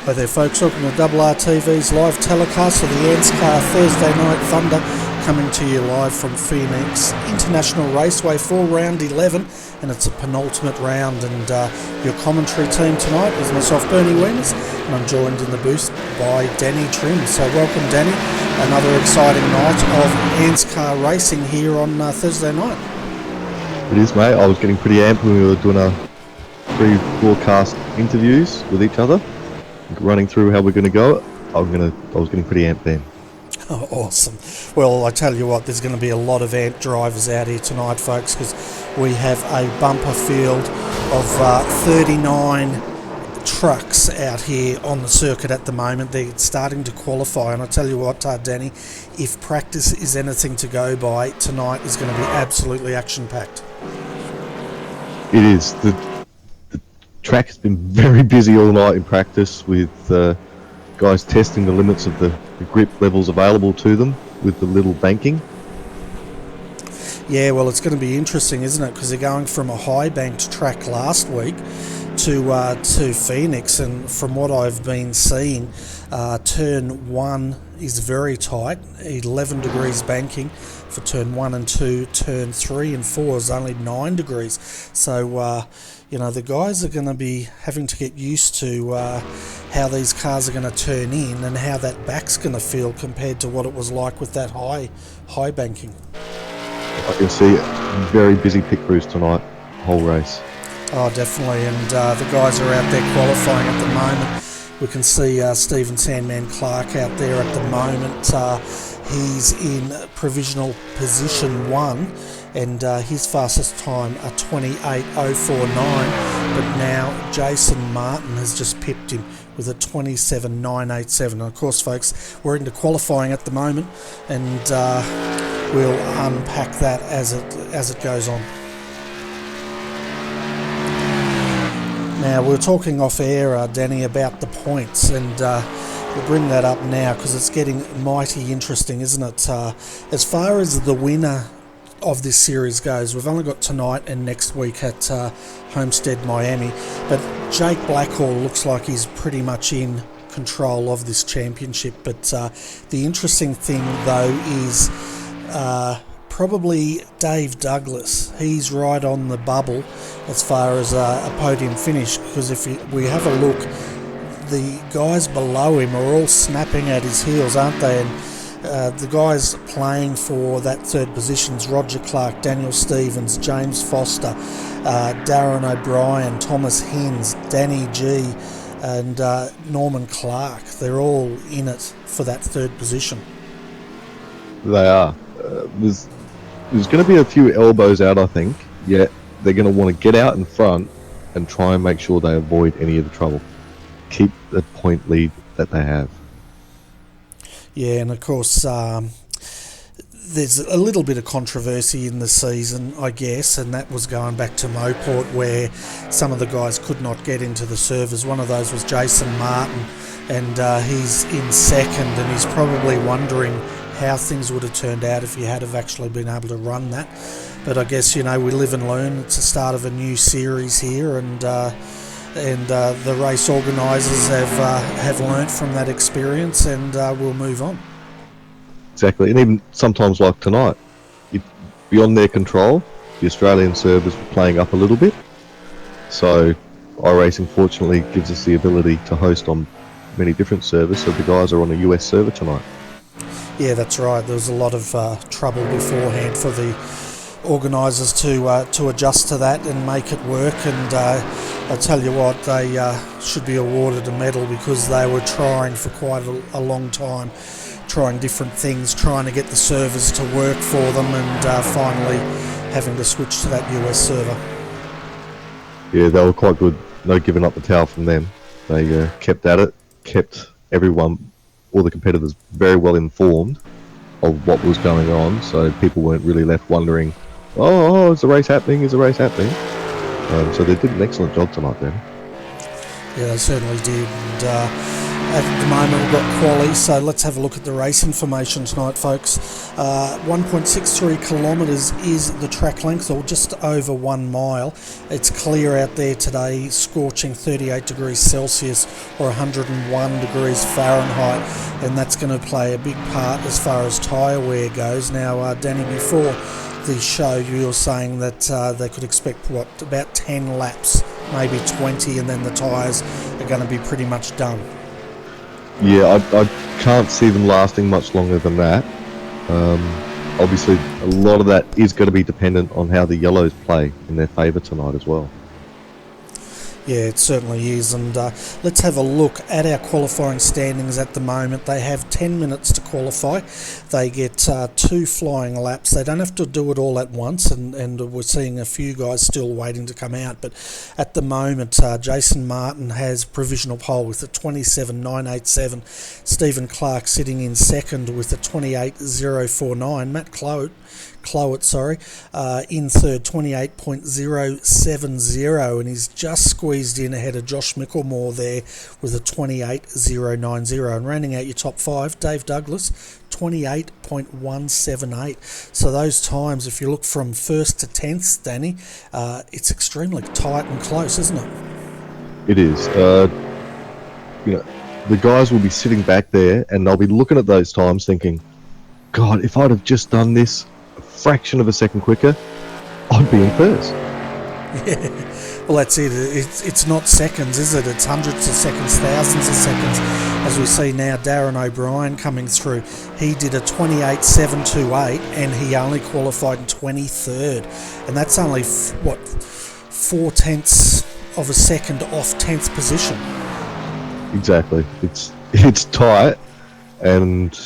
Hi there folks, welcome to RRTV's live telecast of the ANZCAR Thursday Night Thunder, coming to you live from Phoenix International Raceway for round 11, and it's a penultimate round, and your commentary team tonight is myself, Bernie Wieners, and I'm joined in the booth by Danny Trim. So welcome Danny, another exciting night of ANZCAR racing here on Thursday night. It is, mate. I was getting pretty amped when we were doing our pre-broadcast interviews with each other, running through how we're going to go. I was getting pretty amped then. Oh, awesome. Well, I tell you what, there's going to be a lot of ANT drivers out here tonight, folks, because we have a bumper field of 39 trucks out here on the circuit at the moment. They're starting to qualify, and I tell you what, Danny, if practice is anything to go by, tonight is going to be absolutely action-packed. It is. The track has been very busy all night in practice, with guys testing the limits of the grip levels available to them with the little banking. Yeah, well, it's going to be interesting, isn't it? Because they're going from a high banked track last week to Phoenix, and from what I've been seeing, turn 1 is very tight, 11 degrees banking for turn 1 and 2, turn 3 and 4 is only 9 degrees. So the guys are going to be having to get used to how these cars are going to turn in and how that back's going to feel compared to what it was like with that high banking. I can see very busy pit crews tonight, whole race. Oh, definitely, and the guys are out there qualifying at the moment. We can see Stephen Sandman Clark out there at the moment. He's in provisional position 1, and his fastest time a 28.049, but now Jason Martin has just pipped him with a 27.987. And of course, folks, we're into qualifying at the moment, and we'll unpack that as it goes on. Now, we were talking off air, Danny, about the points, and we'll bring that up now because it's getting mighty interesting, isn't it? As far as the winner of this series goes, we've only got tonight and next week at Homestead, Miami, but Jake Blackhall looks like he's pretty much in control of this championship. But the interesting thing, though, is probably Dave Douglas. He's right on the bubble as far as a podium finish, because if we have a look, the guys below him are all snapping at his heels, aren't they? And the guys playing for that third position's Roger Clark, Daniel Stevens, James Foster, Darren O'Brien, Thomas Hines, Danny G and Norman Clark. They're all in it for that third position. They are. There's going to be a few elbows out, I think, yet they're going to want to get out in front and try and make sure they avoid any of the trouble. Keep the point lead that they have. Yeah, and of course, there's a little bit of controversy in the season, I guess, and that was going back to Moport, where some of the guys could not get into the servers. One of those was Jason Martin, and he's in second, and he's probably wondering how things would have turned out if he had have actually been able to run that. But I guess, we live and learn. It's the start of a new series here, and the race organisers have learnt from that experience, and we'll move on. Exactly, and even sometimes like tonight, beyond their control, the Australian servers were playing up a little bit. So iRacing fortunately gives us the ability to host on many different servers, so the guys are on a US server tonight. Yeah, that's right. There was a lot of trouble beforehand for the organisers to adjust to that and make it work, and I tell you what, they should be awarded a medal, because they were trying for quite a long time, trying different things, trying to get the servers to work for them, and finally having to switch to that US server. Yeah, they were quite good. No giving up the towel from them. They kept at it, kept everyone, all the competitors, very well informed of what was going on, so people weren't really left wondering, oh, is the race happening, So they did an excellent job tonight then. Yeah, they certainly did, and At the moment we've got quali, so let's have a look at the race information tonight, folks. 1.63 kilometres is the track length, or just over 1 mile. It's clear out there today, scorching 38 degrees Celsius or 101 degrees Fahrenheit, and that's going to play a big part as far as tyre wear goes. Now, Danny, before the show you were saying that they could expect, about 10 laps, maybe 20, and then the tyres are going to be pretty much done. Yeah, I can't see them lasting much longer than that. Obviously, a lot of that is going to be dependent on how the yellows play in their favour tonight as well. Yeah, it certainly is, and let's have a look at our qualifying standings at the moment. They have 10 minutes to qualify. They get 2 flying laps. They don't have to do it all at once, and we're seeing a few guys still waiting to come out, but at the moment Jason Martin has provisional pole with a 27.987. Stephen Clark sitting in second with a 28.049. Matt Clowett, in third, 28.070, and he's just squeezed in ahead of Josh Micklemore there with a 28.090. And rounding out your top 5, Dave Douglas, 28.178. So those times, if you look from first to 10th, Danny, it's extremely tight and close, isn't it? It is. The guys will be sitting back there and they'll be looking at those times thinking, God, if I'd have just done this a fraction of a second quicker, I'd be in first. Yeah, well, that's it. It's not seconds, is it? It's hundreds of seconds, thousands of seconds. As we see now, Darren O'Brien coming through. He did a 28.728 and he only qualified in 23rd. And that's only, 4/10 of a second off 10th position. Exactly. It's tight, and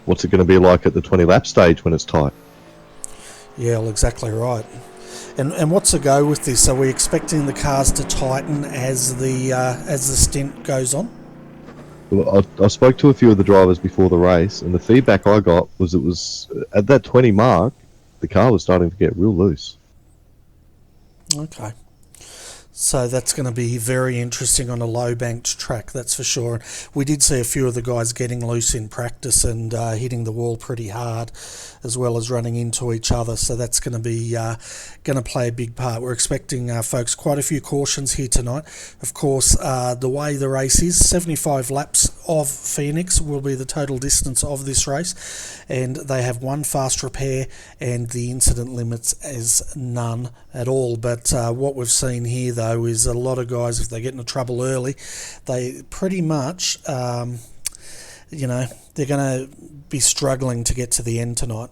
what's it going to be like at the 20 lap stage when it's tight? Yeah, well, exactly right. And what's the go with this? Are we expecting the cars to tighten as the stint goes on? Well, I spoke to a few of the drivers before the race, and the feedback I got was it was at that 20 mark, the car was starting to get real loose. Okay. So that's going to be very interesting on a low banked track, that's for sure. We did see a few of the guys getting loose in practice and hitting the wall pretty hard, as well as running into each other. So that's going to be going to play a big part. We're expecting, folks, quite a few cautions here tonight. Of course, the way the race is, 75 laps of Phoenix will be the total distance of this race, and they have 1 fast repair, and the incident limits as none at all. But what we've seen here, though, is a lot of guys, if they get into trouble early, they pretty much, they're going to be struggling to get to the end tonight.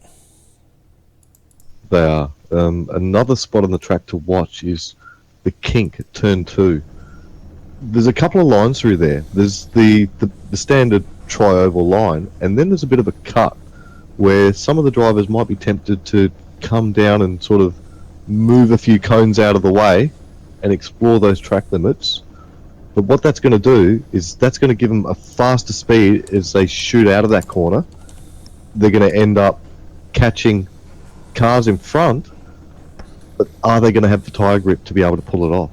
They are. Another spot on the track to watch is the kink at turn 2. There's a couple of lines through there. There's the standard tri-oval line, and then there's a bit of a cut where some of the drivers might be tempted to come down and sort of move a few cones out of the way and explore those track limits. But what that's going to do is that's going to give them a faster speed as they shoot out of that corner. They're going to end up catching cars in front, but are they going to have the tyre grip to be able to pull it off?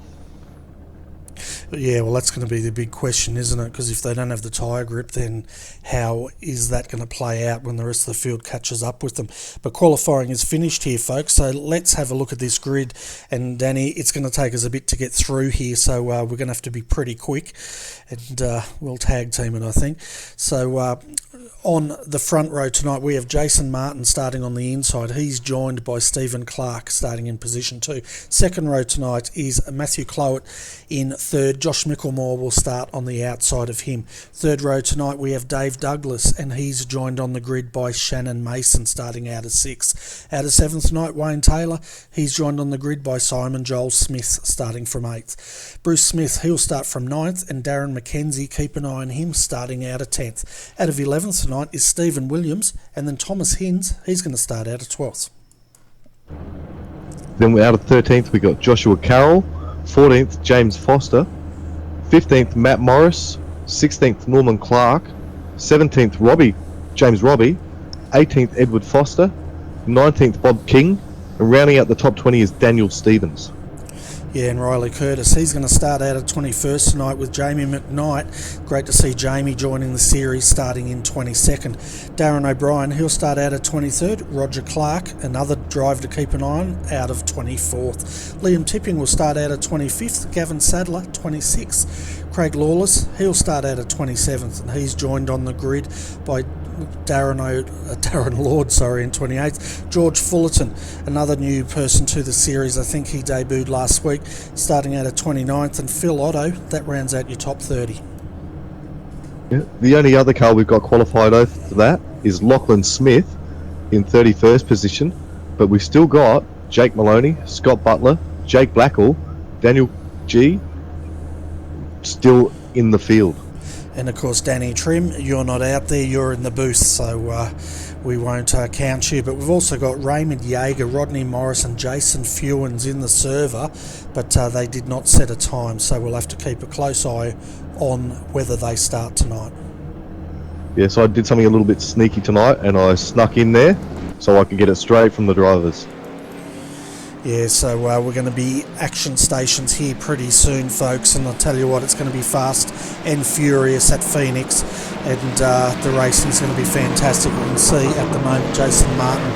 Yeah, well, that's going to be the big question, isn't it? Because if they don't have the tyre grip, then how is that going to play out when the rest of the field catches up with them? But qualifying is finished here, folks, so let's have a look at this grid. And Danny, it's going to take us a bit to get through here, so we're going to have to be pretty quick, and we'll tag team it, I think. So on the front row tonight, we have Jason Martin starting on the inside. He's joined by Stephen Clark starting in position 2. Second row tonight is Matthew Clowett in third. Josh Micklemore will start on the outside of him. Third row tonight, we have Dave Douglas, and he's joined on the grid by Shannon Mason starting out of 6th. Out of 7th tonight, Wayne Taylor. He's joined on the grid by Simon Joel Smith starting from 8th. Bruce Smith, he'll start from 9th, and Darren McKenzie, keep an eye on him starting out of 10th. Out of 11th tonight is Stephen Williams, and then Thomas Hinds, he's going to start out of 12th. Then we're out of 13th, we got Joshua Carroll. 14th, James Foster. 15th, Matt Morris. 16th, Norman Clark. 17th, James Robbie. 18th, Edward Foster. 19th, Bob King. And rounding out the top 20 is Daniel Stevens. Yeah, and Riley Curtis, he's going to start out at 21st tonight with Jamie McKnight. Great to see Jamie joining the series starting in 22nd. Darren O'Brien, he'll start out at 23rd. Roger Clark, another driver to keep an eye on, out of 24th. Liam Tipping will start out at 25th. Gavin Sadler, 26th. Craig Lawless, he'll start out at 27th, and he's joined on the grid by Darren Lord, in 28th. George Fullerton, another new person to the series. I think he debuted last week, starting out at 29th. And Phil Otto, that rounds out your top 30. Yeah. The only other car we've got qualified for that is Lachlan Smith in 31st position, but we've still got Jake Maloney, Scott Butler, Jake Blackall, Daniel G still in the field. And of course, Danny Trim, you're not out there, you're in the booth, so we won't count you. But we've also got Raymond Yeager, Rodney Morris and Jason Fewens in the server, but they did not set a time, so we'll have to keep a close eye on whether they start tonight. Yeah, so I did something a little bit sneaky tonight, and I snuck in there so I could get it straight from the drivers. Yeah, so we're going to be action stations here pretty soon, folks, and I'll tell you what, it's going to be fast and furious at Phoenix, and the racing's going to be fantastic. We can see at the moment Jason Martin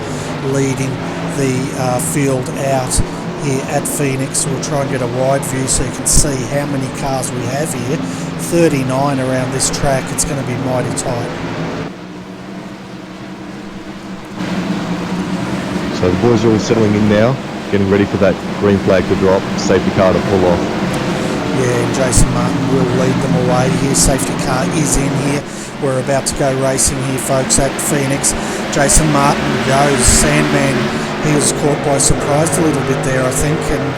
leading the field out here at Phoenix. We'll try and get a wide view so you can see how many cars we have here. 39 around this track. It's going to be mighty tight. So the boys are all settling in now, getting ready for that green flag to drop, safety car to pull off. Yeah, and Jason Martin will lead them away here. Safety car is in here. We're about to go racing here, folks, at Phoenix. Jason Martin goes. Sandman, he was caught by surprise a little bit there, I think, and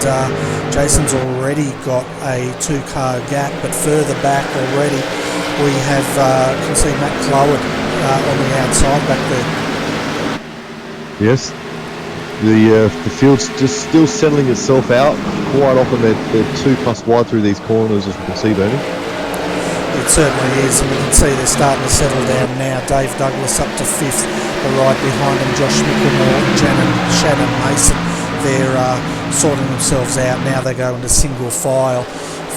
Jason's already got a two-car gap, but further back already we have, can see Matt Cloward on the outside back there. Yes. The field's just still settling itself out. Quite often they're 2+ wide through these corners, as you can see, Bernie. It certainly is, and we can see they're starting to settle down now. Dave Douglas up to 5th, right behind him Josh Mickelmore, Shannon Mason. They're sorting themselves out now. They go into single file.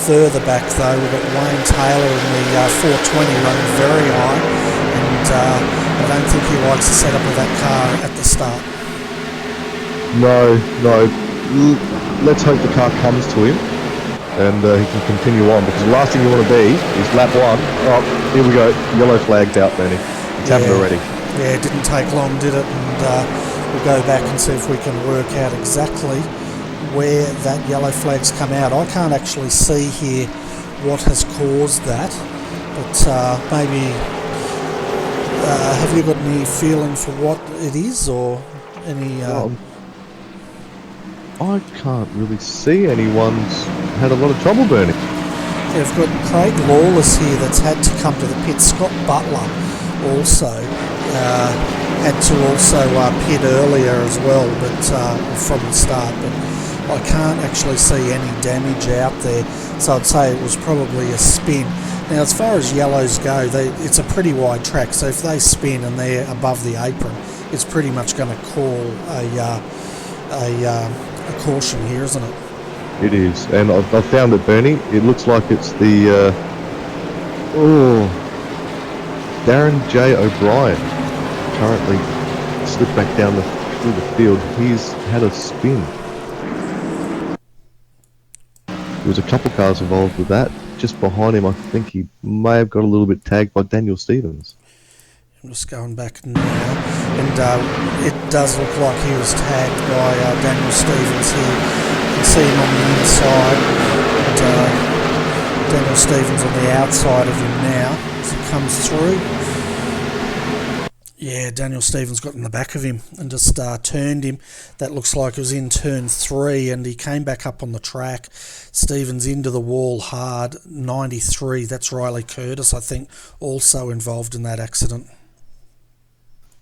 Further back though, we've got Wayne Taylor in the 420 running very high, and I don't think he likes the setup of that car at the start. No. Let's hope the car comes to him and he can continue on, because the last thing you want to be is lap 1. Oh, here we go. Yellow flag's out, Bernie. It's happened already. Yeah, it didn't take long, did it? And we'll go back and see if we can work out exactly where that yellow flag's come out. I can't actually see here what has caused that, but maybe have you got any feeling for what it is, or any... I can't really see anyone's had a lot of trouble, Bernie. Yeah, we've got Craig Lawless here that's had to come to the pit. Scott Butler also had to also pit earlier as well, but from the start. But I can't actually see any damage out there, so I'd say it was probably a spin. Now, as far as yellows go, it's a pretty wide track, so if they spin and they're above the apron, it's pretty much going to call a caution here, isn't it? It is, and I found it, Bernie. It looks like it's the Darren J. O'Brien currently slipped back down through the field. He's had a spin. There was a couple cars involved with that. Just behind him, I think he may have got a little bit tagged by Daniel Stevens. I'm just going back now, and it does look like he was tagged by Daniel Stevens here. You can see him on the inside, and Daniel Stevens on the outside of him now as he comes through. Yeah, Daniel Stevens got in the back of him and just turned him. That looks like it was in turn 3, and he came back up on the track. Stevens into the wall hard, 93. That's Riley Curtis, I think, also involved in that accident.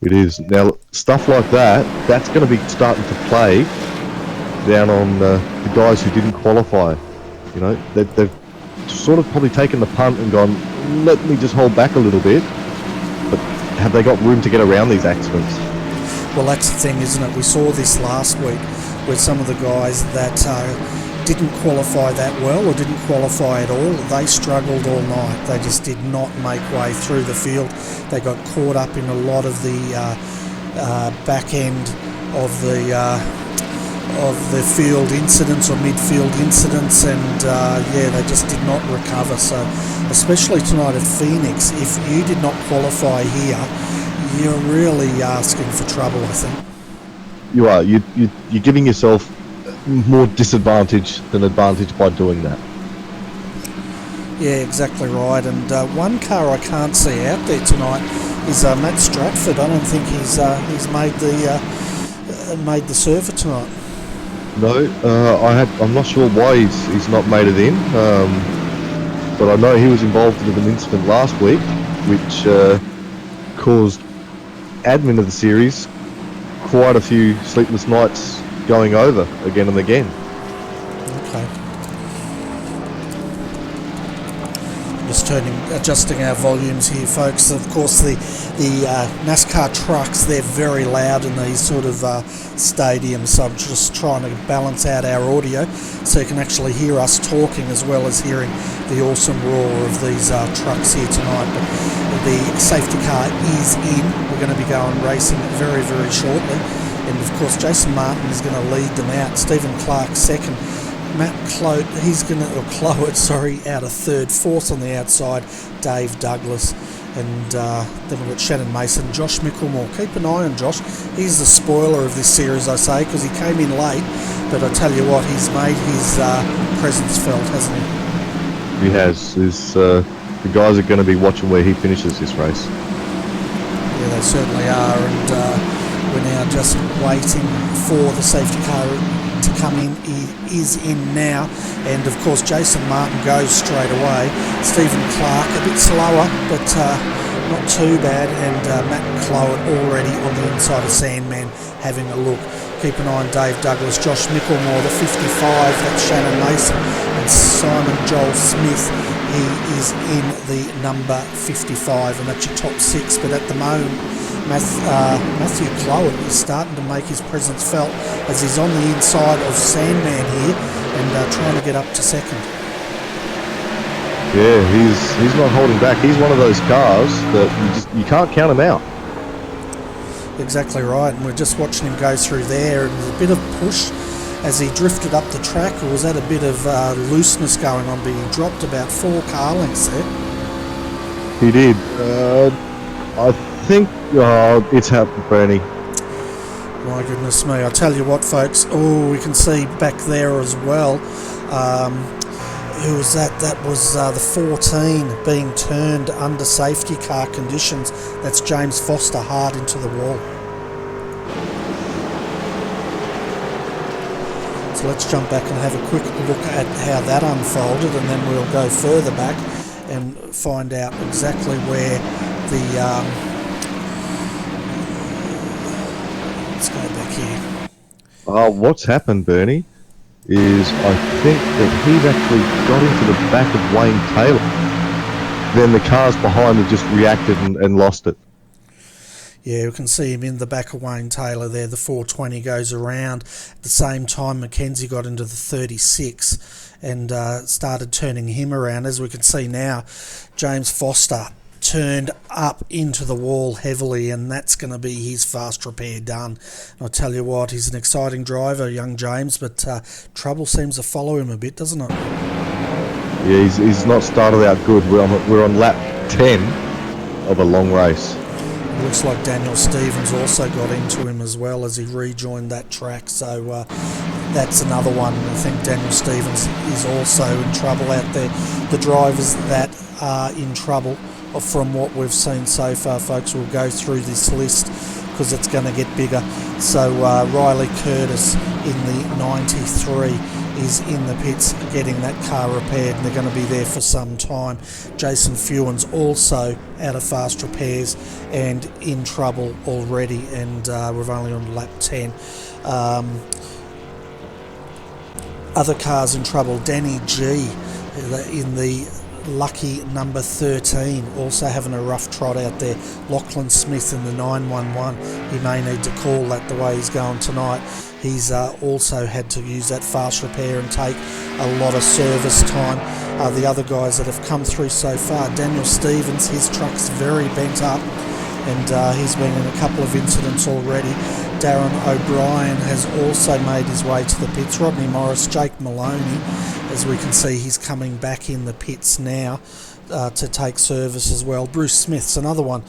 It is. Now, stuff like that, that's going to be starting to play down on the guys who didn't qualify. You know, they've sort of probably taken the punt and gone, let me just hold back a little bit. But have they got room to get around these accidents? Well, that's the thing, isn't it? We saw this last week with some of the guys that didn't qualify that well or didn't qualify at all. They struggled all night. They just did not make way through the field. They got caught up in a lot of the back end of the field incidents or midfield incidents, and they just did not recover. So especially tonight at Phoenix, if you did not qualify here, you're really asking for trouble, I think. You are. You're giving yourself more disadvantage than advantage by doing that. Yeah, exactly right. And one car I can't see out there tonight is Matt Stratford. I don't think he's made the circuit tonight. No, I'm not sure why he's not made it in, but I know he was involved with an incident last week, which caused admin of the series quite a few sleepless nights going over again and again. Okay. Just adjusting our volumes here, folks. Of course, the NASCAR trucks, they're very loud in these sort of stadiums, so I'm just trying to balance out our audio so you can actually hear us talking as well as hearing the awesome roar of these trucks here tonight. But the safety car is in. We're going to be going racing very, very shortly. And of course, Jason Martin is going to lead them out. Stephen Clark second. Matt Cloat, out of third. Fourth on the outside, Dave Douglas. And then we've got Shannon Mason, Josh Mickelmore. Keep an eye on Josh. He's the spoiler of this series, I say, because he came in late. But I tell you what, he's made his presence felt, hasn't he? He has. The guys are going to be watching where he finishes this race. Yeah, they certainly are. And we're now just waiting for the safety car to come in. He is in now, and of course Jason Martin goes straight away. Stephen Clark a bit slower, but not too bad, and Matt Cloat already on the inside of Sandman having a look. Keep an eye on Dave Douglas, Josh Mickelmore, the 55, that's Shannon Mason, and Simon Joel Smith. He is in the number 55, and that's your top six. But at the moment, Matthew Cloat is starting to make his presence felt as he's on the inside of Sandman here and trying to get up to second. Yeah, he's not holding back. He's one of those cars that you can't count him out. Exactly right, and we're just watching him go through there, and there's a bit of push as he drifted up the track, or was that a bit of looseness going on, but he dropped about 4 car lengths there. He did. I think it's happened, Bernie. My goodness me, I tell you what, folks, we can see back there as well. Who was that? That was the 14 being turned under safety car conditions. That's James Foster hard into the wall. So let's jump back and have a quick look at how that unfolded, and then we'll go further back and find out exactly where the... let's go back here. What's happened, Bernie, is I think that he's actually got into the back of Wayne Taylor. Then the cars behind have just reacted and lost it. Yeah, we can see him in the back of Wayne Taylor there. The 420 goes around. At the same time, Mackenzie got into the 36 and started turning him around. As we can see now, James Foster turned up into the wall heavily, and that's going to be his fast repair done. And I'll tell you what, he's an exciting driver, young James, but trouble seems to follow him a bit, doesn't it? Yeah, he's not started out good. We're on lap 10 of a long race. It looks like Daniel Stevens also got into him as well as he rejoined that track, so that's another one. I think Daniel Stevens is also in trouble out there. The drivers that are in trouble, from what we've seen so far, folks, we'll go through this list because it's going to get bigger. So Riley Curtis in the 93 is in the pits getting that car repaired, and they're going to be there for some time. Jason Fewens also out of fast repairs and in trouble already, and we're only on lap 10. Other cars in trouble, Danny G in the lucky number 13, also having a rough trot out there. Lachlan Smith in the 911, he may need to call that the way he's going tonight. He's also had to use that fast repair and take a lot of service time. The other guys that have come through so far, Daniel Stevens, his truck's very bent up, and he's been in a couple of incidents already. Darren O'Brien has also made his way to the pits. Rodney Morris, Jake Maloney, as we can see, he's coming back in the pits now to take service as well. Bruce Smith's another one.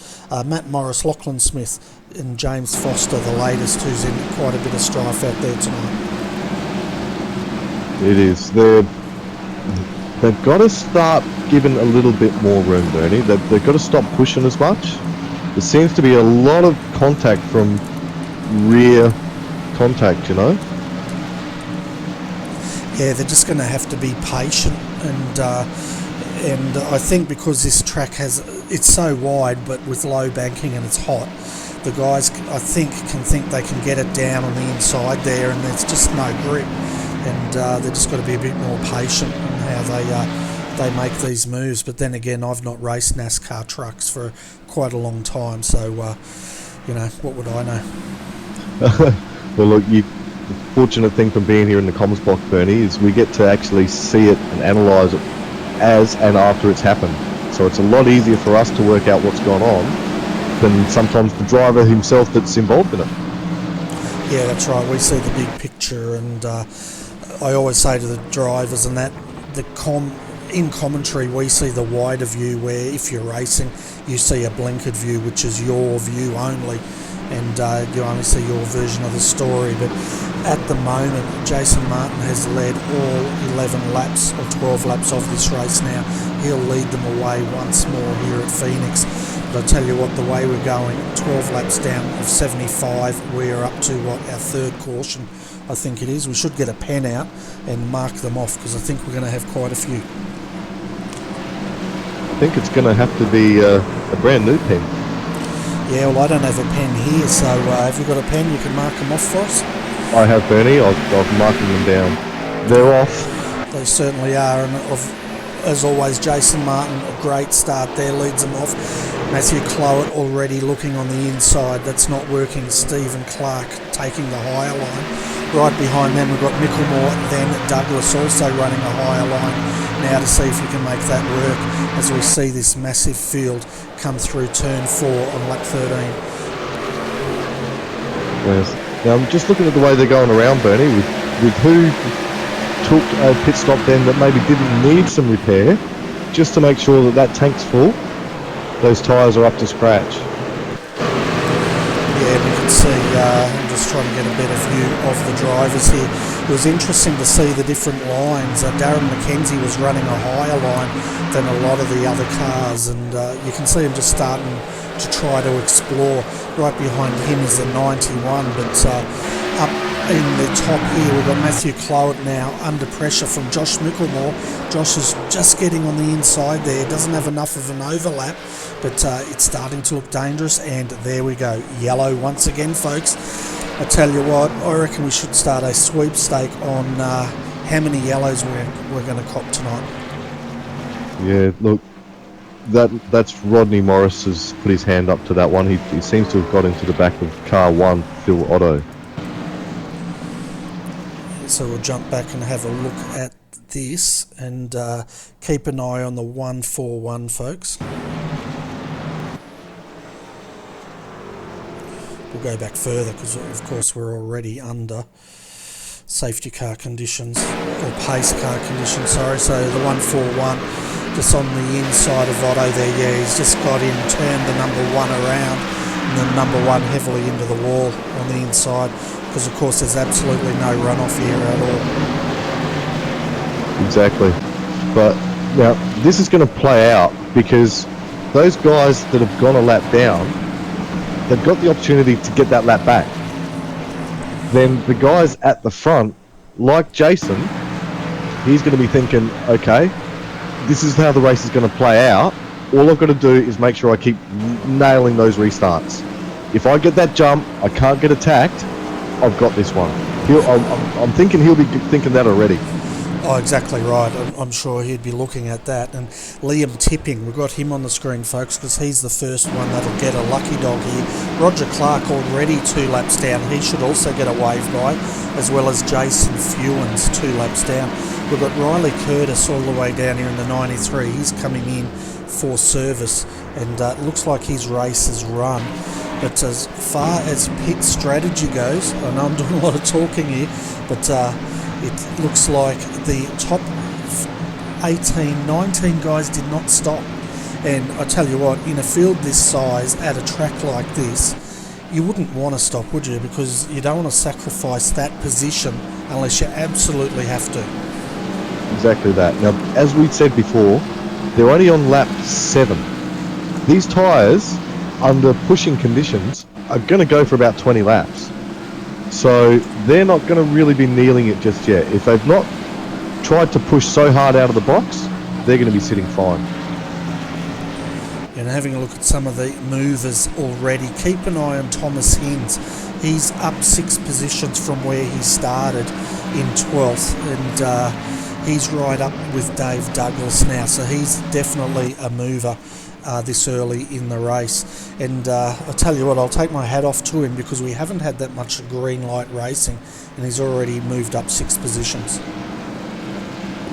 Matt Morris, Lachlan Smith, and James Foster, the latest, who's in quite a bit of strife out there tonight. It is. They've got to start giving a little bit more room, Bernie. They've got to stop pushing as much. There seems to be a lot of contact from rear contact, you know? Yeah, they're just going to have to be patient, and I think because this track it's so wide but with low banking and it's hot, the guys I think they can get it down on the inside there, and there's just no grip, and they've just got to be a bit more patient in how they make these moves. But then again, I've not raced NASCAR trucks for quite a long time, so what would I know? Well, look, the fortunate thing from being here in the comms block, Bernie, is we get to actually see it and analyse it as and after it's happened. So it's a lot easier for us to work out what's gone on than sometimes the driver himself that's involved in it. Yeah, that's right. We see the big picture, and I always say to the drivers and that in commentary we see the wider view, where if you're racing you see a blinkered view, which is your view only, and you only see your version of the story. But at the moment, Jason Martin has led all 11 laps or 12 laps of this race now. He'll lead them away once more here at Phoenix. But I tell you what, the way we're going, 12 laps down of 75, we're up to our third caution, I think it is. We should get a pen out and mark them off, because I think we're going to have quite a few. I think it's going to have to be a brand new pen. Yeah, well, I don't have a pen here, so have you got a pen you can mark them off for us? I have, Bernie. I've marking them down. They're off. They certainly are, and as always, Jason Martin, a great start there, leads them off. Matthew Clowett already looking on the inside. That's not working. Stephen Clark taking the higher line. Right behind them we've got Micklemore, then Douglas also running a higher line now to see if we can make that work, as we see this massive field come through turn 4 on lap 13. Yes. Now I'm just looking at the way they're going around, Bernie, with who took a pit stop then that maybe didn't need some repair, just to make sure that tank's full, those tyres are up to scratch. Yeah, we can see, I'm just trying to get a better view of the drivers here. It was interesting to see the different lines. Darren McKenzie was running a higher line than a lot of the other cars, and you can see him just starting to try to explore. Right behind him is the 91, but up in the top here we've got Matthew Clowett now under pressure from Josh Micklemore. Josh is just getting on the inside there, doesn't have enough of an overlap, but it's starting to look dangerous, and there we go, yellow once again, folks. I tell you what, I reckon we should start a sweepstake on how many yellows we're going to cop tonight. Yeah, look, that's Rodney Morris has put his hand up to that one. He seems to have got into the back of car 1, Phil Otto. So we'll jump back and have a look at this, and keep an eye on the 141, folks. We'll go back further because of course we're already under safety car conditions, or pace car conditions, sorry. So the 141 just on the inside of Otto there, yeah, he's just got in, turned the number 1 around, and the number 1 heavily into the wall on the inside, because of course there's absolutely no runoff here at all. Exactly. But now this is going to play out because those guys that have gone a lap down, they've got the opportunity to get that lap back. Then the guys at the front, like Jason, he's going to be thinking, okay, this is how the race is going to play out. All I've got to do is make sure I keep nailing those restarts. If I get that jump, I can't get attacked, I've got this one. I'm thinking he'll be thinking that already. Oh, exactly right. I'm sure he'd be looking at that. And Liam Tipping, we've got him on the screen, folks, because he's the first one that'll get a lucky dog here. Roger Clark already 2 laps down. He should also get a wave by, as well as Jason Fewens 2 laps down. We've got Riley Curtis all the way down here in the 93. He's coming in for service, and it looks like his race is run. But as far as pit strategy goes, I know I'm doing a lot of talking here, but it looks like the top 18, 19 guys did not stop. And I tell you what, in a field this size, at a track like this, you wouldn't want to stop, would you? Because you don't want to sacrifice that position unless you absolutely have to. Exactly that. Now, as we said before, they're only on lap 7. These tyres, under pushing conditions, are going to go for about 20 laps. So they're not going to really be kneeling it just yet. If they've not tried to push so hard out of the box, they're going to be sitting fine. And having a look at some of the movers already, keep an eye on Thomas Hinds. He's up 6 positions from where he started in 12th, and he's right up with Dave Douglas now. So he's definitely a mover this early in the race. And I'll tell you what, I'll take my hat off to him, because we haven't had that much green light racing, and he's already moved up 6 positions.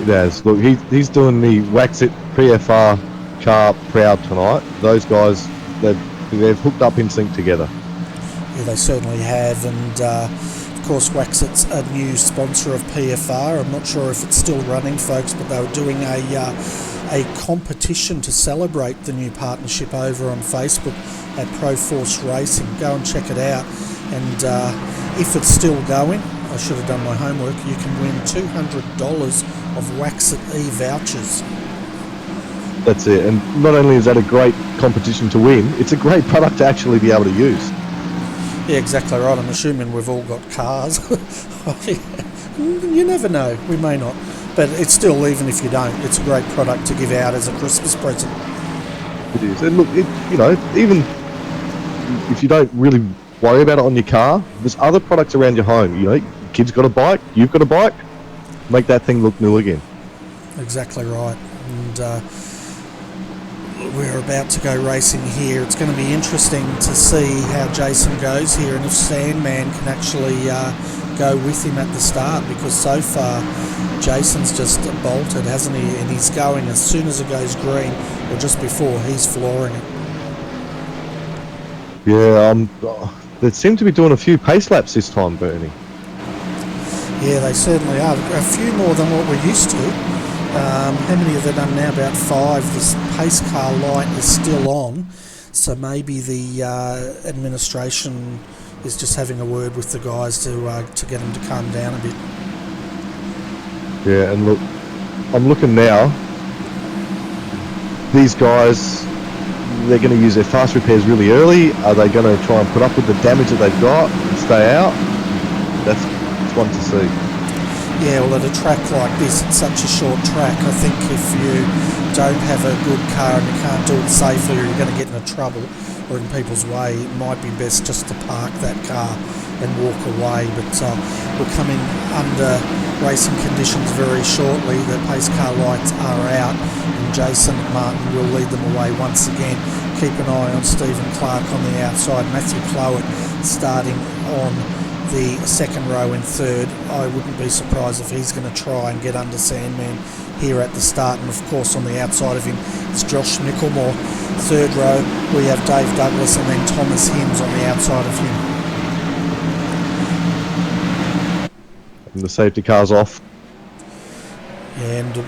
It has. Look, he's doing the Wax It PFR car proud tonight. Those guys, they've hooked up in sync together. Yeah, they certainly have. And of course, Waxit's a new sponsor of PFR. I'm not sure if it's still running, folks, but they were doing a competition to celebrate the new partnership over on Facebook at Pro Force Racing. Go and check it out. And if it's still going, I should have done my homework, you can win $200 of Waxit e-vouchers. That's it. And not only is that a great competition to win, it's a great product to actually be able to use. Yeah, exactly right. I'm assuming we've all got cars. You never know. We may not. But it's still, even if you don't, it's a great product to give out as a Christmas present. It is. And look, even if you don't really worry about it on your car, there's other products around your home. You know, your kid's got a bike, you've got a bike, make that thing look new again. Exactly right. And we're about to go racing here. It's going to be interesting to see how Jason goes here, and if Sandman can actually go with him at the start, because so far Jason's just bolted, hasn't he? And he's going as soon as it goes green, or just before, he's flooring it. Yeah, they seem to be doing a few pace laps this time, Bernie. Yeah, they certainly are. A few more than what we're used to. How many have they done now? About 5. This pace car light is still on, so maybe the administration is just having a word with the guys to get them to calm down a bit. Yeah, and look, I'm looking now. These guys, they're going to use their fast repairs really early. Are they going to try and put up with the damage that they've got and stay out? That's one to see. Yeah, well, at a track like this, it's such a short track. I think if you don't have a good car and you can't do it safely, or you're going to get into trouble or in people's way, it might be best just to park that car and walk away. But we're coming under racing conditions very shortly. The pace car lights are out, and Jason Martin will lead them away once again. Keep an eye on Stephen Clark on the outside. Matthew Clowett starting on the second row in third. I wouldn't be surprised if he's going to try and get under Sandman here at the start. And of course, on the outside of him, it's Josh Micklemore. Third row, we have Dave Douglas, and then Thomas Hinds on the outside of him. And the safety car's off. And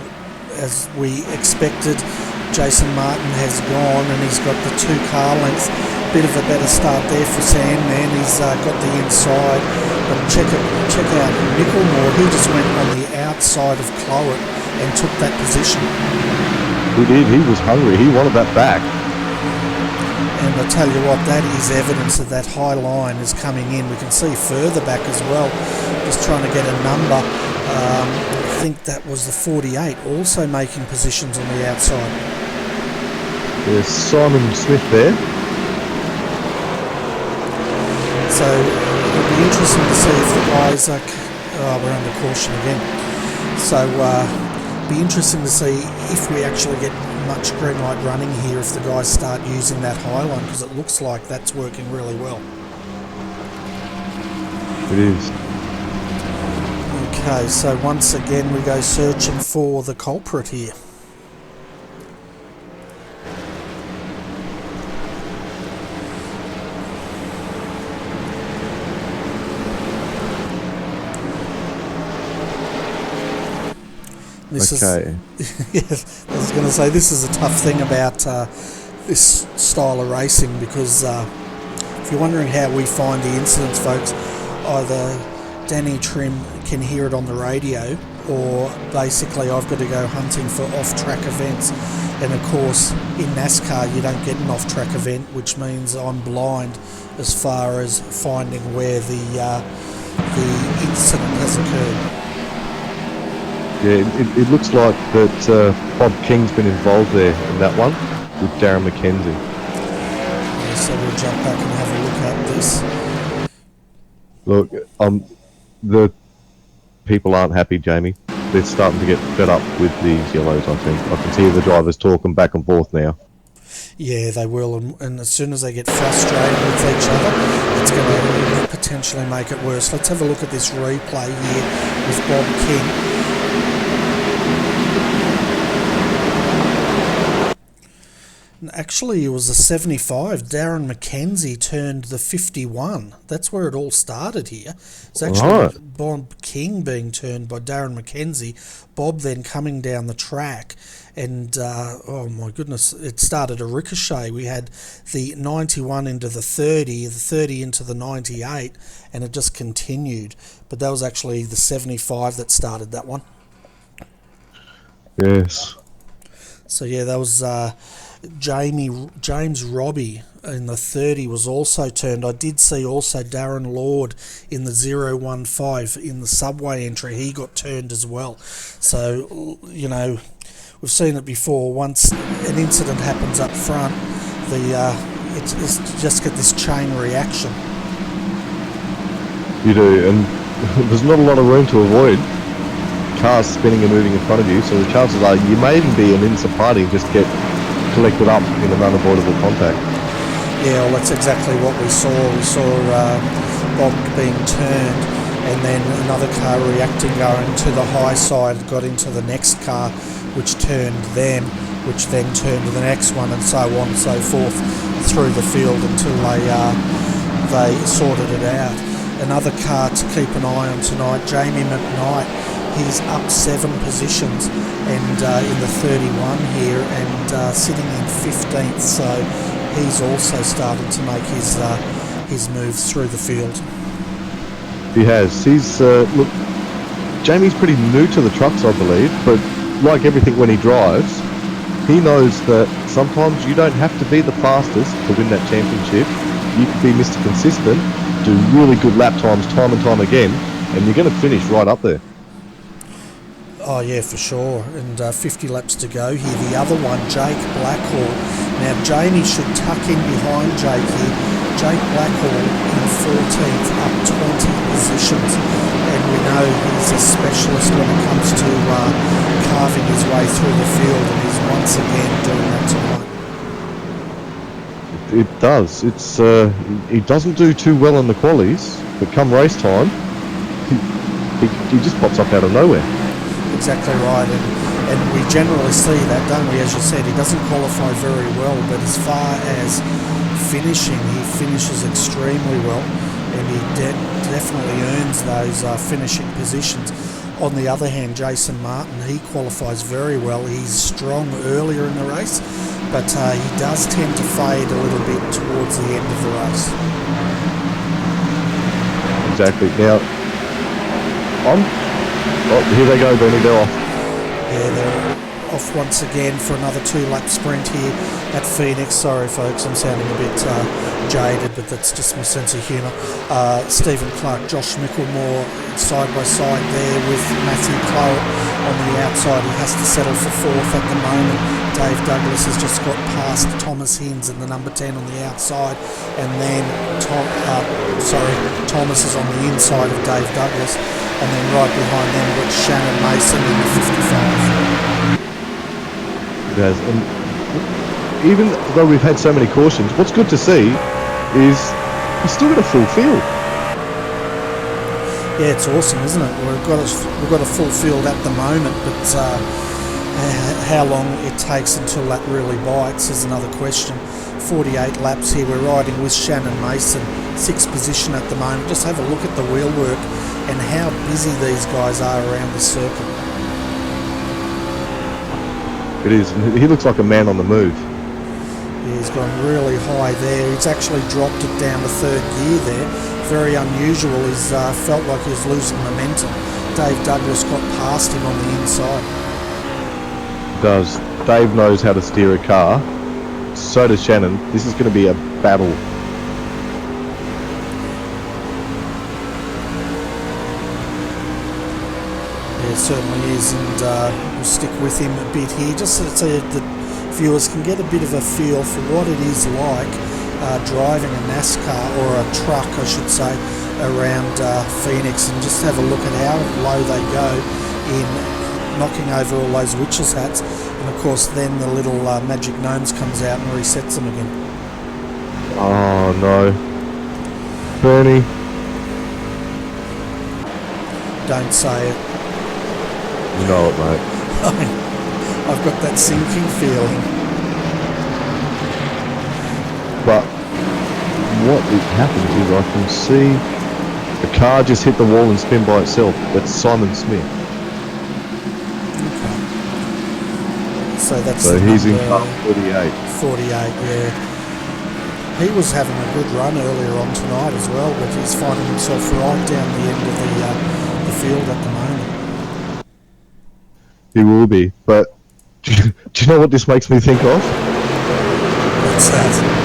as we expected, Jason Martin has gone, and he's got the 2 car lengths. Bit of a better start there for Sandman. He's got the inside, but check out Micklemore. He just went on the outside of Clowett and took that position. He did. He was hungry. He wanted that back. And I tell you what, that is evidence that that high line is coming in. We can see further back as well, just trying to get a number. I think that was the 48, also making positions on the outside. There's Simon Smith there. So it'll be interesting to see if the guys we're under caution again. So be interesting to see if we actually get much green light running here if the guys start using that high line, because it looks like that's working really well. It is. Okay, so once again we go searching for the culprit here. This okay. Yes, I was going to say, this is a tough thing about this style of racing, because if you're wondering how we find the incidents, folks, either Danny Trim can hear it on the radio, or basically I've got to go hunting for off-track events. And of course, in NASCAR you don't get an off-track event, which means I'm blind as far as finding where the incident has occurred. Yeah, it looks like that Bob King's been involved there in that one with Darren McKenzie. Yeah, so we'll jump back and have a look at this. Look, the people aren't happy, Jamie. They're starting to get fed up with these yellows, I think. I can see the drivers talking back and forth now. Yeah, they will, and as soon as they get frustrated with each other, it's going to potentially make it worse. Let's have a look at this replay here with Bob King. Actually, it was a 75. Darren McKenzie turned the 51. That's where it all started here. It's actually Bob King being turned by Darren McKenzie. Bob then coming down the track, and oh my goodness, it started a ricochet. We had the 91 into the 30 into the 98, and it just continued. But that was actually the 75 that started that one. Yes. So yeah, that was James Robbie in the 30 was also turned. I did see also Darren Lord in the 015 in the subway entry. He got turned as well. So, you know, we've seen it before. Once an incident happens up front, it's just get this chain reaction. You do, and there's not a lot of room to avoid cars spinning and moving in front of you, so the chances are you may even be an innocent party and just get collected up in an unavoidable contact. Yeah, well, that's exactly what we saw. We saw Bob being turned, and then another car reacting, going to the high side, got into the next car, which turned them, which then turned to the next one, and so on and so forth through the field until they sorted it out. Another car to keep an eye on tonight, Jamie McKnight. He's up 7 positions and in the 31 here, and sitting in 15th, so he's also started to make his moves through the field. He has. He's look, Jamie's pretty new to the trucks, I believe, but like everything when he drives, he knows that sometimes you don't have to be the fastest to win that championship. You can be Mr. Consistent, do really good lap times time and time again, and you're going to finish right up there. Oh yeah, for sure, and 50 laps to go here. The other one, Jake Blackhall. Now Jamie should tuck in behind Jake here. Jake Blackhall in 14th, up 20 positions, and we know he's a specialist when it comes to carving his way through the field, and he's once again doing that tonight. It does. It's he doesn't do too well in the qualies, but come race time, he just pops up out of nowhere. Exactly right, and we generally see that, don't we? As you said, he doesn't qualify very well, but as far as finishing, he finishes extremely well, and he definitely earns those finishing positions. On the other hand, Jason Martin, he qualifies very well. He's strong earlier in the race, but he does tend to fade a little bit towards the end of the race. Exactly. Now, oh, here they go, Benny, they're off. Yeah, they're off once again for another 2-lap sprint here at Phoenix. Sorry, folks, I'm sounding a bit jaded, but that's just my sense of humour. Stephen Clark, Josh Micklemore side by side there with Matthew Clough on the outside. He has to settle for 4th at the moment. Dave Douglas has just got past Thomas Hinds in the number 10 on the outside, and then Thomas is on the inside of Dave Douglas. and then right behind them we've got Shannon Mason in the 55. It has. And even though we've had so many cautions, what's good to see is he's still got a full field. Yeah, it's awesome, isn't it? We've got a full field at the moment, but how long it takes until that really bites is another question. 48 laps here. We're riding with Shannon Mason, 6th position at the moment. Just have a look at the wheel work and how busy these guys are around the circuit. It is. He looks like a man on the move. Yeah, he's gone really high there. He's actually dropped it down to 3rd gear there. Very unusual. He's felt like he was losing momentum. Dave Douglas got past him on the inside. Does. Dave knows how to steer a car. So does Shannon. This is going to be a battle. Yeah, it certainly is, and we'll stick with him a bit here, just so that viewers can get a bit of a feel for what it is like driving a NASCAR, or a truck I should say, around Phoenix, and just have a look at how low they go in knocking over all those witches hats, and of course then the little magic gnomes comes out and resets them again. Oh no. Bernie. Don't say it. You know it, mate. I've got that sinking feeling. But what happens is I can see the car just hit the wall and spin by itself. That's Simon Smith. Okay. So he's in car 48. 48, yeah. He was having a good run earlier on tonight as well, but he's finding himself right down the end of the field at the moment. He will be, but do you know what this makes me think of? What's that?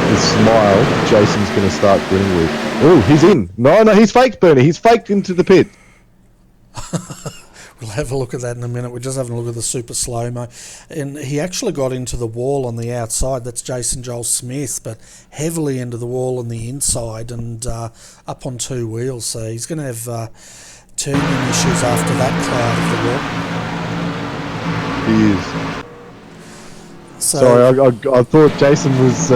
The smile Jason's going to start grinning with. Oh, he's in. No, he's faked, Bernie. He's faked into the pit. We'll have a look at that in a minute. We're just having a look at the super slow-mo. And he actually got into the wall on the outside. That's Jason Joel Smith, but heavily into the wall on the inside and up on 2 wheels. So he's going to have turning issues after that cloud of the wall. He is. So, sorry, I thought Jason was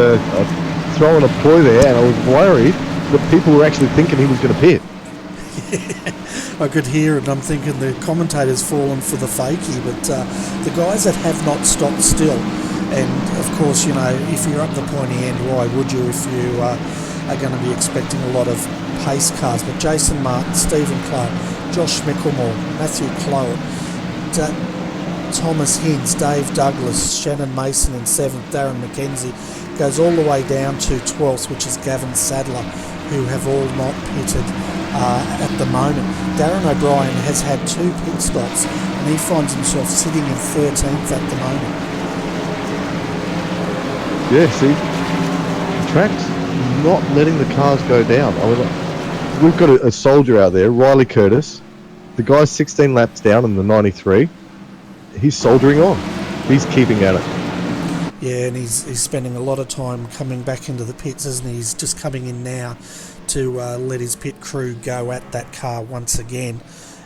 throwing a ploy there, and I was worried that people were actually thinking he was going to pit. I could hear it, and I'm thinking the commentator's fallen for the fakie, but the guys that have not stopped still, and of course, you know, if you're up the pointy end, why would you if you are going to be expecting a lot of pace cars? But Jason Martin, Stephen Clark, Josh Mickelmore, Matthew Clowett, Thomas Hinds, Dave Douglas, Shannon Mason in 7th, Darren McKenzie, goes all the way down to 12th, which is Gavin Sadler, who have all not pitted at the moment. Darren O'Brien has had 2 pit stops, and he finds himself sitting in 13th at the moment. Yeah, see, the track's not letting the cars go down. I mean, we've got a soldier out there, Riley Curtis. The guy's 16 laps down in the 93. He's soldiering on. He's keeping at it. Yeah, and he's spending a lot of time coming back into the pits, isn't he? He's just coming in now to let his pit crew go at that car once again.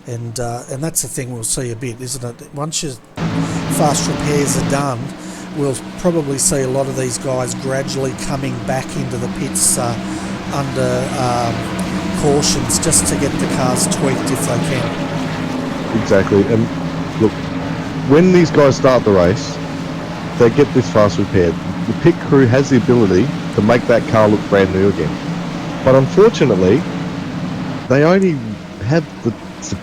And that's the thing we'll see a bit, isn't it? Once your fast repairs are done, we'll probably see a lot of these guys gradually coming back into the pits under cautions, just to get the cars tweaked if they can. Exactly. And look, when these guys start the race, they get this fast repaired. The pit crew has the ability to make that car look brand new again. But unfortunately, they only have the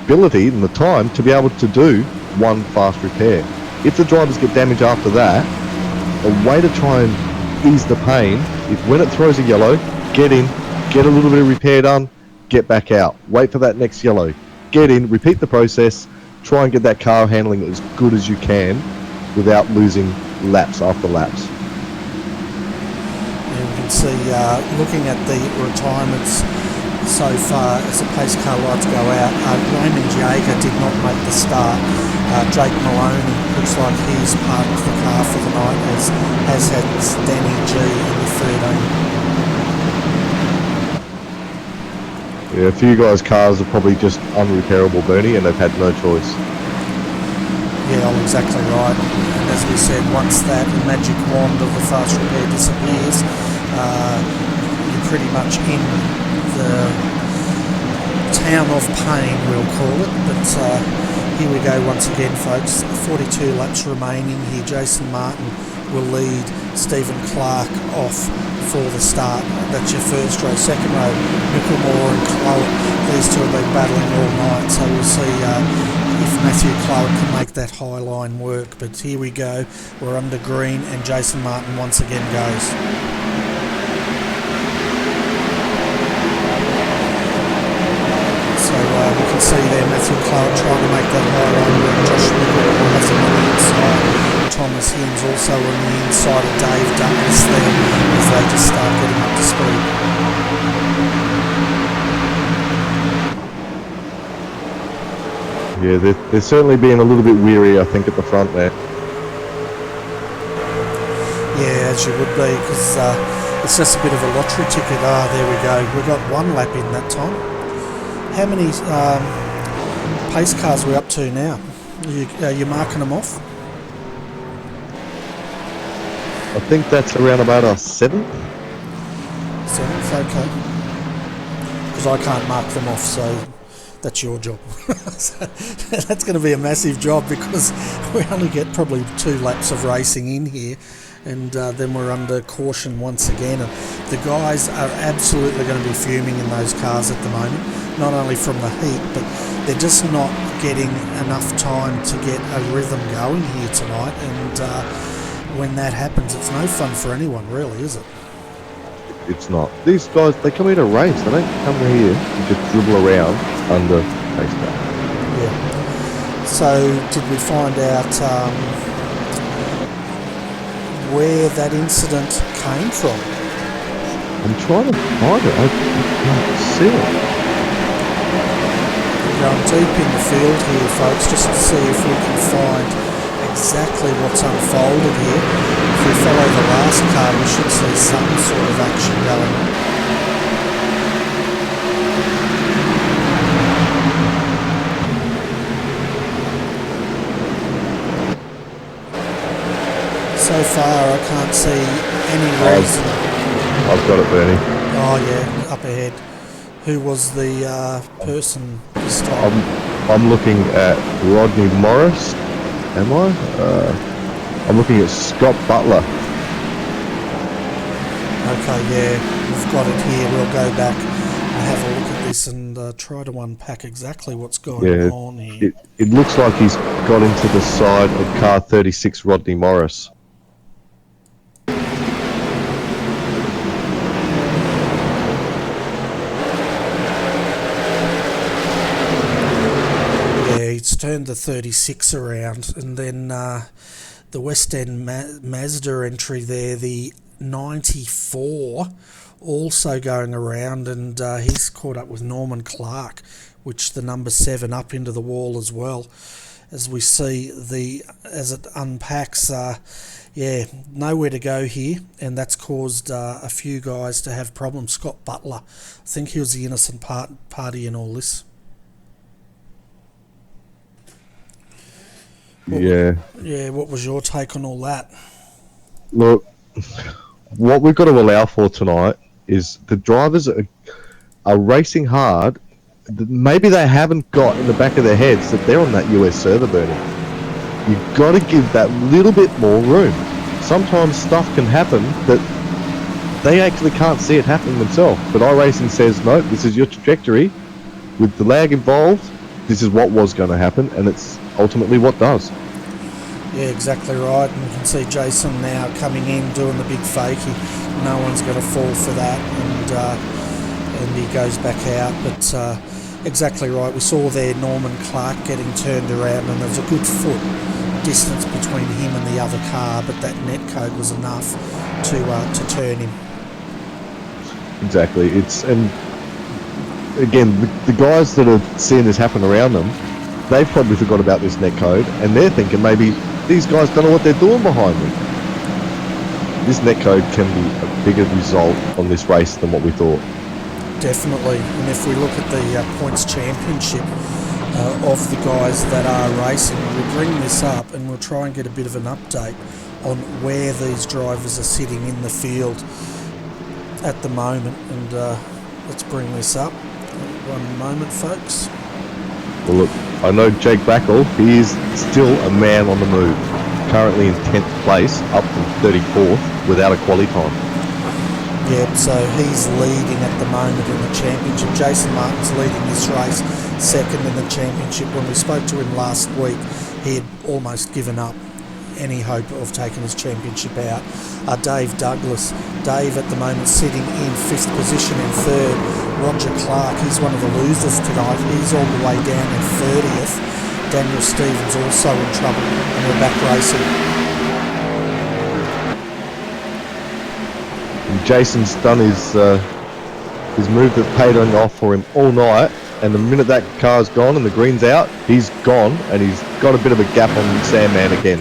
ability and the time to be able to do one fast repair. If the drivers get damaged after that, a way to try and ease the pain is when it throws a yellow, get in, get a little bit of repair done, get back out. Wait for that next yellow. Get in, repeat the process, try and get that car handling as good as you can without losing laps after laps. And we can see, looking at the retirements so far as the pace car lights go out, Raymond Jaeger did not make the start. Jake Maloney looks like he's parked the car for the night, as had Danny G in the 13. Yeah, a few guys' cars are probably just unrepairable, Bernie, and they've had no choice. Yeah, well, exactly right. And as we said, once that magic wand of the fast repair disappears, you're pretty much in the town of pain, we'll call it. But here we go once again, folks. 42 laps remaining here. Jason Martin will lead Stephen Clark off for the start. That's your first row. Second row, Micklemore and Clough. These two have been battling all night, so we'll see if Matthew Clough can make that high line work. But here we go. We're under green, and Jason Martin once again goes. So we can see there Matthew Clough trying to make that high line work. Josh Micklemore has him on the inside. Thomas Hims also on the inside of Dave Douglas there as they just start getting up to speed. Yeah, they're certainly being a little bit weary, I think, at the front there. Yeah, as you would be, because it's just a bit of a lottery ticket. There we go. We got one lap in that time. How many pace cars are we up to now? Are you marking them off? I think that's around about our 7th. 7th, okay. Because I can't mark them off, so that's your job. So that's going to be a massive job because we only get probably 2 laps of racing in here, and then we're under caution once again. And the guys are absolutely going to be fuming in those cars at the moment, not only from the heat, but they're just not getting enough time to get a rhythm going here tonight. And when that happens, it's no fun for anyone, really, is it? It's not. These guys, they come here to race. They don't come here to just dribble around under race car. Yeah. So, did we find out where that incident came from? I'm trying to find it. I can't see it. We're going deep in the field here, folks, just to see if we can find exactly what's unfolded here. If we follow the last car, we should see some sort of action going on. So far, I can't see any reason. I've got it, Bernie. Oh yeah, up ahead. Who was the person this time? I'm looking at Rodney Morris. Am I? I'm looking at Scott Butler. Okay, yeah, we've got it here. We'll go back and have a look at this and try to unpack exactly what's going on here. It looks like he's got into the side of car 36, Rodney Morris. He's turned the 36 around, and then the West End Mazda entry there, the 94, also going around, and he's caught up with Norman Clark, which the number 7 up into the wall as well. As we see as it unpacks, nowhere to go here, and that's caused a few guys to have problems. Scott Butler, I think he was the innocent party in all this. What was your take on all that? Look, what we've got to allow for tonight is the drivers are racing hard. Maybe they haven't got in the back of their heads that they're on that US server, Bernie. You've got to give that little bit more room. Sometimes stuff can happen that they actually can't see it happening themselves. But iRacing says, no, this is your trajectory. With the lag involved, this is what was going to happen, and it's ultimately what does. Yeah, exactly right. And you can see Jason now coming in, doing the big fake. No one's going to fall for that, and he goes back out. But exactly right. We saw there Norman Clark getting turned around, and there's a good foot distance between him and the other car, but that net code was enough to turn him. Exactly. And again, the guys that are seeing this happen around them, they've probably forgot about this net code, and they're thinking maybe these guys don't know what they're doing behind me. This net code can be a bigger result on this race than what we thought. definitely. And if we look at the points championship of the guys that are racing, we'll bring this up and we'll try and get a bit of an update on where these drivers are sitting in the field at the moment. And let's bring this up. One moment, folks. Well, look, I know Jake Blackall, he is still a man on the move. Currently in 10th place, up from 34th, without a quali time. Yep, so he's leading at the moment in the championship. Jason Martin's leading this race, second in the championship. When we spoke to him last week, he had almost given up any hope of taking his championship out. Dave Douglas, Dave at the moment sitting in 5th position in 3rd. Roger Clark, he's one of the losers tonight. He's all the way down in 30th. Daniel Stevens also in trouble, and we're back racing. And Jason's done his move that paid off for him all night, and the minute that car's gone and the green's out, he's gone, and he's got a bit of a gap on Sandman again.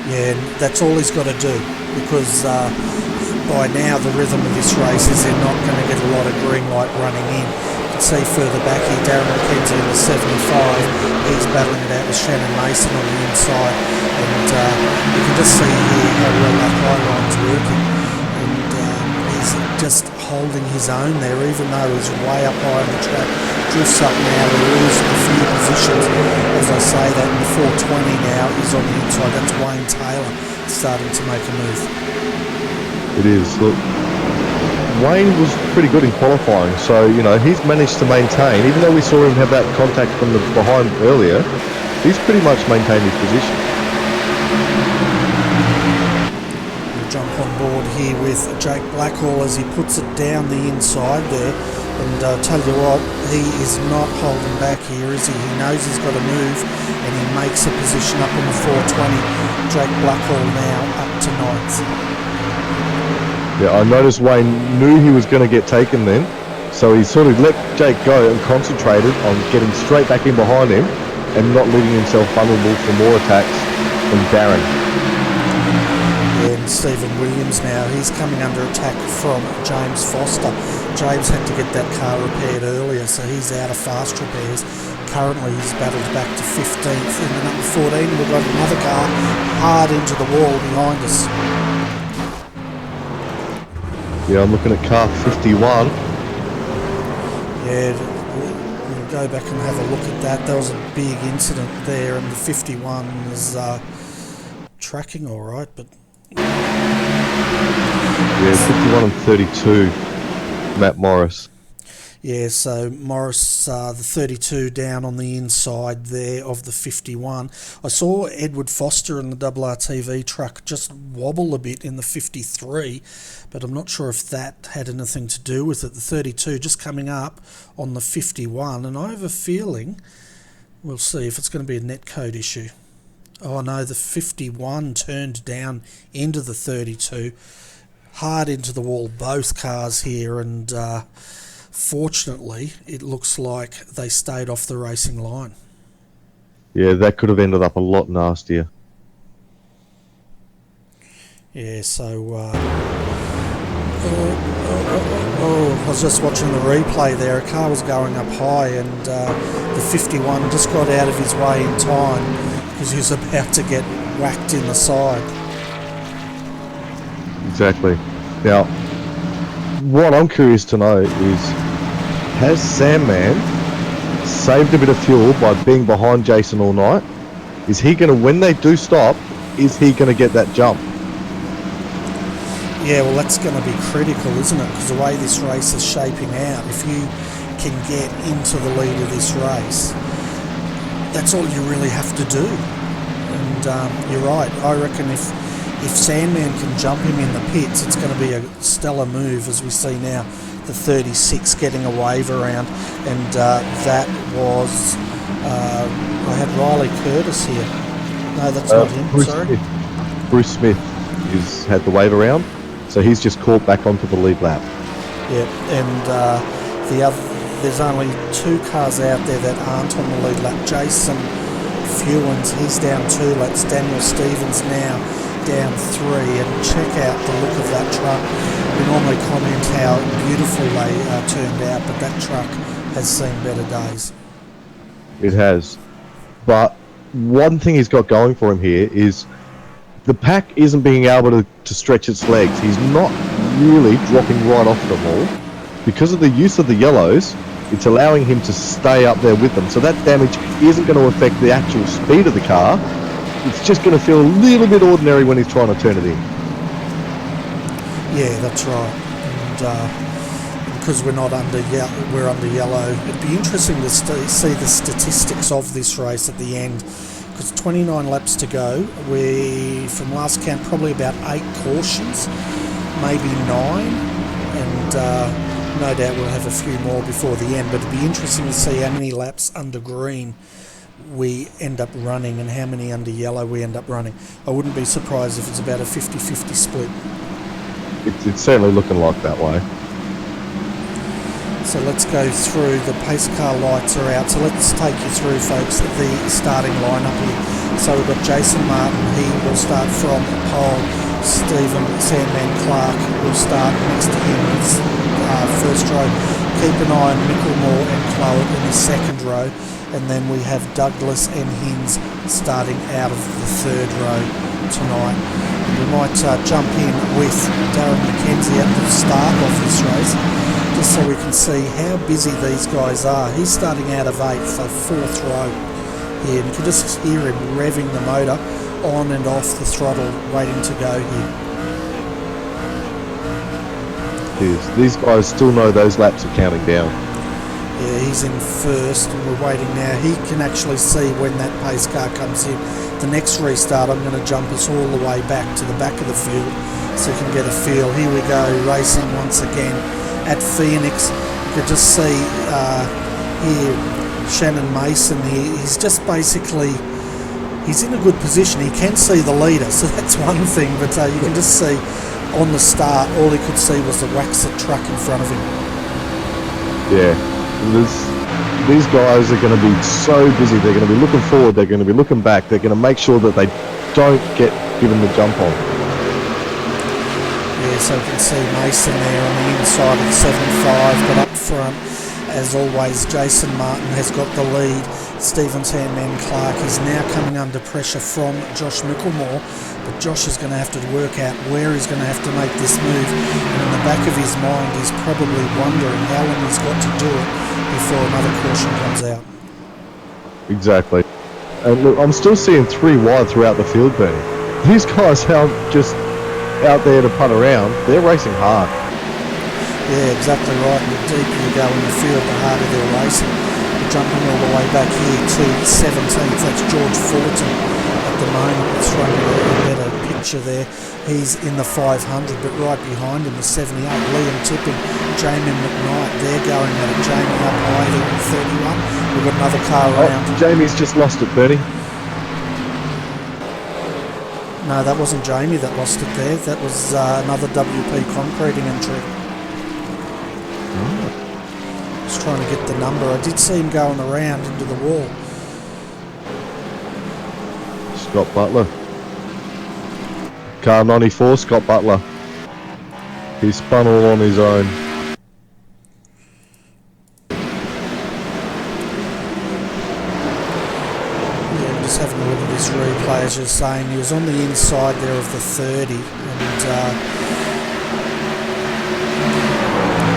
Yeah, that's all he's got to do, because by now the rhythm of this race is they're not going to get a lot of green light running in. You can see further back here, Darren McKenzie in the 75. He's battling it out with Shannon Mason on the inside, and you can just see here how well that high line's working. And he's just holding his own there, even though he's way up high on the track. Drifts up now, we lose a few positions. As I say that, in the 420 now is on the inside. That's Wayne Taylor starting to make a move. It is. Look, Wayne was pretty good in qualifying, so, you know, he's managed to maintain, even though we saw him have that contact from the behind earlier, he's pretty much maintained his position. We'll jump on board here with Jake Blackall as he puts it down the inside there. And I'll tell you what, he is not holding back here, is he? He knows he's got to move, and he makes a position up in the 420. Jake Blackall now up to 9th. Yeah, I noticed Wayne knew he was going to get taken then, so he sort of let Jake go and concentrated on getting straight back in behind him and not leaving himself vulnerable for more attacks from Darren. Yeah, and Stephen Williams now, he's coming under attack from James Foster. James had to get that car repaired earlier, so he's out of fast repairs. Currently he's battled back to 15th. In the number 14, we've got another car hard into the wall behind us. Yeah, I'm looking at car 51. Yeah, we'll go back and have a look at that. There was a big incident there, and the 51 is tracking all right, but... Yeah, 51 and 32, Matt Morris. Yeah, so Morris, the 32 down on the inside there of the 51. I saw Edward Foster in the RRTV truck just wobble a bit in the 53, but I'm not sure if that had anything to do with it. The 32 just coming up on the 51, and I have a feeling, we'll see if it's going to be a netcode issue. Oh no, the 51 turned down into the 32, hard into the wall, both cars here, and... fortunately, it looks like they stayed off the racing line. Yeah, that could have ended up a lot nastier. Yeah, so... I was just watching the replay there. A car was going up high, and the 51 just got out of his way in time because he was about to get whacked in the side. Exactly. Now, what I'm curious to know is, has Sandman saved a bit of fuel by being behind Jason all night? Is he going to, when they do stop, is he going to get that jump? Yeah, well, that's going to be critical, isn't it? Because the way this race is shaping out, if you can get into the lead of this race, that's all you really have to do. And you're right. I reckon if Sandman can jump him in the pits, it's going to be a stellar move, as we see now. The 36 getting a wave around, and that was I had Riley Curtis here. No, that's not him. Sorry, Bruce Smith has had the wave around, so he's just caught back onto the lead lap. Yeah, and there's only two cars out there that aren't on the lead lap. Jason Fewens, he's down 2 laps. Daniel Stevens now down 3, and check out the look of that truck. We normally comment how beautiful they turned out, but that truck has seen better days. It has. But one thing he's got going for him here is the pack isn't being able to stretch its legs. He's not really dropping right off them all. Because of the use of the yellows, it's allowing him to stay up there with them. So that damage isn't going to affect the actual speed of the car. It's just going to feel a little bit ordinary when he's trying to turn it in. Yeah, that's right. And because we're under yellow, it'd be interesting to see the statistics of this race at the end. Because 29 laps to go, we, from last count, probably about 8 cautions, maybe 9, and no doubt we'll have a few more before the end, but it'd be interesting to see how many laps under green we end up running and how many under yellow we end up running. I wouldn't be surprised if it's about a 50-50 split. It's certainly looking like that way. So let's go through. The pace car lights are out, so let's take you through, folks, the starting lineup here. So we've got Jason Martin. He will start from pole. Stephen Sandman Clark will start next to him in his first row. Keep an eye on Mickelmore and Clowett in the second row, and then we have Douglas and Hinz starting out of the third row tonight. We might jump in with Darren McKenzie at the start of this race, just so we can see how busy these guys are. He's starting out of 8th, so 4th row here, and you can just hear him revving the motor on and off the throttle, waiting to go here. These guys still know those laps are counting down. Yeah, he's in first, and we're waiting now. He can actually see when that pace car comes in. The next restart, I'm going to jump us all the way back to the back of the field so you can get a feel. Here we go, racing once again at Phoenix. You can just see here Shannon Mason here. He's just basically, he's in a good position. He can see the leader, so that's one thing, but you can just see on the start, all he could see was the Waxit truck in front of him. Yeah, these guys are going to be so busy. They're going to be looking forward, they're going to be looking back, they're going to make sure that they don't get given the jump on. Yeah, so you can see Mason there on the inside at 75, but up front, as always, Jason Martin has got the lead. Stephen Sandman Clark is now coming under pressure from Josh Mickelmore, but Josh is going to have to work out where he's going to have to make this move, and in the back of his mind he's probably wondering how long he's got to do it before another caution comes out. Exactly. And look, I'm still seeing 3 wide throughout the field, Bernie. These guys aren't just out there to putt around, they're racing hard. Yeah, exactly right. The deeper you go in the field, the harder they're racing. We're jumping all the way back here to 17th. That's George Fullerton at the moment. Let's run a better picture there. He's in the 500, but right behind him, the 78, Liam Tipping, Jamie McKnight. They're going at it. Jamie up high there at 31. We've got another car around. Jamie's just lost it, Bernie. No, that wasn't Jamie that lost it there. That was another WP concreting entry. Just trying to get the number. I did see him going around into the wall. Scott Butler. Car 94, Scott Butler. He spun all on his own. Yeah, just having a look at this replay, as you're saying, he was on the inside there of the 30, and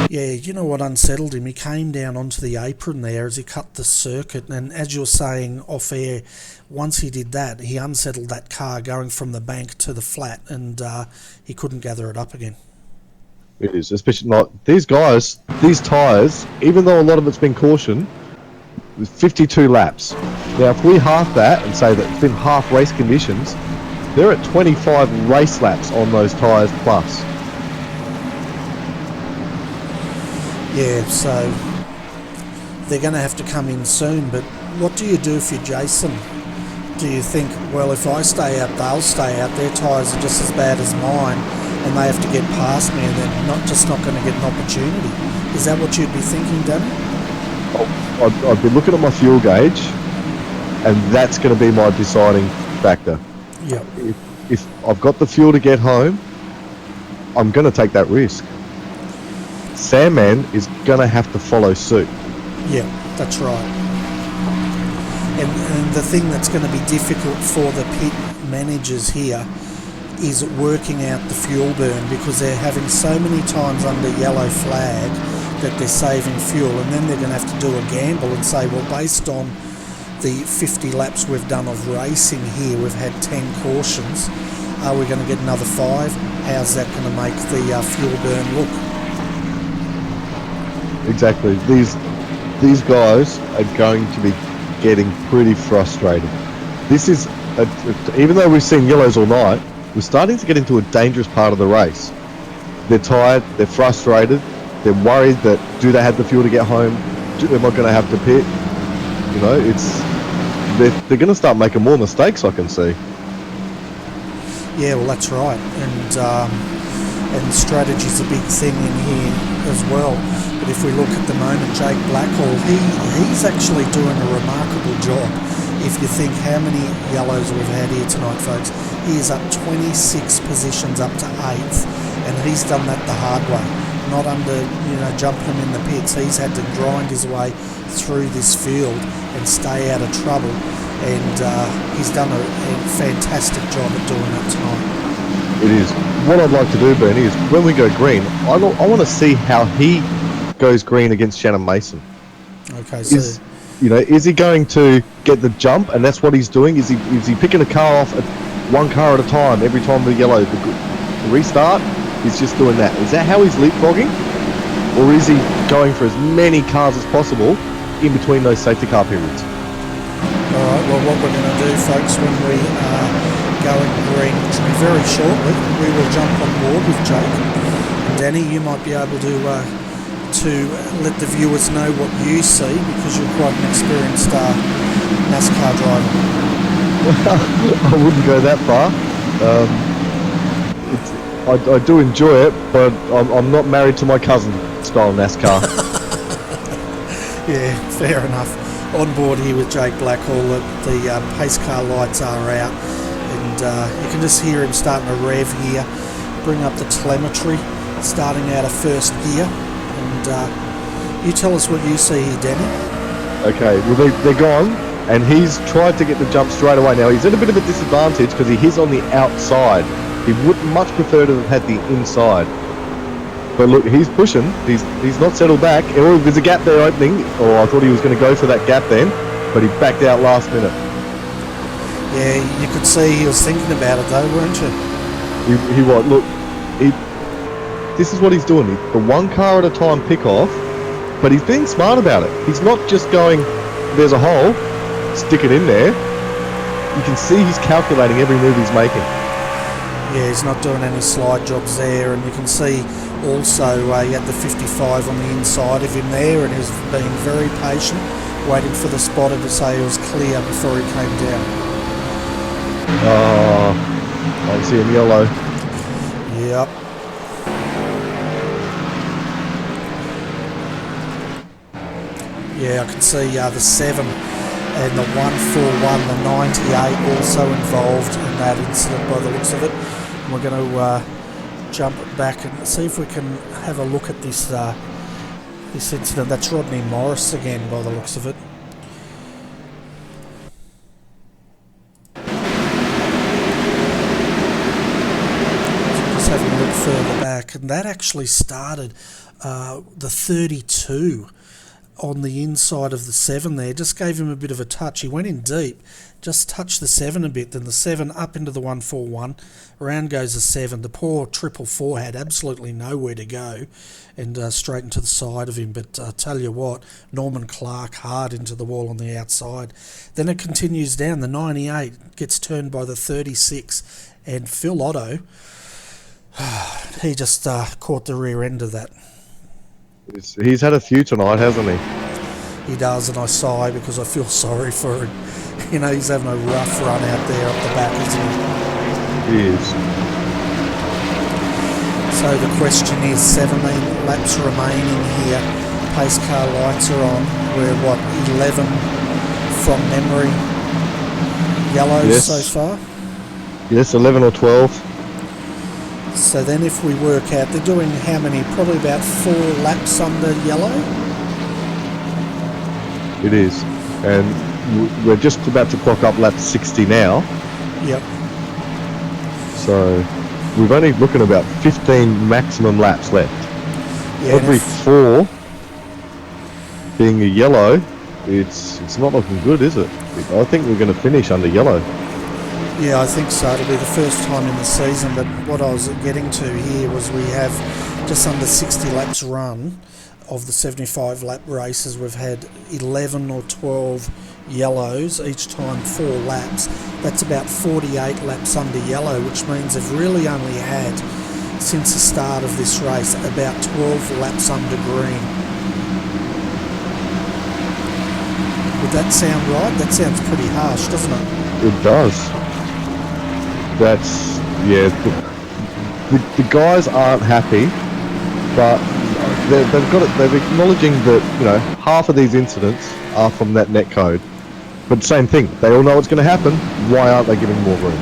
yeah, you know what unsettled him? He came down onto the apron there as he cut the circuit, and as you're saying off air, once he did that, he unsettled that car going from the bank to the flat, and he couldn't gather it up again. It is, especially not these guys, these tyres, even though a lot of it's been caution, 52 laps. Now, if we half that and say that it's been half race conditions, they're at 25 race laps on those tyres plus. Yeah, so they're going to have to come in soon, but what do you do if you're Jason? Do you think, well, if I stay out, they'll stay out, their tyres are just as bad as mine, and they have to get past me, and they're not going to get an opportunity? Is that what you'd be thinking, Danny? I'd be looking at my fuel gauge, and that's going to be my deciding factor. Yeah. If I've got the fuel to get home, I'm going to take that risk. Sandman is going to have to follow suit. Yeah, that's right. And the thing that's going to be difficult for the pit managers here is working out the fuel burn, because they're having so many times under yellow flag that they're saving fuel, and then they're going to have to do a gamble and say, well, based on the 50 laps we've done of racing here, we've had 10 cautions. Are we going to get another 5? How's that going to make the fuel burn look? Exactly. These guys are going to be getting pretty frustrated. This is, even though we've seen yellows all night, we're starting to get into a dangerous part of the race. They're tired, they're frustrated, they're worried that do they have the fuel to get home? Am I going to have to pit? You know, they're going to start making more mistakes, I can see. Yeah, well, that's right, and strategy's a big thing in here as well. But if we look at the moment, Jake Blackhall, he's actually doing a remarkable job. If you think how many yellows we've had here tonight, folks, he is up 26 positions up to 8th, and he's done that the hard way, not under, jumping him in the pits. He's had to grind his way through this field and stay out of trouble, and he's done a fantastic job at doing that tonight. It is. What I'd like to do, Bernie, is when we go green, I want to see how he goes green against Shannon Mason. Okay, so is he going to get the jump, and that's what he's doing? Is he picking a car off one car at a time every time the yellow the restart? He's just doing that. Is that how he's leapfrogging, or is he going for as many cars as possible in between those safety car periods? All right. Well, what we're going to do, folks, when we are going green, which will be very shortly, we will jump on board with Jake. And Danny, you might be able to let the viewers know what you see, because you're quite an experienced NASCAR driver. I wouldn't go that far. I do enjoy it, but I'm not married to my cousin style NASCAR. Yeah, fair enough. On board here with Jake Blackhall, the pace car lights are out, and you can just hear him starting to rev here, bring up the telemetry, starting out of first gear, and you tell us what you see here, Danny. Okay, well they're gone, and he's tried to get the jump straight away. Now he's at a bit of a disadvantage because he is on the outside. He would much prefer to have had the inside. But look, he's pushing. He's not settled back. Oh, there's a gap there opening. Oh, I thought he was going to go for that gap then, but he backed out last minute. Yeah, you could see he was thinking about it though, weren't you? This is what he's doing. The one car at a time pick off, but he's being smart about it. He's not just going, there's a hole, stick it in there. You can see he's calculating every move he's making. Yeah, he's not doing any slide jobs there, and you can see also he had the 55 on the inside of him there, and he was being very patient, waiting for the spotter to say it was clear before he came down. Oh, I see him yellow. Yep. Yeah, I can see the 7 and the 141, the 98 also involved in that incident by the looks of it. And we're going to jump back and see if we can have a look at this this incident. That's Rodney Morris again by the looks of it. Just having a look further back, and that actually started the 32 on the inside of the 7 there. Just gave him a bit of a touch. He went in deep, just touched the 7 a bit, then the 7 up into the 141. Around goes the 7. The poor 444 had absolutely nowhere to go, and straight into the side of him. But I tell you what, Norman Clark hard into the wall on the outside. Then it continues down. The 98 gets turned by the 36, and Phil Otto, he just caught the rear end of that. He's had a few tonight, hasn't he? He does, and I sigh because I feel sorry for him. You know, he's having a rough run out there up the back, isn't he? He is. So the question is, 17 laps remaining here. Pace car lights are on. We're, 11 from memory yellows so far? Yes, 11 or 12. So then if we work out, they're doing how many? Probably about 4 laps under yellow. It is. And we're just about to clock up lap 60 now. Yep. So we've only looking about 15 maximum laps left. Yeah, Every 4 being a yellow, it's not looking good, is it? I think we're going to finish under yellow. Yeah, I think so. It'll be the first time in the season, but what I was getting to here was we have just under 60 laps run of the 75 lap races. We've had 11 or 12 yellows, each time 4 laps. That's about 48 laps under yellow, which means they've really only had, since the start of this race, about 12 laps under green. Would that sound right? That sounds pretty harsh, doesn't it? It does. That's, yeah, the guys aren't happy, but they're acknowledging that, you know, half of these incidents are from that net code. But same thing, they all know it's going to happen. Why aren't they giving more room?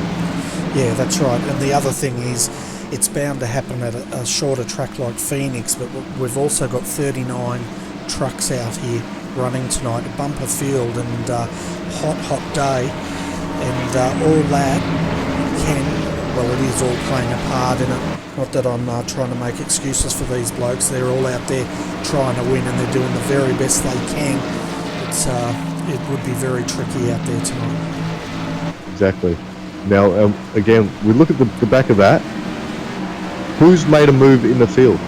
Yeah, that's right. And the other thing is, it's bound to happen at a shorter track like Phoenix, but we've also got 39 trucks out here running tonight, a bumper field, and hot day, and all that well, it is all playing a part in it. Not that I'm trying to make excuses for these blokes. They're all out there trying to win, and they're doing the very best they can. It would be very tricky out there tonight. Exactly. Now, again, we look at the back of that. Who's made a move in the field?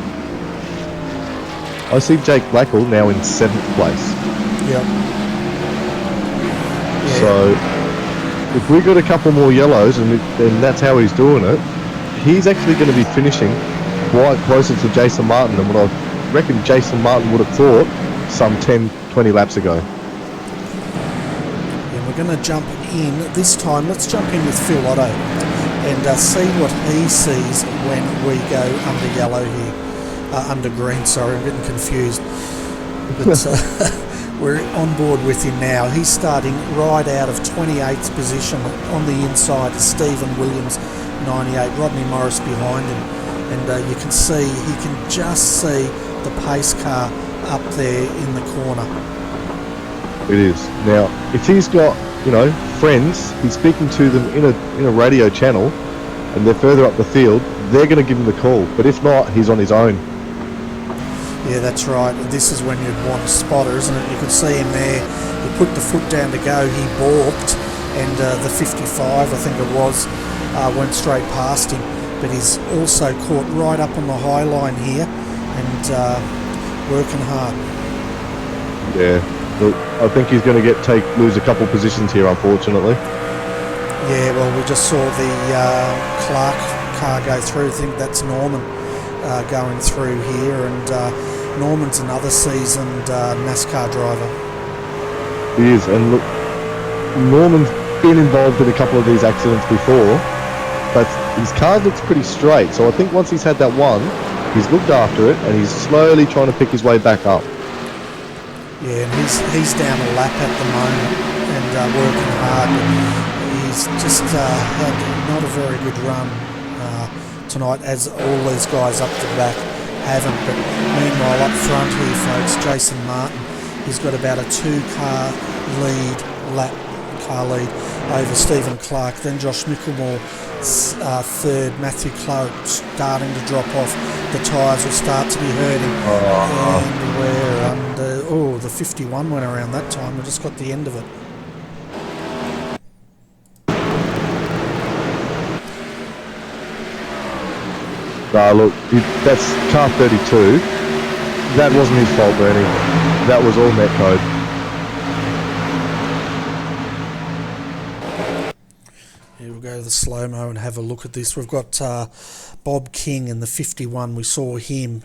I see Jake Blackwell now in 7th place. Yep. Yeah. So if we got a couple more yellows and that's how he's doing it, he's actually going to be finishing quite closer to Jason Martin than what I reckon Jason Martin would have thought some 10, 20 laps ago. And we're going to jump in this time. Let's jump in with Phil Otto and see what he sees when we go under yellow here. Under green, sorry, I'm getting confused. But we're on board with him now. He's starting right out of 28th position on the inside. Stephen Williams, 98. Rodney Morris behind him. And you can see, he can just see the pace car up there in the corner. It is. Now, if he's got, you know, friends, he's speaking to them in a radio channel, and they're further up the field, they're going to give him the call. But if not, he's on his own. Yeah, that's right. This is when you'd want a spotter, isn't it? You could see him there. He put the foot down to go. He balked, and the 55, I think it was, went straight past him. But he's also caught right up on the high line here and working hard. Yeah, look, I think he's going to lose a couple positions here, unfortunately. Yeah, well, we just saw the Clark car go through. I think that's Norman going through here, and Norman's another seasoned NASCAR driver. He is, and look, Norman's been involved in a couple of these accidents before, but his car looks pretty straight, so I think once he's had that one, he's looked after it, and he's slowly trying to pick his way back up. Yeah, and he's down a lap at the moment, and working hard. He's just had not a very good run tonight, as all these guys up the back haven't. But meanwhile, up front here, folks, Jason Martin, he's got about a 2-car lead over Stephen Clark. Then Josh Mickelmore third. Matthew Clark starting to drop off. The tyres will start to be hurting. And we're under. The 51 went around that time. We just got the end of it. Look, that's car 32. That wasn't his fault, Bernie. That was all net code. Here we'll go to the slow-mo and have a look at this. We've got Bob King in the 51. We saw him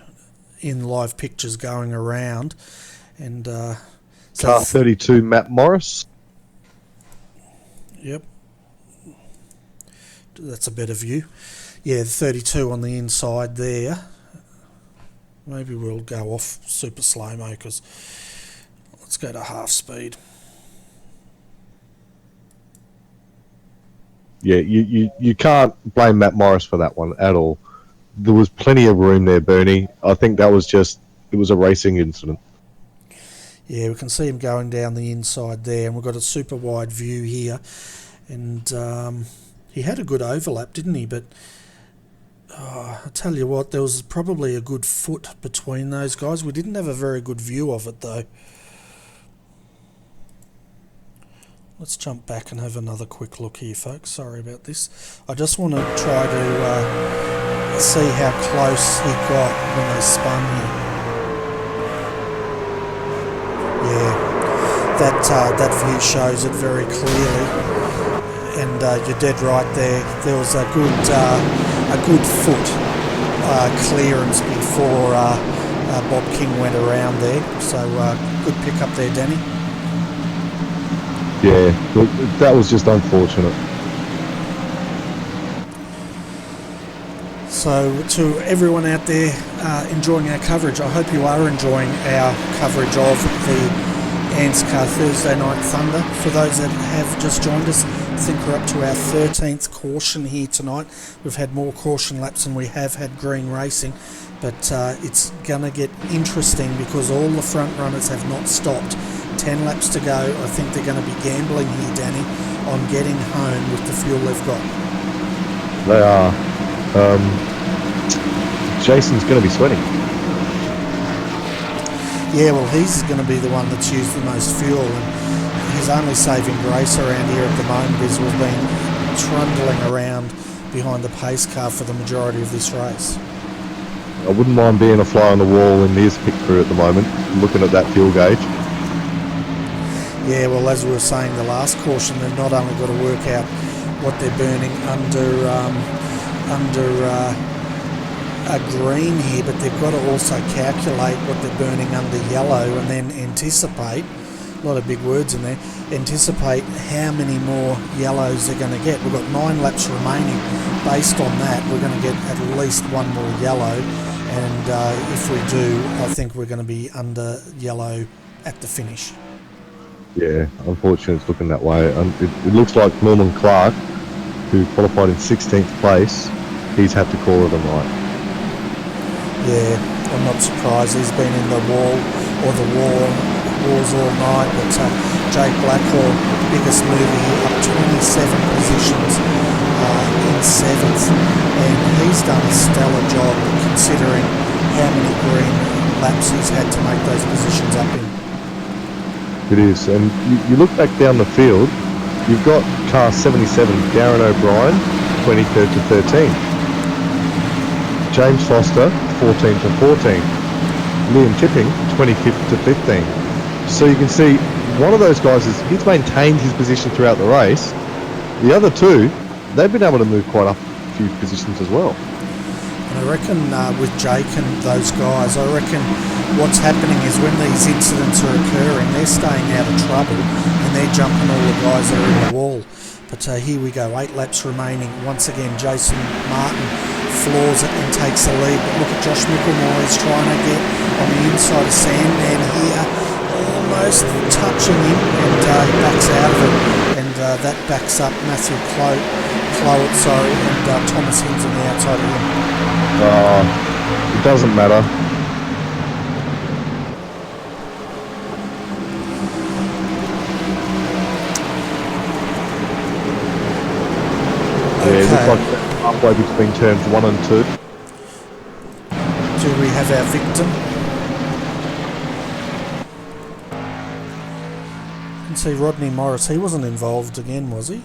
in live pictures going around. And car 32, Matt Morris. Yep. That's a better view. Yeah, 32 on the inside there. Maybe we'll go off super slow-mo, because let's go to half speed. Yeah, you can't blame Matt Morris for that one at all. there was plenty of room there, Bernie. I think that was just, it was a racing incident. Yeah, we can see him going down the inside there, and we've got a super wide view here. And he had a good overlap, didn't he? But I tell you what, there was probably a good foot between those guys. We didn't have a very good view of it, though. Let's jump back and have another quick look here, folks. Sorry about this. I just want to try to see how close he got when they spun here. Yeah, that view shows it very clearly, and you're dead right there. There was a good foot clearance before Bob King went around there. So good pick up there, Danny. Yeah, look, that was just unfortunate. So to everyone out there enjoying our coverage, I hope you are enjoying our coverage of the ANZCAR Thursday Night Thunder. For those that have just joined us, I think we're up to our 13th caution here tonight. We've had more caution laps than we have had green racing, but it's going to get interesting because all the front runners have not stopped. 10 laps to go. I think they're going to be gambling here, Danny, on getting home with the fuel they've got. They are. Jason's going to be sweating. Yeah, well, he's going to be the one that's used the most fuel, and his only saving grace around here at the moment is we've been trundling around behind the pace car for the majority of this race. I wouldn't mind being a fly on the wall in his pit crew at the moment, looking at that fuel gauge. Yeah, well, as we were saying the last caution, they've not only got to work out what they're burning under a green here, but they've got to also calculate what they're burning under yellow and then anticipate, a lot of big words in there, anticipate how many more yellows they're going to get. We've got 9 laps remaining. Based on that, we're going to get at least one more yellow, and if we do, I think we're going to be under yellow at the finish. Yeah, unfortunately it's looking that way. It looks like Norman Clark, who qualified in 16th place, he's had to call it a night. Yeah, I'm not surprised. He's been in the wars all night, but Jake Blackhall, biggest mover here, up 27 positions in 7th, and he's done a stellar job considering how many green laps he's had to make those positions up in. It is, and you look back down the field, you've got car 77, Darren O'Brien, 23rd to 13th. James Foster, 14 to 14. Liam Tipping, 25th to 15. So you can see, one of those guys, he's maintained his position throughout the race. The other two, they've been able to move quite up a few positions as well. And I reckon with Jake and those guys, I reckon what's happening is when these incidents are occurring, they're staying out of trouble and they're jumping all the guys that are in the wall. But here we go, 8 laps remaining. Once again, Jason Martin floors it and takes the lead. But look at Josh Mickelmore, he's trying to get on the inside of Sandman here, almost touching him, and he backs out of it. And that backs up Matthew Clowett, and Thomas Hinds on the outside of him. It doesn't matter. Okay. Yeah, it looks like halfway between turns 1 and 2. Do we have our victim? You can see Rodney Morris, he wasn't involved again, was he?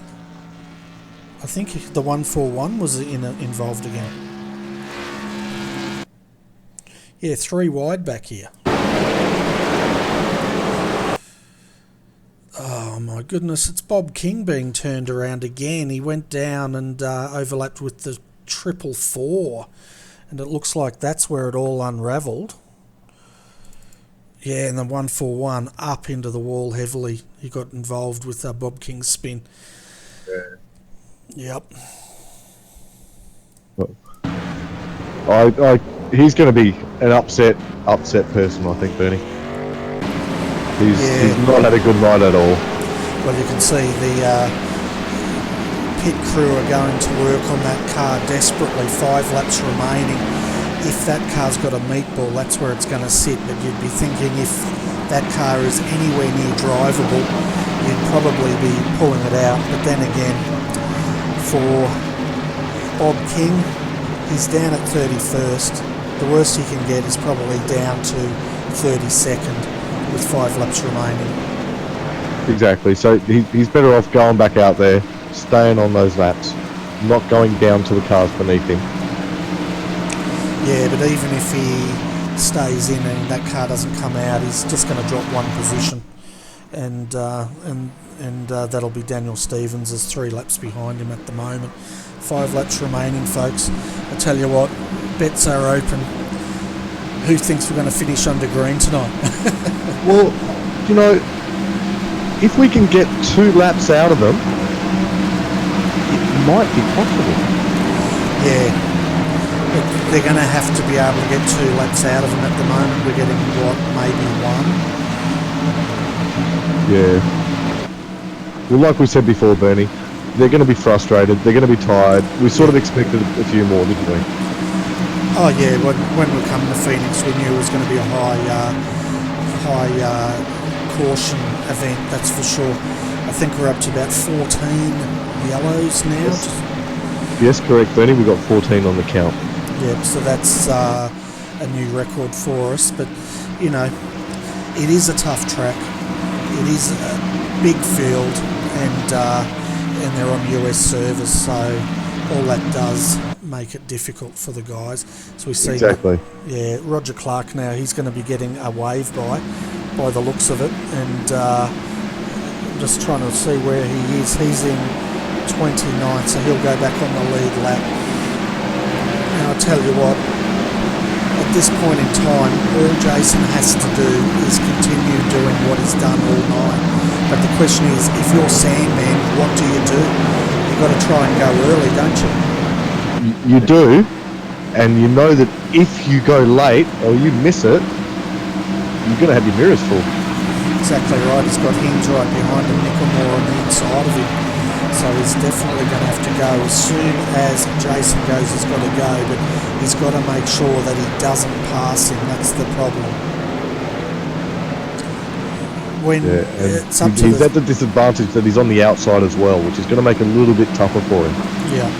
I think the 141 was involved again. Yeah, 3 wide back here. Oh my goodness, it's Bob King being turned around again. He went down and overlapped with the 444, and it looks like that's where it all unravelled. Yeah, and the 141 up into the wall heavily. He got involved with Bob King's spin. Yeah. Yep. He's going to be an upset person, I think, Bernie. He's not had a good night at all. Well, you can see the pit crew are going to work on that car desperately, 5 laps remaining. If that car's got a meatball, that's where it's going to sit, but you'd be thinking if that car is anywhere near drivable, you'd probably be pulling it out. But then again, for Bob King, he's down at 31st. The worst he can get is probably down to 32nd with 5 laps remaining. Exactly. So he's better off going back out there, staying on those laps, not going down to the cars beneath him. Yeah, but even if he stays in and that car doesn't come out, he's just going to drop 1 position, and that'll be Daniel Stevens is 3 laps behind him at the moment. 5 laps remaining, folks. I tell you what, bets are open. Who thinks we're going to finish under green tonight? Well, you know, if we can get 2 laps out of them, it might be possible. Yeah. But they're going to have to be able to get 2 laps out of them at the moment. We're getting, maybe 1? Yeah. Well, like we said before, Bernie, they're going to be frustrated. They're going to be tired. We sort of expected a few more, didn't we? Oh, yeah. When we come to Phoenix, we knew it was going to be a high caution event, that's for sure. I think we're up to about 14 yellows now. Yes, correct, Bernie. We've got 14 on the count. Yep, so that's a new record for us. But, you know, it is a tough track. It is a big field, and they're on US servers, so all that does make it difficult for the guys. So we see, exactly. Yeah, Roger Clark now, he's going to be getting a wave by the looks of it, and I'm just trying to see where he is. He's in 29th, so he'll go back on the lead lap. Now I'll tell you what, at this point in time, all Jason has to do is continue doing what he's done all night. But the question is, if you're Sandman, what do? You've got to try and go early, don't you? You do, and you know that if you go late or you miss it, you're going to have your mirrors full. Exactly right. He's got Hinge right behind him, Nickelmore on the inside of him. So he's definitely going to have to go. As soon as Jason goes, he's got to go, but he's got to make sure that he doesn't pass him. That's the problem. He's at the disadvantage that he's on the outside as well, which is going to make it a little bit tougher for him. Yeah.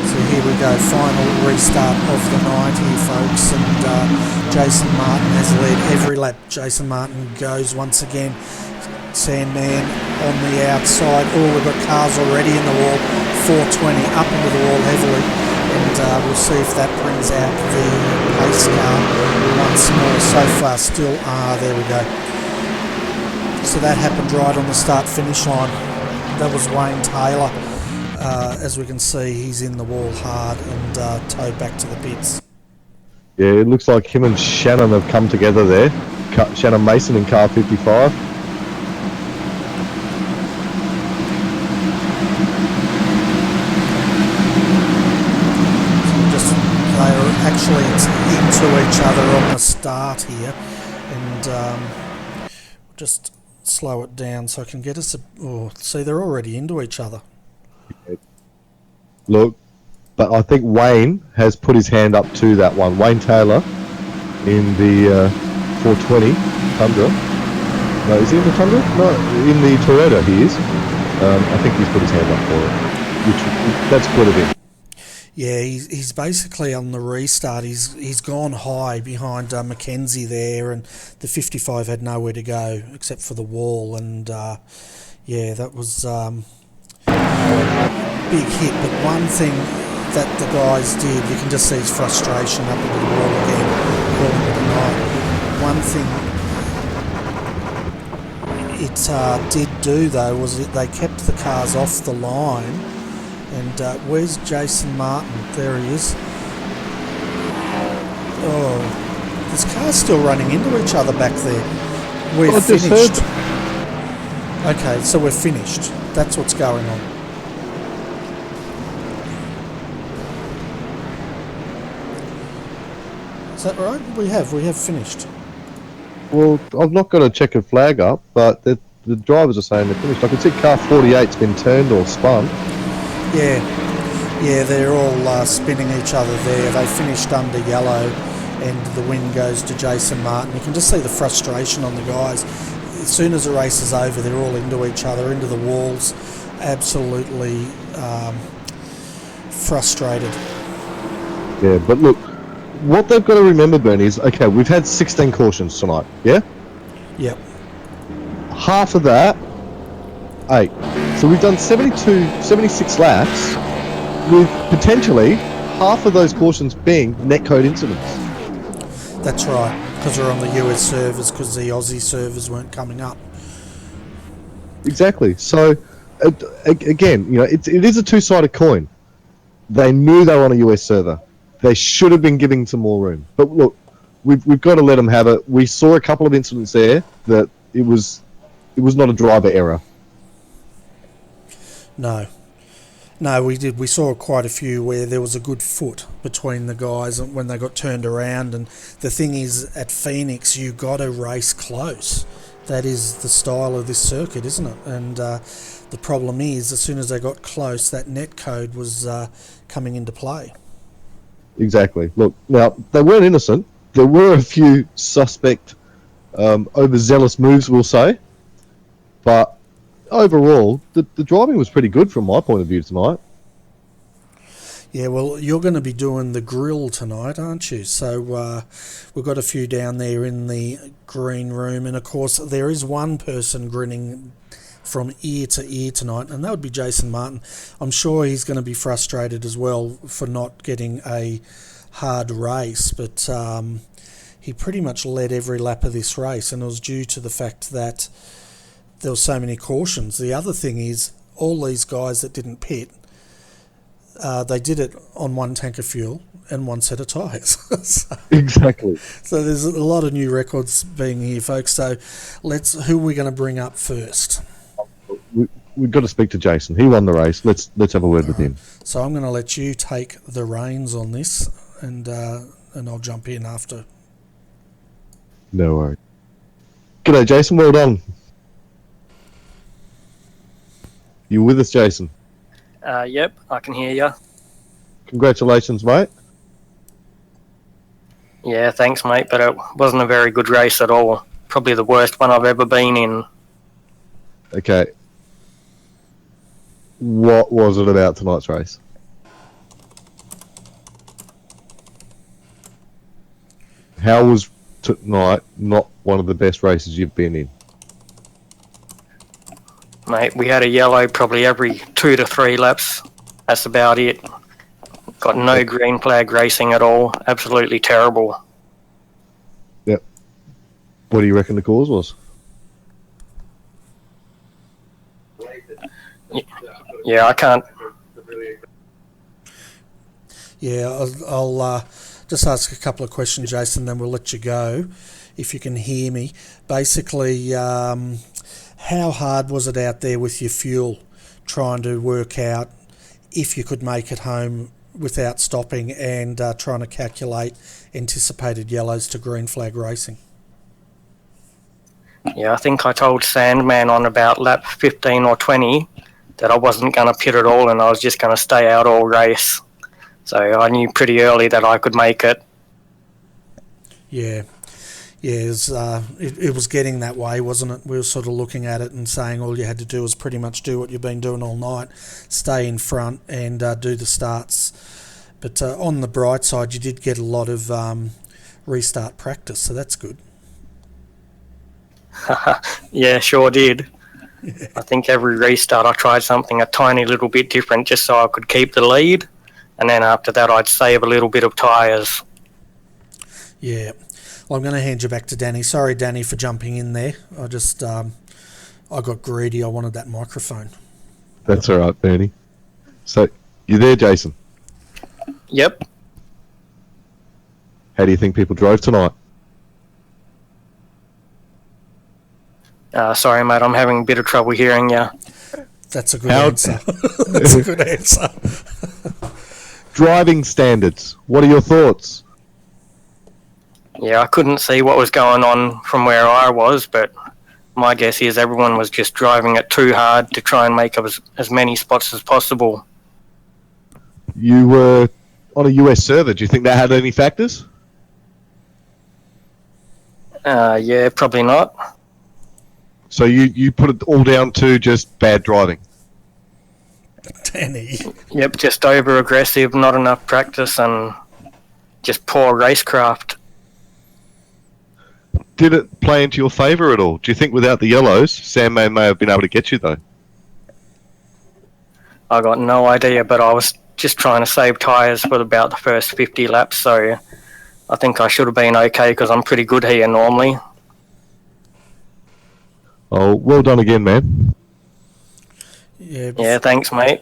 So here we go, final restart of the night here, folks, and Jason Martin has led every lap. Jason Martin goes once again. Sandman on the outside. Oh, we've got cars already in the wall. 420 up into the wall heavily, and we'll see if that brings out the pace car once more. So far, still there we go. So that happened right on the start-finish line. That was Wayne Taylor. As we can see, he's in the wall hard and towed back to the pits. Yeah, it looks like him and Shannon have come together there. Shannon Mason in car 55. Actually, it's into each other on the start here, and just slow it down so I can get us see, they're already into each other. Look, but I think Wayne has put his hand up to that one. Wayne Taylor in the 420 Tundra. No, is he in the Tundra? No, in the Toyota he is. I think he's put his hand up for it, that's good of him. Yeah, he's basically on the restart. He's gone high behind Mackenzie there, and the 55 had nowhere to go except for the wall. And yeah, that was big hit. But one thing that the guys did, you can just see his frustration up into the wall again, calling it a night. One thing it did do though was they kept the cars off the line. And where's Jason Martin? There he is. Oh, this car's still running into each other back there. We're finished. Okay, so we're finished. That's what's going on. Is that right? We have finished. Well, I've not got a checkered flag up, but the drivers are saying they're finished. I can see car 48's been turned or spun. Yeah, they're all spinning each other there. They finished under yellow, and the win goes to Jason Martin. You can just see the frustration on the guys. As soon as the race is over, they're all into each other, into the walls, absolutely frustrated. Yeah, but look, what they've got to remember, Bernie, is, okay, we've had 16 cautions tonight, yeah? Yep. Half of that, 8. So we've done 76 laps, with potentially half of those cautions being netcode incidents. That's right, because they're on the US servers, because the Aussie servers weren't coming up. Exactly. So, again, it is a two-sided coin. They knew they were on a US server. They should have been giving some more room. But look, we've got to let them have it. We saw a couple of incidents there that it was not a driver error. No, we did. We saw quite a few where there was a good foot between the guys when they got turned around. And the thing is, at Phoenix, you got to race close. That is the style of this circuit, isn't it? And the problem is, as soon as they got close, that net code was coming into play. Exactly. Look, now, they weren't innocent. There were a few suspect, overzealous moves, we'll say. But overall, the driving was pretty good from my point of view tonight. Yeah, well, you're going to be doing the grill tonight, aren't you? So we've got a few down there in the green room. And, of course, there is one person grinning from ear to ear tonight, and that would be Jason Martin. I'm sure he's going to be frustrated as well for not getting a hard race, but he pretty much led every lap of this race, and it was due to the fact that there were so many cautions. The other thing is, all these guys that didn't pit, they did it on one tank of fuel and one set of tyres. Exactly. So there's a lot of new records being here, folks. So who are we going to bring up first? We've got to speak to Jason. He won the race. Let's have a word with him. So I'm going to let you take the reins on this, and I'll jump in after. No worries. G'day, Jason. Well done. You with us, Jason? Yep, I can hear you. Congratulations, mate. Yeah, thanks, mate, but it wasn't a very good race at all. Probably the worst one I've ever been in. Okay. What was it about tonight's race? How was tonight not one of the best races you've been in? Mate, we had a yellow probably every 2 to 3 laps. That's about it. Got no green flag racing at all. Absolutely terrible. Yep. What do you reckon the cause was? Yeah, I can't. Yeah, I'll just ask a couple of questions, Jason, then we'll let you go, if you can hear me. Basically, how hard was it out there with your fuel, trying to work out if you could make it home without stopping and trying to calculate anticipated yellows to green flag racing? Yeah, I think I told Sandman on about lap 15 or 20 that I wasn't going to pit at all and I was just going to stay out all race. So I knew pretty early that I could make it. Yeah. Yeah, it was getting that way, wasn't it? We were sort of looking at it and saying all you had to do was pretty much do what you've been doing all night, stay in front and do the starts. But on the bright side, you did get a lot of restart practice, so that's good. Yeah, sure did. Yeah. I think every restart I tried something a tiny little bit different just so I could keep the lead. And then after that, I'd save a little bit of tyres. Yeah. Well, I'm going to hand you back to Danny. Sorry, Danny, for jumping in there. I just, I got greedy. I wanted that microphone. That's all right, Bernie. So, you there, Jason? Yep. How do you think people drove tonight? Sorry, mate, I'm having a bit of trouble hearing you. That's a good answer. That's a good answer. Driving standards. What are your thoughts? Yeah, I couldn't see what was going on from where I was, but my guess is everyone was just driving it too hard to try and make as many spots as possible. You were on a US server. Do you think that had any factors? Yeah, probably not. So you put it all down to just bad driving? Danny. Yep, just over aggressive, not enough practice, and just poor racecraft. Did it play into your favour at all? Do you think without the yellows, Sandman may have been able to get you, though? I got no idea, but I was just trying to save tyres for about the first 50 laps, so I think I should have been okay because I'm pretty good here normally. Oh, well done again, man. Yeah, thanks, mate.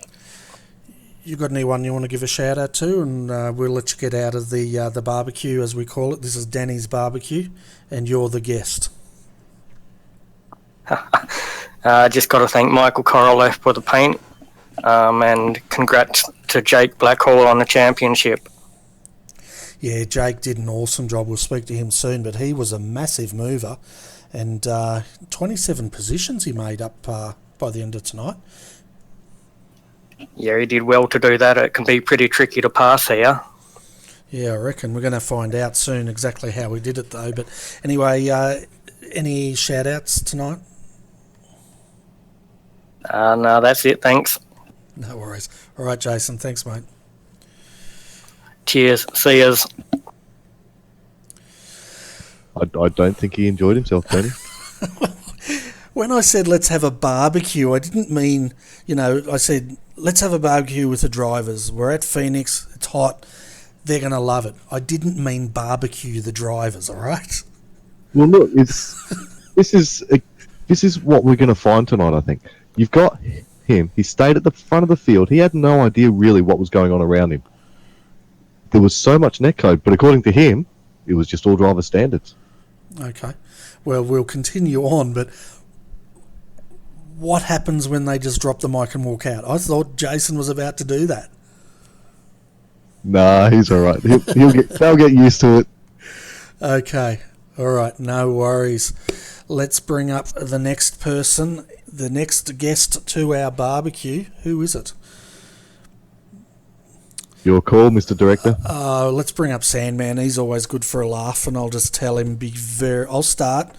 You got anyone you want to give a shout out to, and we'll let you get out of the barbecue, as we call it. This is Danny's barbecue, and you're the guest. Just got to thank Michael Korolev for the paint, and congrats to Jake Blackhall on the championship. Yeah, Jake did an awesome job. We'll speak to him soon, but he was a massive mover, and 27 positions he made up by the end of tonight. Yeah, he did well to do that. It can be pretty tricky to pass here. Yeah, I reckon. We're going to find out soon exactly how he did it, though. But anyway, any shout-outs tonight? No, that's it. Thanks. No worries. All right, Jason. Thanks, mate. Cheers. See yous. I don't think he enjoyed himself, Tony. When I said let's have a barbecue, I didn't mean, I said let's have a barbecue with the drivers. We're at Phoenix. It's hot. They're going to love it. I didn't mean barbecue the drivers, all right? Well, look, this is what we're going to find tonight, I think. You've got him. He stayed at the front of the field. He had no idea really what was going on around him. There was so much netcode, but according to him, it was just all driver standards. Okay. Well, we'll continue on, but what happens when they just drop the mic and walk out? I thought Jason was about to do that. Nah, he's all right. They'll get used to it. Okay. All right. No worries. Let's bring up the next person, the next guest to our barbecue. Who is it? Your call, Mr. Director. Let's bring up Sandman. He's always good for a laugh, and I'll just tell him, I'll start.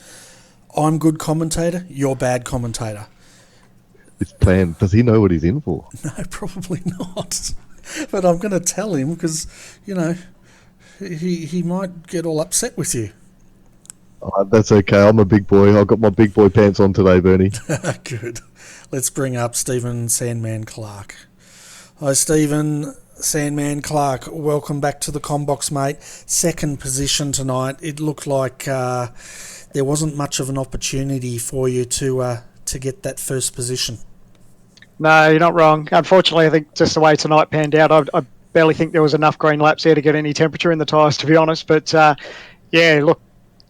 I'm good commentator, you're bad commentator. It's planned. Does he know what he's in for? No, probably not. But I'm going to tell him because, he might get all upset with you. That's okay. I'm a big boy. I've got my big boy pants on today, Bernie. Good. Let's bring up Stephen Sandman Clark. Hi, Stephen Sandman Clark. Welcome back to the Combox, mate. Second position tonight. It looked like there wasn't much of an opportunity for you to get that first position. No, you're not wrong. Unfortunately, I think just the way tonight panned out, I barely think there was enough green laps there to get any temperature in the tyres, to be honest. But, yeah, look,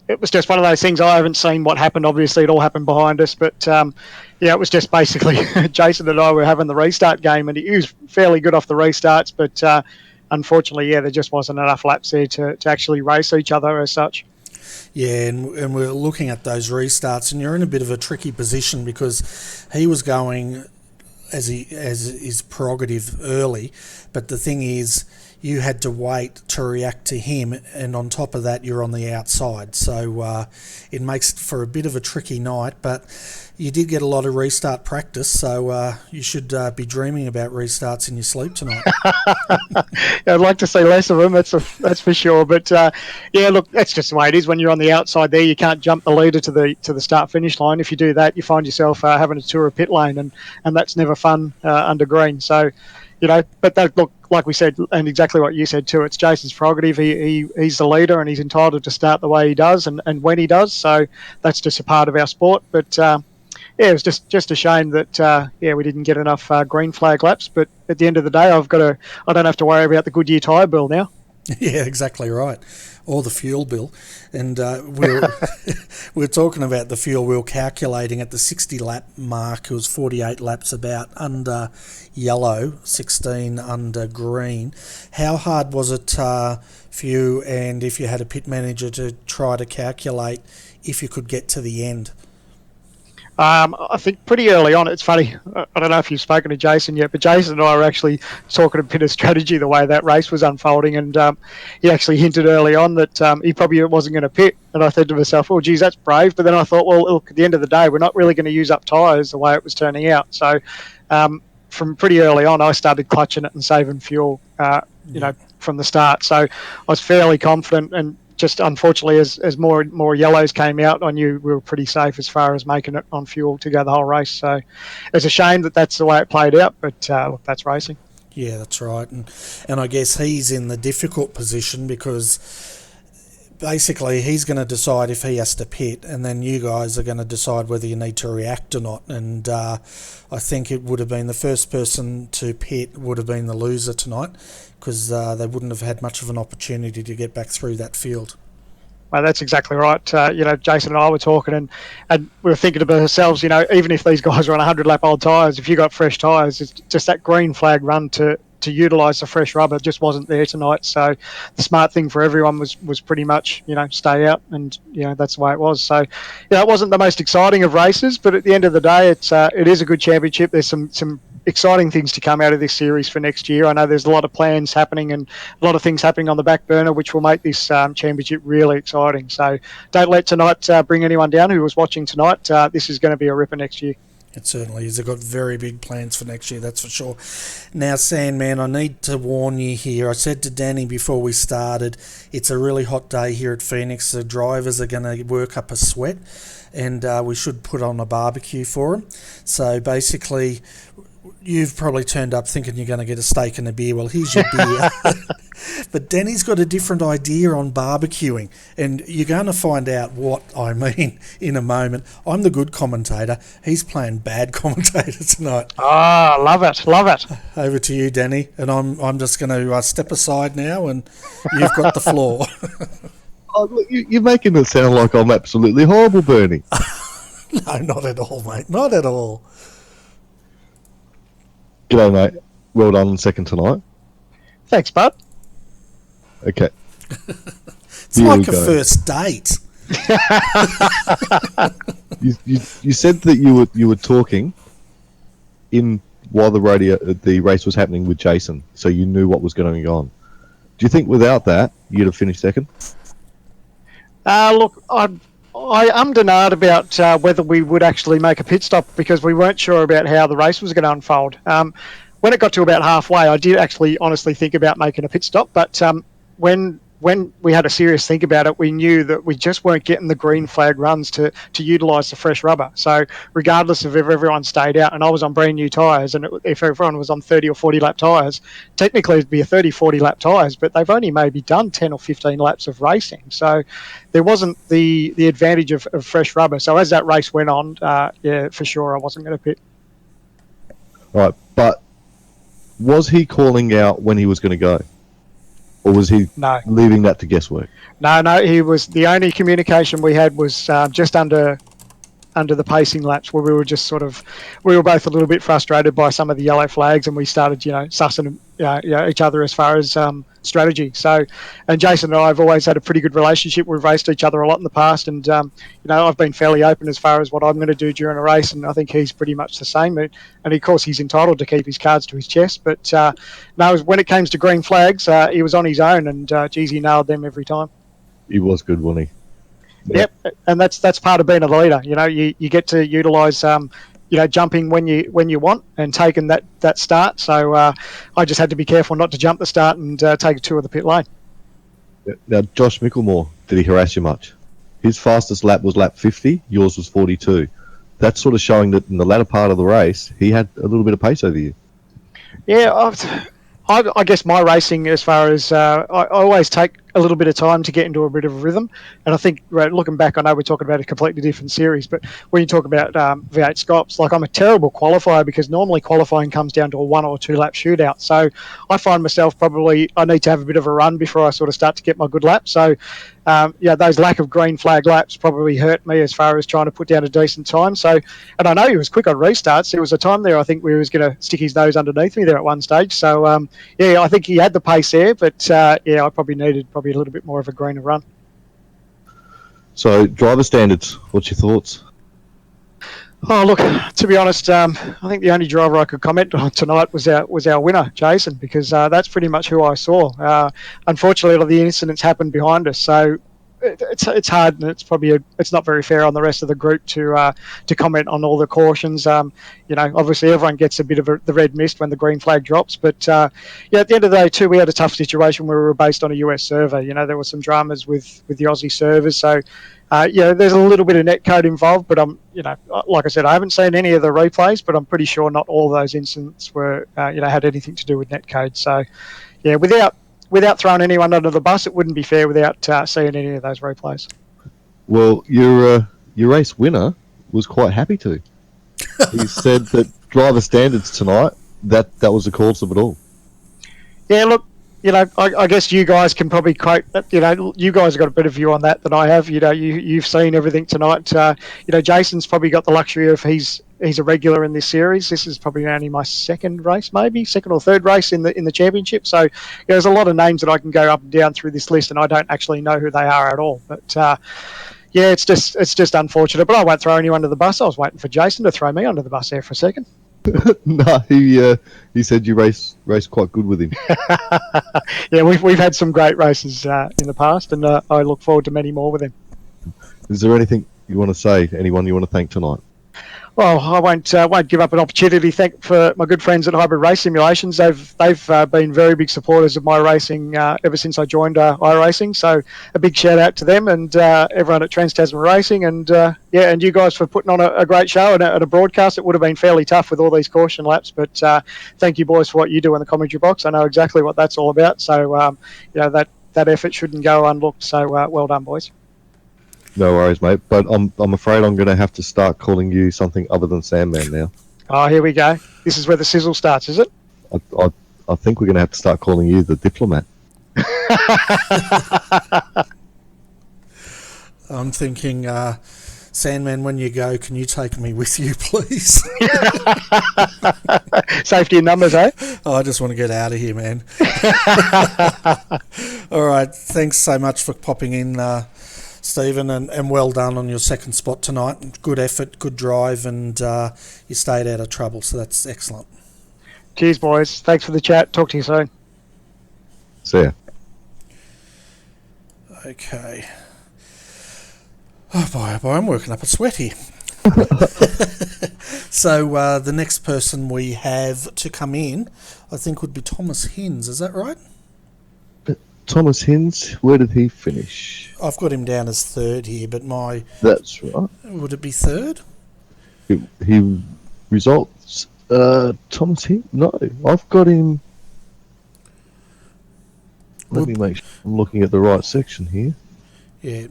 it was just one of those things. I haven't seen what happened. Obviously, it all happened behind us. But, yeah, it was just basically Jason and I were having the restart game, and he was fairly good off the restarts. But, unfortunately, yeah, there just wasn't enough laps there to actually race each other as such. Yeah, and we're looking at those restarts, and you're in a bit of a tricky position because he was going as his prerogative early, but the thing is you had to wait to react to him, and on top of that you're on the outside, so it makes for a bit of a tricky night. But you did get a lot of restart practice, so you should be dreaming about restarts in your sleep tonight. I'd like to see less of them, that's for sure. But yeah, look, that's just the way it is when you're on the outside there. You can't jump the leader to the start finish line. If you do that, you find yourself having to tour a pit lane, and that's never fun under green. So, but that, look, like we said, and exactly what you said too, it's Jason's prerogative. He's the leader, and he's entitled to start the way he does and when he does. So that's just a part of our sport. But yeah, it was just a shame that we didn't get enough green flag laps. But at the end of the day, I don't have to worry about the Goodyear tyre bill now. Yeah, exactly right. Or the fuel bill. And we're talking about the fuel. We were calculating at the 60 lap mark. It was 48 laps about under yellow, 16 under green. How hard was it for you, and if you had a pit manager, to try to calculate if you could get to the end? I think pretty early on. It's funny. I don't know if you've spoken to Jason yet, but Jason and I were actually talking a bit of strategy the way that race was unfolding, and he actually hinted early on that he probably wasn't going to pit. And I said to myself, "Oh, geez, that's brave." But then I thought, well, look, at the end of the day, we're not really going to use up tyres the way it was turning out. So from pretty early on, I started clutching it and saving fuel, from the start. So I was fairly confident, and just unfortunately, as more yellows came out, I knew we were pretty safe as far as making it on fuel to go the whole race. So it's a shame that that's the way it played out, but look, that's racing. Yeah, that's right. And I guess he's in the difficult position because basically he's going to decide if he has to pit, and then you guys are going to decide whether you need to react or not. And I think it would have been the first person to pit would have been the loser tonight, because they wouldn't have had much of an opportunity to get back through that field. Well, that's exactly right. Jason and I were talking, and we were thinking to ourselves, even if these guys are on 100-lap-old tyres, if you got fresh tyres, it's just that green flag run to utilise the fresh rubber just wasn't there tonight. So the smart thing for everyone was pretty much, stay out, and that's the way it was. So it wasn't the most exciting of races, but at the end of the day, it is a good championship. There's some exciting things to come out of this series for next year. I know there's a lot of plans happening and a lot of things happening on the back burner, which will make this championship really exciting. So don't let tonight bring anyone down who was watching tonight. This is going to be a ripper next year. It certainly is. They've got very big plans for next year, that's for sure. Now, Sandman, I need to warn you here. I said to Danny before we started, it's a really hot day here at Phoenix. The drivers are going to work up a sweat, and we should put on a barbecue for them. So basically, you've probably turned up thinking you're going to get a steak and a beer. Well, here's your beer. But Danny's got a different idea on barbecuing, and you're going to find out what I mean in a moment. I'm the good commentator. He's playing bad commentator tonight. Ah, love it. Over to you, Danny. And I'm just going to step aside now, and you've got the floor. Oh, look, you're making it sound like I'm absolutely horrible, Bernie. No, not at all, mate. Not at all. G'day, mate. Well done on second tonight. Thanks, bud. Okay. It's like a first date. You said that you were talking while the race was happening with Jason, so you knew what was going on. Do you think without that you'd have finished second? Look, I ummed and ahed about whether we would actually make a pit stop because we weren't sure about how the race was going to unfold. When it got to about halfway, I did actually honestly think about making a pit stop, but when we had a serious think about it, we knew that we just weren't getting the green flag runs to utilise the fresh rubber. So regardless of if everyone stayed out, and I was on brand new tyres, and if everyone was on 30 or 40 lap tyres, technically it'd be a 30, 40 lap tyres, but they've only maybe done 10 or 15 laps of racing. So there wasn't the advantage of fresh rubber. So as that race went on, for sure I wasn't going to pit. Right, but was he calling out when he was going to go? Or was he leaving that to guesswork? No, he was. The only communication we had was just under the pacing laps, where we were just we were both a little bit frustrated by some of the yellow flags, and we started, sussing each other as far as strategy. So, and Jason and I have always had a pretty good relationship. We've raced each other a lot in the past, and I've been fairly open as far as what I'm going to do during a race, and I think he's pretty much the same. And of course, he's entitled to keep his cards to his chest. But no, when it came to green flags, he was on his own, and he nailed them every time. He was good, wasn't he? Yep, and that's part of being a leader. You get to utilise jumping when you want and taking that start. So I just had to be careful not to jump the start and take a tour of the pit lane. Now, Josh Micklemore, did he harass you much? His fastest lap was lap 50. Yours was 42. That's sort of showing that in the latter part of the race, he had a little bit of pace over you. Yeah, I guess my racing, as far as I always take a little bit of time to get into a bit of a rhythm, and I think looking back, I know we're talking about a completely different series, but when you talk about V8 Scops, like I'm a terrible qualifier because normally qualifying comes down to a 1 or 2 lap shootout. So I find myself probably I need to have a bit of a run before I sort of start to get my good lap. So those lack of green flag laps probably hurt me as far as trying to put down a decent time. So, and I know he was quick on restarts. There was a time there I think where he was going to stick his nose underneath me there at one stage. So I think he had the pace there, but I probably needed a little bit more of a greener run. So driver standards, what's your thoughts? Oh, look, to be honest, I think the only driver I could comment on tonight was our winner, Jason, because that's pretty much who I saw. Unfortunately, a lot of the incidents happened behind us, so it's hard, and it's not very fair on the rest of the group to comment on all the cautions. Obviously everyone gets a bit of the red mist when the green flag drops, but at the end of the day too, we had a tough situation where we were based on a US server. There were some dramas with the Aussie servers, so. There's a little bit of netcode involved, but like I said, I haven't seen any of the replays, but I'm pretty sure not all those incidents were, had anything to do with netcode. So, yeah, without throwing anyone under the bus, it wouldn't be fair without seeing any of those replays. Well, your race winner was quite happy to. He said that driver standards tonight, that was the cause of it all. Yeah, look. I guess you guys can probably quote. You guys have got a better view on that than I have. You've seen everything tonight. Jason's probably got the luxury of he's a regular in this series. This is probably only my second race, maybe second or third race in the championship. So there's a lot of names that I can go up and down through this list, and I don't actually know who they are at all. But it's just unfortunate. But I won't throw anyone under the bus. I was waiting for Jason to throw me under the bus there for a second. No, he said you raced quite good with him. Yeah, we've had some great races in the past, and I look forward to many more with him. Is there anything you want to say? Anyone you want to thank tonight? Well, I won't give up an opportunity to thank for my good friends at Hybrid Race Simulations. They've been very big supporters of my racing ever since I joined iRacing. So a big shout out to them and everyone at Trans-Tasman Racing, and and you guys for putting on a great show and a broadcast. It would have been fairly tough with all these caution laps, but thank you boys for what you do in the commentary box. I know exactly what that's all about. So that effort shouldn't go unlooked. So well done, boys. No worries, mate. But I'm afraid I'm going to have to start calling you something other than Sandman now. Oh, here we go. This is where the sizzle starts, is it? I think we're going to have to start calling you the Diplomat. I'm thinking, Sandman, when you go, can you take me with you, please? Safety in numbers, eh? Oh, I just want to get out of here, man. All right. Thanks so much for popping in, Stephen, and well done on your second spot tonight. Good effort, good drive, and you stayed out of trouble, so that's excellent. Cheers, boys. Thanks for the chat. Talk to you soon. See ya. Okay. Oh, boy, I'm working up a sweat here. So the next person we have to come in, I think, would be Thomas Hinds. Is that right? Thomas Hinds, where did he finish? I've got him down as third here, but That's right. would it be third? He results... Thomas Hinds? No, I've got him... Let me make sure I'm looking at the right section here. Yeah,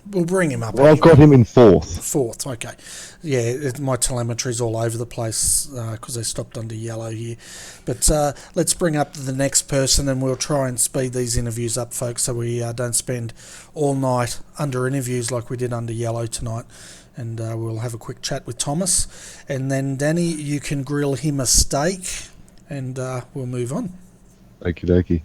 we'll bring him up. Well, I've got him in fourth. Fourth, okay. Yeah, my telemetry's all over the place because they stopped under yellow here. But let's bring up the next person, and we'll try and speed these interviews up, folks, so we don't spend all night under interviews like we did under yellow tonight. And we'll have a quick chat with Thomas. And then, Danny, you can grill him a steak, and we'll move on. Okie dokie.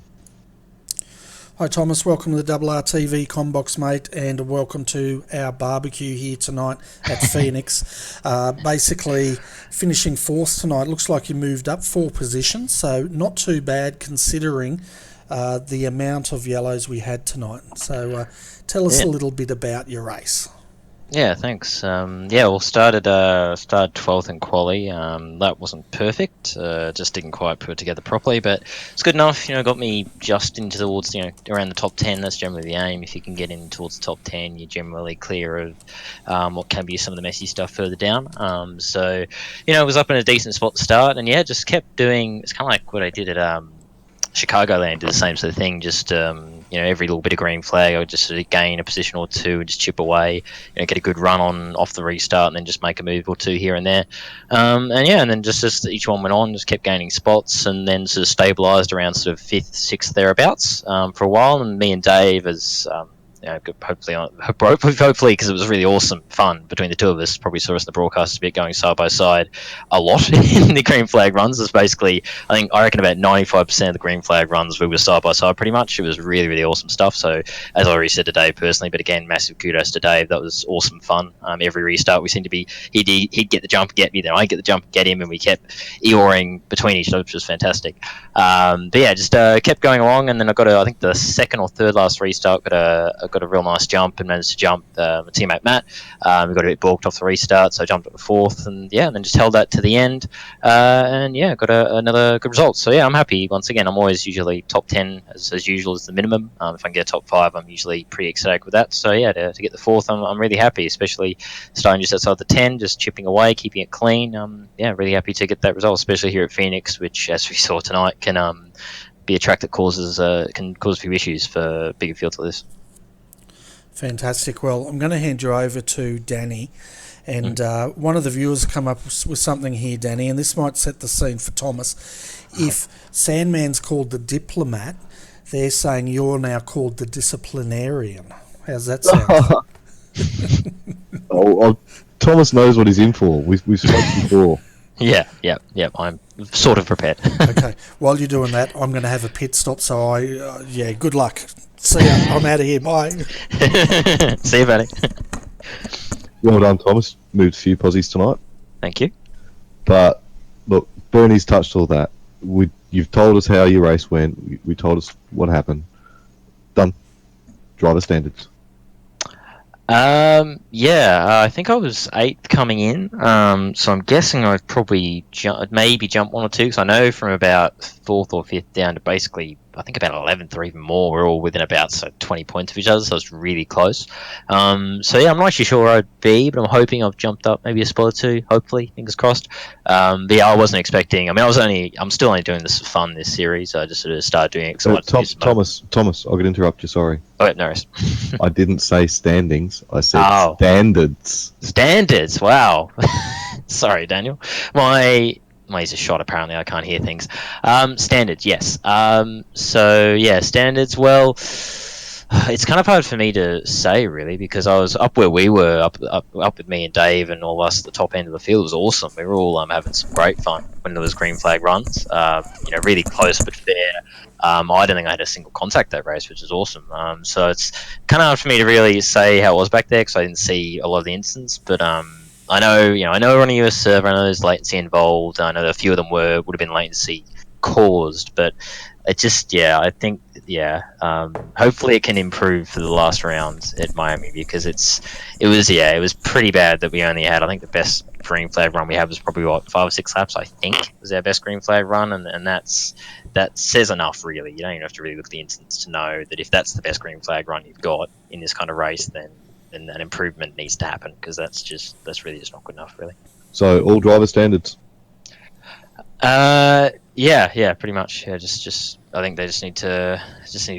Hi Thomas, welcome to the RRTV Combox, mate, and welcome to our barbecue here tonight at Phoenix. Basically, finishing fourth tonight. Looks like you moved up 4 positions, so not too bad considering the amount of yellows we had tonight. So tell us a little bit about your race. Yeah, thanks. Well, started 12th in quali. That wasn't perfect. Just didn't quite put it together properly, but it's good enough. Got me just into towards around the top 10. That's generally the aim. If you can get in towards the top 10, you're generally clear of what can be some of the messy stuff further down. So it was up in a decent spot to start, and just kept doing. It's kind of like what I did at Chicagoland. Did the same sort of thing. Just every little bit of green flag, I would just sort of gain a position or two and just chip away, get a good run on off the restart, and then just make a move or two here and there. And then just as each one went on, just kept gaining spots, and then sort of stabilised around sort of 5th, 6th thereabouts for a while. And me and Dave, as hopefully, because it was really awesome fun between the two of us. Probably saw us in the broadcast a bit going side by side a lot in the green flag runs. It's basically, I reckon about 95% of the green flag runs we were side by side pretty much. It was really, really awesome stuff. So as I already said to Dave personally, but again, massive kudos to Dave. That was awesome fun. Every restart we seemed to be, he'd get the jump and get me, then I'd get the jump and get him, and we kept Eoring between each other, which was fantastic. But yeah, just kept going along, and then I got I think the second or third last restart, got a real nice jump and managed to jump my teammate Matt. We got a bit balked off the restart, so I jumped at the fourth, and then just held that to the end, and got another good result. So yeah, I'm happy. Once again, I'm always usually top 10 as usual as the minimum. If I can get a top 5, I'm usually pretty ecstatic with that. So yeah, to get the fourth, I'm really happy, especially starting just outside the 10, just chipping away, keeping it clean. Really happy to get that result, especially here at Phoenix, which, as we saw tonight, can be a track that can cause a few issues for bigger fields like this. Fantastic. Well, I'm going to hand you over to Danny. And one of the viewers come up with something here, Danny, and this might set the scene for Thomas. If Sandman's called the diplomat, they're saying you're now called the disciplinarian. How's that sound? Thomas knows what he's in for. We've spoken before. Yeah. I'm sort of prepared. Okay. While you're doing that, I'm going to have a pit stop. So good luck. See ya. I'm out of here. Bye. See you, buddy. Well done, Thomas. Moved a few posies tonight. Thank you. But look, Bernie's touched all that. You've told us how your race went. We told us what happened. Done. Driver standards. I think I was 8th coming in. So I'm guessing I've probably maybe jumped 1 or 2, because I know from about 4th or 5th down to basically, I think about 11th or even more, we're all within about 20 points of each other, so it's really close. I'm not actually sure where I'd be, but I'm hoping I've jumped up maybe a spot or 2, hopefully, fingers crossed. But yeah, I wasn't expecting, I'm still only doing this for fun, this series. I just sort of started doing it because Thomas, I could interrupt you, sorry. Oh, no worries. I didn't say standings, I said standards. Standards, wow. Sorry, Daniel. My ears are shot, apparently. I can't hear things. Standards, yes. Standards, well, it's kind of hard for me to say, really, because I was up where we were, up with me and Dave and all of us at the top end of the field. It was awesome. We were all having some great fun when there was green flag runs. Really close but fair. I don't think I had a single contact that race, which is awesome. So it's kind of hard for me to really say how it was back there, because I didn't see a lot of the incidents. But I know we're on a US server. I know there's latency involved. I know a few of them would have been latency caused, but it just, hopefully it can improve for the last round at Miami, because it was pretty bad that we only had, I think the best green flag run we had was probably 5 or 6 laps, I think, was our best green flag run, and that says enough, really. You don't even have to really look at the instance to know that if that's the best green flag run you've got in this kind of race, then an improvement needs to happen, because that's really just not good enough, really. So all driver standards. Pretty much. Yeah, just I think they just need to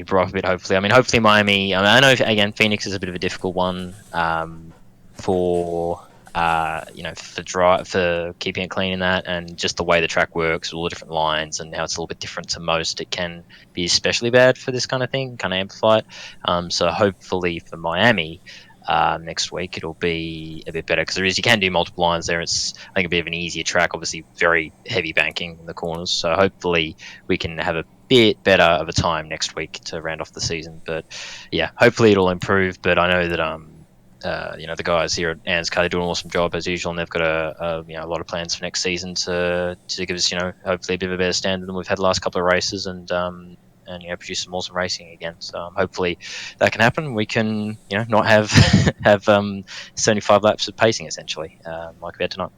grow up a bit. Hopefully, hopefully Miami. I know again Phoenix is a bit of a difficult one for keeping it clean in that, and just the way the track works, all the different lines, and how it's a little bit different to most. It can be especially bad for this kind of thing, kind of amplify it. So hopefully for Miami. Next week it'll be a bit better, because you can do multiple lines there. It's, I think, a bit of an easier track, obviously very heavy banking in the corners, so hopefully we can have a bit better of a time next week to round off the season. But yeah, hopefully it'll improve. But I know that the guys here at ANZCAR, they do an awesome job as usual, and they've got a lot of plans for next season to give us hopefully a bit of a better standard than we've had the last couple of races, and produce some awesome racing again. So hopefully that can happen. We can not have 75 laps of pacing essentially, like we had tonight.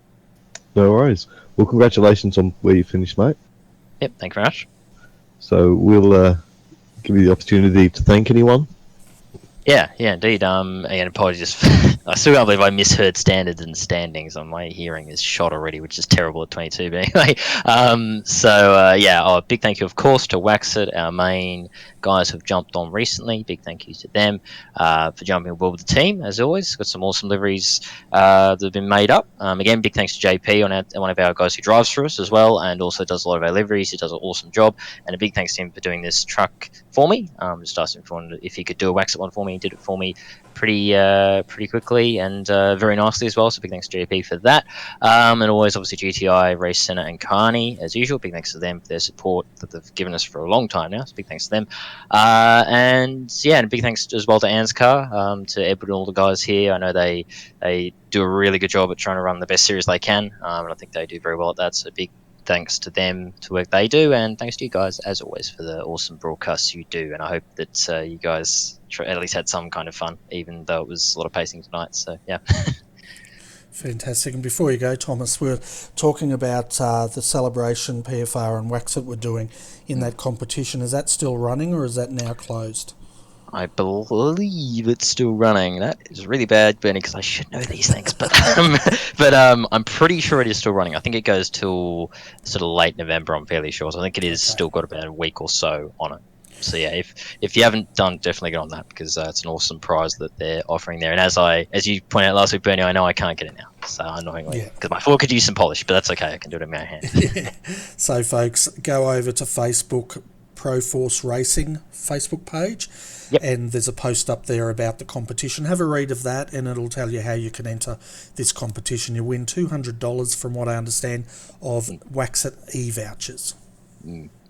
No worries. Well, congratulations on where you finished, mate. Yep, thank you very much. So we'll give you the opportunity to thank anyone. Yeah, indeed. Again, apologies. I still can't believe I misheard standards and standings. My hearing is shot already, which is terrible at 22. But anyway, big thank you, of course, to Waxit, our main guys who've jumped on recently. Big thank you to them for jumping aboard with the team, as always. Got some awesome liveries that have been made up. Again, big thanks to JP, one of our guys who drives for us as well, and also does a lot of our liveries. He does an awesome job. And a big thanks to him for doing this truck for me. Just asked him if he could do a Waxit one for me. He did it for me pretty quickly and very nicely as well. So big thanks to JP for that. And always obviously GTI, Race Center, and Carney as usual. Big thanks to them for their support that they've given us for a long time now. So big thanks to them. And big thanks as well to ANZCAR, to Edward and all the guys here. I know they do a really good job at trying to run the best series they can, and I think they do very well at that. So big thanks to them to work they do, and thanks to you guys as always for the awesome broadcasts you do. And I hope that you guys at least had some kind of fun, even though it was a lot of pacing tonight. So yeah. Fantastic. And before you go, Thomas, we're talking about the celebration PFR and Waxit were doing in that competition. Is that still running, or is that now closed? I believe it's still running. That is really bad, Bernie, because I should know these things. But I'm pretty sure it is still running. I think it goes till sort of late November. I'm fairly sure. So I think it is still got about a week or so on it. So yeah, if you haven't done, definitely get on that, because it's an awesome prize that they're offering there. And as you pointed out last week, Bernie, I know I can't get it now, so annoyingly, because my floor could use some polish, but that's okay. I can do it in my own hand. Yeah. So folks, go over to Facebook, Proforce Racing Facebook page. Yep. And there's a post up there about the competition. Have a read of that, and it'll tell you how you can enter this competition. You win $200, from what I understand, of Waxit e-vouchers.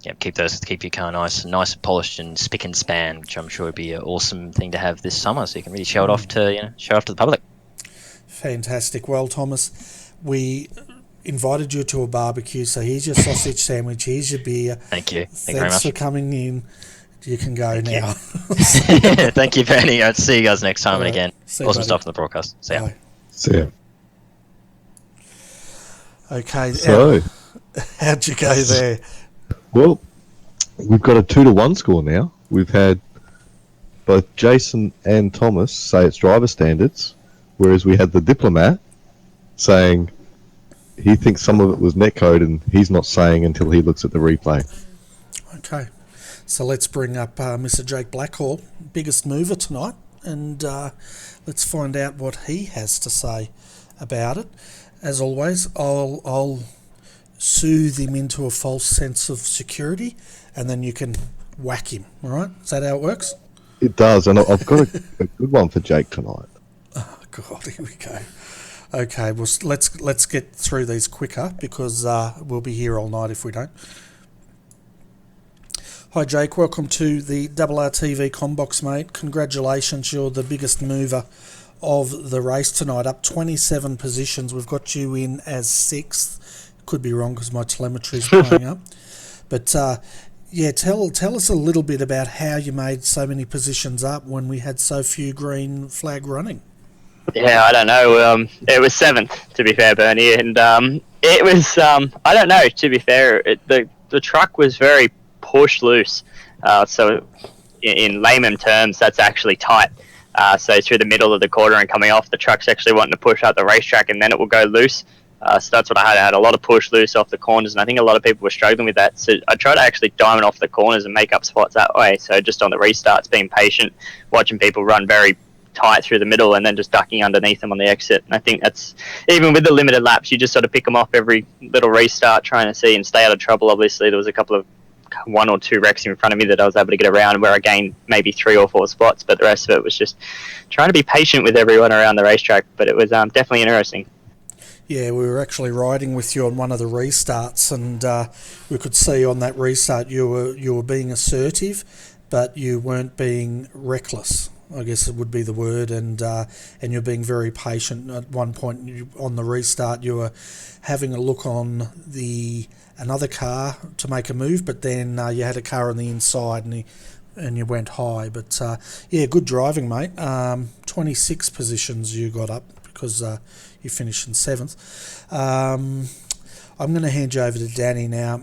Yeah, keep your car nice and polished and spick and span, which I'm sure would be an awesome thing to have this summer, so you can really show it off to the public. Fantastic. Well, Thomas, we invited you to a barbecue, so here's your sausage sandwich, here's your beer. Thank you. Thanks very much for coming in. You can go now. Thank you, Bernie. I'll see you guys next time. And again, awesome stuff in the broadcast. See ya. Bye. See ya. Okay. So, how'd you go there? Well, we've got a 2-1 score now. We've had both Jason and Thomas say it's driver standards, whereas we had the diplomat saying he thinks some of it was netcode and he's not saying until he looks at the replay. Okay. So let's bring up Mr. Jake Blackhall, biggest mover tonight, and let's find out what he has to say about it. As always, I'll soothe him into a false sense of security, and then you can whack him. All right? Is that how it works? It does, and I've got a good one for Jake tonight. Oh God, here we go. Okay, well let's get through these quicker, because we'll be here all night if we don't. Hi Jake, welcome to the RRTV Combox, mate. Congratulations, you're the biggest mover of the race tonight, up 27 positions. We've got you in as 6th. Could be wrong because my telemetry is playing up. But tell us a little bit about how you made so many positions up when we had so few green flag running. Yeah, I don't know. It was 7th, to be fair, Bernie, and it was I don't know. To be fair, the truck was very push loose. So in layman terms, that's actually tight. So through the middle of the quarter and coming off, the truck's actually wanting to push out the racetrack, and then it will go loose. So that's what I had. I had a lot of push loose off the corners, and I think a lot of people were struggling with that. So I tried to actually diamond off the corners and make up spots that way. So just on the restarts, being patient, watching people run very tight through the middle, and then just ducking underneath them on the exit. And I think that's, even with the limited laps, you just sort of pick them off every little restart, trying to see and stay out of trouble. Obviously, there was a couple of 1 or 2 wrecks in front of me that I was able to get around, where I gained maybe 3 or 4 spots, but the rest of it was just trying to be patient with everyone around the racetrack. But it was definitely interesting. Yeah, we were actually riding with you on one of the restarts, and we could see on that restart you were being assertive, but you weren't being reckless, I guess it would be the word, and you're being very patient. At one point on the restart, you were having a look on another car to make a move, but then you had a car on the inside, and you went high. But good driving, mate. 26 positions you got up, because you finished in 7th. I'm going to hand you over to Danny now.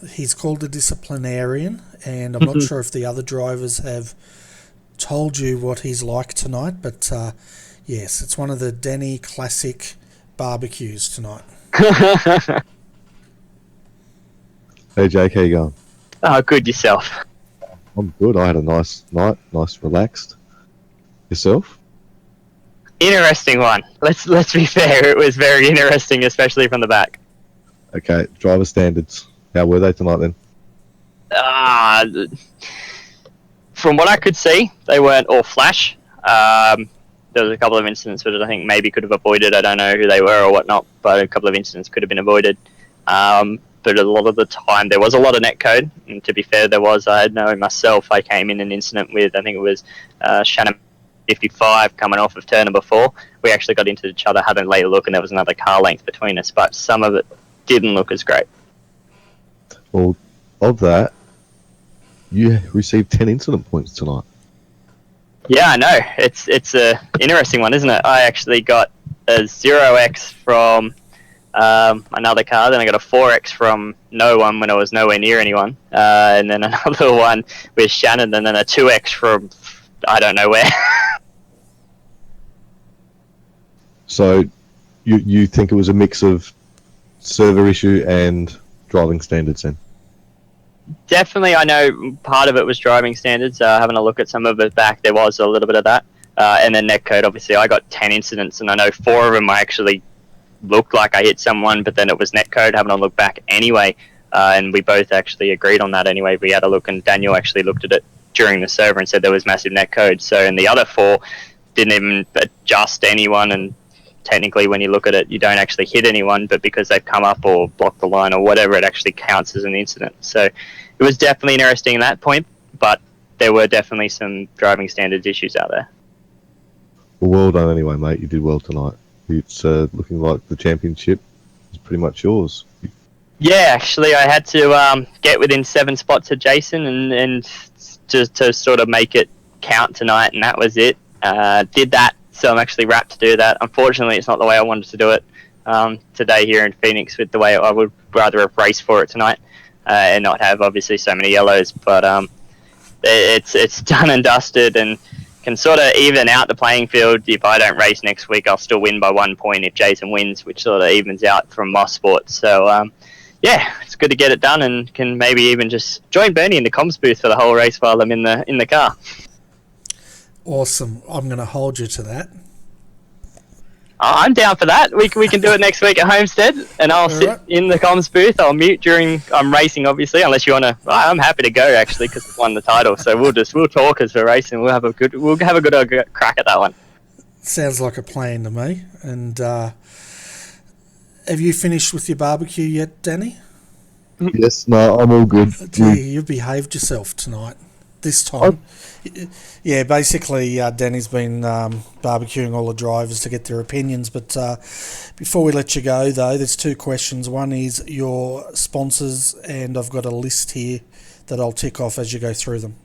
He's called a disciplinarian, and I'm not sure if the other drivers have told you what he's like tonight, but yes, it's one of the Danny classic barbecues tonight. Hey Jake, how you going? Oh, good. Yourself? I'm good. I had a nice night, nice relaxed. Yourself? Interesting one. Let's be fair. It was very interesting, especially from the back. Okay, driver standards. How were they tonight then? from what I could see, they weren't all flash. There was a couple of incidents that I think maybe could have avoided. I don't know who they were or whatnot, but a couple of incidents could have been avoided. But a lot of the time, there was a lot of netcode. And to be fair, I know myself, I came in an incident with, I think it was Shannon 55 coming off of turn number 4. We actually got into each other, had a later look, and there was another car length between us, but some of it didn't look as great. Well, of that, you received 10 incident points tonight. Yeah, I know. It's a interesting one, isn't it? I actually got a 0x from another car, then I got a 4x from no one when I was nowhere near anyone, and then another one with Shannon, and then a 2x from I don't know where. So you think it was a mix of server issue and driving standards then? Definitely, I know part of it was driving standards. Having a look at some of it back, there was a little bit of that. And then netcode, obviously, I got 10 incidents, and I know 4 of them I actually looked like I hit someone, but then it was netcode. Having a look back anyway, and we both actually agreed on that anyway. We had a look, and Daniel actually looked at it during the server and said there was massive netcode. So, and the other 4 didn't even adjust anyone, and technically when you look at it, you don't actually hit anyone, but because they've come up or blocked the line or whatever, it actually counts as an incident. So it was definitely interesting at that point, but there were definitely some driving standards issues out there. Well done anyway, mate. You did well tonight. It's looking like the championship is pretty much yours. Yeah, actually, I had to get within 7 spots of Jason and to sort of make it count tonight, and that was it. Did that, so I'm actually wrapped to do that. Unfortunately, it's not the way I wanted to do it today here in Phoenix, with the way I would rather have raced for it tonight and not have obviously so many yellows. But it's done and dusted, and can sort of even out the playing field. If I don't race next week, I'll still win by 1 point if Jason wins, which sort of evens out from my sport. So yeah, it's good to get it done, and can maybe even just join Bernie in the comms booth for the whole race while I'm in the car. Awesome. I'm going to hold you to that. I'm down for that. We can do it next week at Homestead, and I'll sit in the comms booth. I'll mute during I'm racing, obviously, unless you want to. I'm happy to go actually because I've won the title. So we'll talk as we're racing. We'll have a good crack at that one. Sounds like a plan to me. And have you finished with your barbecue yet, Danny? Yes, no, I'm all good. You behaved yourself tonight. This time. Yeah, basically Danny's been barbecuing all the drivers to get their opinions, but before we let you go though, there's 2 questions. One is your sponsors, and I've got a list here that I'll tick off as you go through them.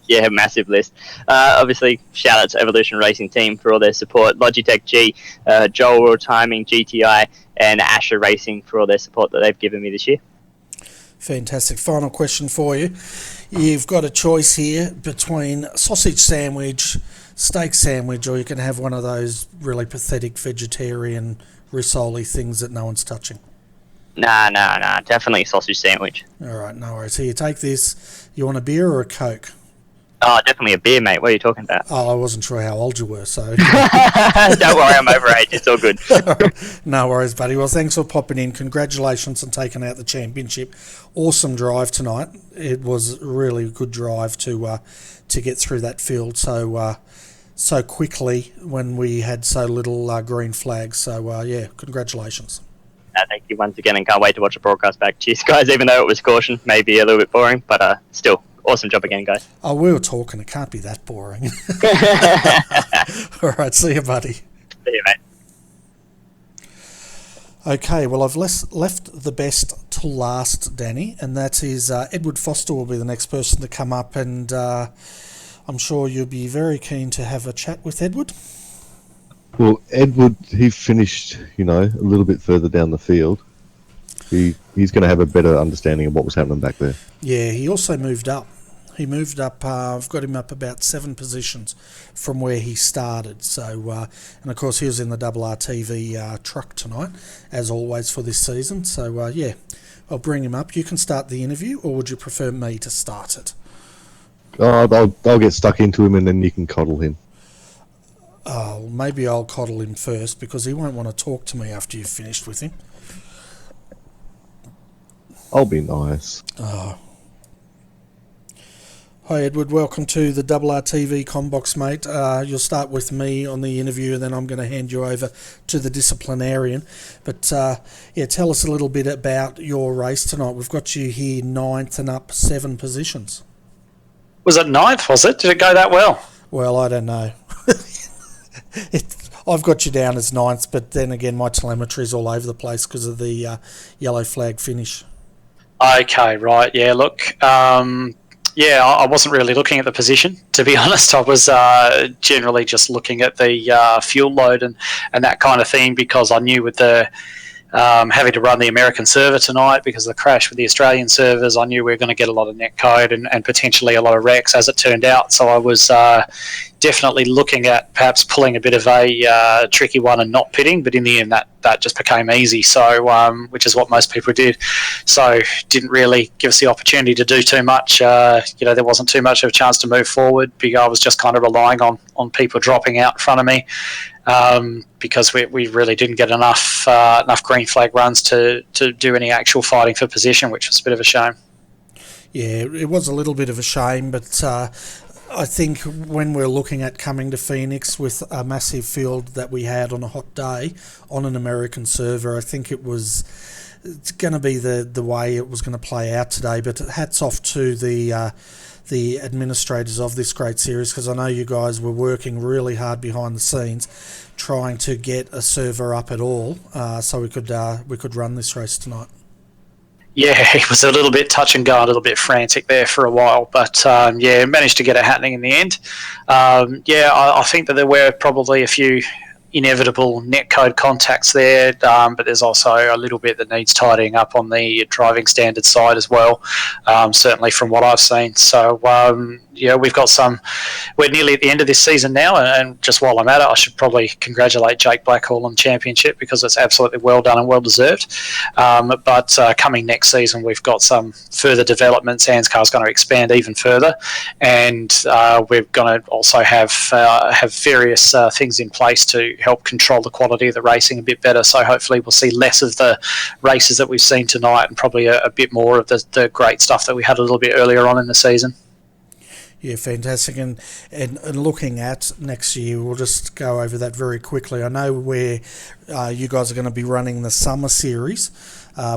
Yeah, massive list. Obviously, shout out to Evolution Racing Team for all their support. Logitech G, Joel World Timing, GTI, and Asher Racing for all their support that they've given me this year. Fantastic. Final question for you. You've got a choice here between sausage sandwich, steak sandwich, or you can have one of those really pathetic vegetarian risoli things that no one's touching. Nah. Definitely sausage sandwich. All right, no worries. So you take this. You want a beer or a Coke? Oh, definitely a beer, mate. What are you talking about? Oh, I wasn't sure how old you were, so... Don't worry, I'm overage. It's all good. No worries, buddy. Well, thanks for popping in. Congratulations on taking out the championship. Awesome drive tonight. It was a really good drive to get through that field so quickly when we had so little green flags. So, yeah, congratulations. Thank you once again, and can't wait to watch the broadcast back. Cheers, guys, even though it was caution. Maybe a little bit boring, but still... Awesome job again, guys. Oh, we were talking. It can't be that boring. All right, see you, buddy. See you, mate. Okay, well, I've left the best to last, Danny, and that is Edward Foster will be the next person to come up, and I'm sure you'll be very keen to have a chat with Edward. Well, Edward, he finished, a little bit further down the field. He's going to have a better understanding of what was happening back there. Yeah, he also moved up. I've got him up about 7 positions from where he started. So, and of course, he was in the RRTV truck tonight, as always for this season. So, yeah, I'll bring him up. You can start the interview, or would you prefer me to start it? I'll get stuck into him, and then you can coddle him. Oh, maybe I'll coddle him first, because he won't want to talk to me after you've finished with him. I'll be nice. Oh. Hi Edward, welcome to the RRTV Combox, mate. You'll start with me on the interview and then I'm going to hand you over to the disciplinarian. But tell us a little bit about your race tonight. We've got you here 9th and up 7 positions. Was it 9th, was it? Did it go that well? Well, I don't know. I've got you down as 9th, but then again my telemetry's all over the place because of the yellow flag finish. Okay, right. Yeah, look... I wasn't really looking at the position, to be honest. I was generally just looking at the fuel load and that kind of thing, because I knew with the having to run the American server tonight because of the crash with the Australian servers, I knew we were going to get a lot of netcode and potentially a lot of wrecks, as it turned out. So I was definitely looking at perhaps pulling a bit of a tricky one and not pitting, but in the end that just became easy, so which is what most people did. So didn't really give us the opportunity to do too much. There wasn't too much of a chance to move forward because I was just kind of relying on people dropping out in front of me, because we really didn't get enough green flag runs to do any actual fighting for position, which was a bit of a shame. Yeah, it was a little bit of a shame, but I think when we're looking at coming to Phoenix with a massive field that we had on a hot day on an American server, I think it's going to be the way it was going to play out today. But hats off to the administrators of this great series, because I know you guys were working really hard behind the scenes trying to get a server up at all, so we could run this race tonight. Yeah, it was a little bit touch and go, a little bit frantic there for a while, but managed to get it happening in the end. I think that there were probably a few inevitable netcode contacts there, but there's also a little bit that needs tidying up on the driving standard side as well, certainly from what I've seen. So we've got we're nearly at the end of this season now, and just while I'm at it, I should probably congratulate Jake Blackhall on the championship, because it's absolutely well done and well deserved. But coming next season, we've got some further developments. ANZCAR is going to expand even further, and we're going to also have various things in place to help control the quality of the racing a bit better. So hopefully we'll see less of the races that we've seen tonight and probably a bit more of the great stuff that we had a little bit earlier on in the season. Yeah, fantastic. And looking at next year, we'll just go over that very quickly. I know where you guys are going to be running the summer series,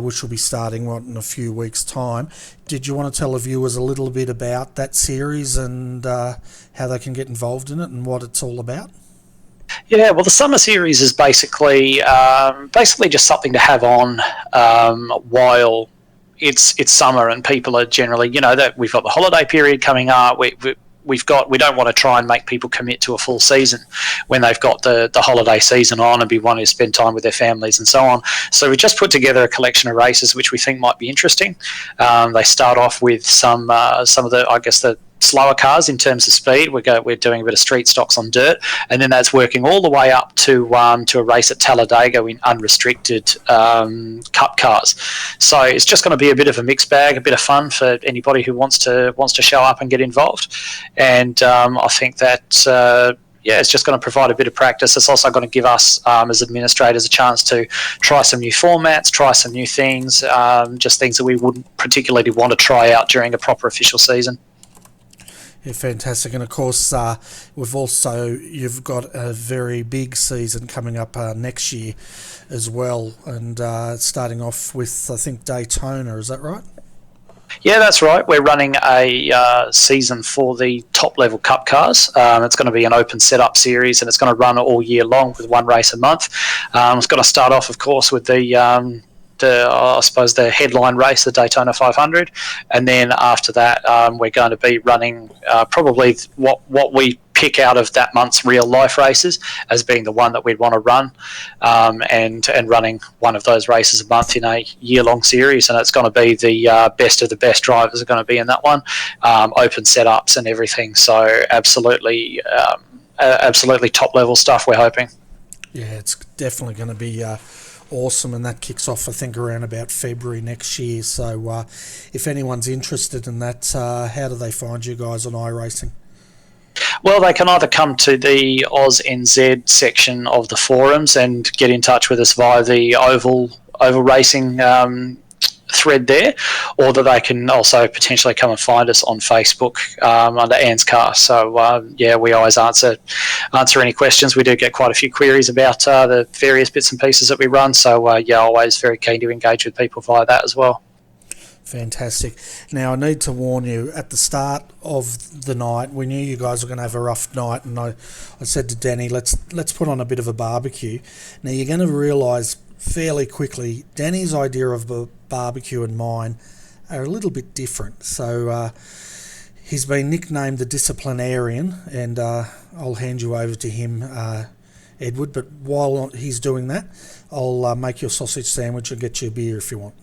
which will be starting in a few weeks' time. Did you want to tell the viewers a little bit about that series and how they can get involved in it and what it's all about? Yeah, well, the summer series is basically just something to have on while it's summer and people are generally, that we've got the holiday period coming up. We don't want to try and make people commit to a full season when they've got the holiday season on and be wanting to spend time with their families and so on. So we just put together a collection of races which we think might be interesting. They start off with some of the slower cars in terms of speed. We're doing a bit of street stocks on dirt, and then that's working all the way up to a race at Talladega in unrestricted cup cars. So it's just going to be a bit of a mixed bag, a bit of fun for anybody who wants to show up and get involved. And I think that it's just going to provide a bit of practice. It's also going to give us as administrators a chance to try some new formats, try some new things, just things that we wouldn't particularly want to try out during a proper official season. Yeah, fantastic. And of course, you've got a very big season coming up next year as well, and starting off with, I think, Daytona. Is that right? Yeah, that's right. We're running a season for the top-level cup cars. It's going to be an open setup series, and it's going to run all year long with one race a month. It's going to start off, of course, with the headline race, the Daytona 500, and then after that we're going to be running probably what we pick out of that month's real life races as being the one that we'd want to run, and running one of those races a month in a year-long series. And it's going to be the best of the best drivers are going to be in that one, open setups and everything. So absolutely top-level stuff, we're hoping. Yeah, it's definitely going to be awesome, and that kicks off, I think, around about February next year. So if anyone's interested in that, how do they find you guys on iRacing? Well, they can either come to the AusNZ section of the forums and get in touch with us via the Oval Racing thread there, or that they can also potentially come and find us on Facebook under ANZCAR. So we always answer any questions. We do get quite a few queries about the various bits and pieces that we run. So always very keen to engage with people via that as well. Fantastic. Now, I need to warn you, at the start of the night, we knew you guys were going to have a rough night, and I said to Danny, let's put on a bit of a barbecue. Now, you're going to realise fairly quickly, Danny's idea of a barbecue and mine are a little bit different. So he's been nicknamed the disciplinarian, and I'll hand you over to him, Edward. But while he's doing that, I'll make you a sausage sandwich and get you a beer if you want.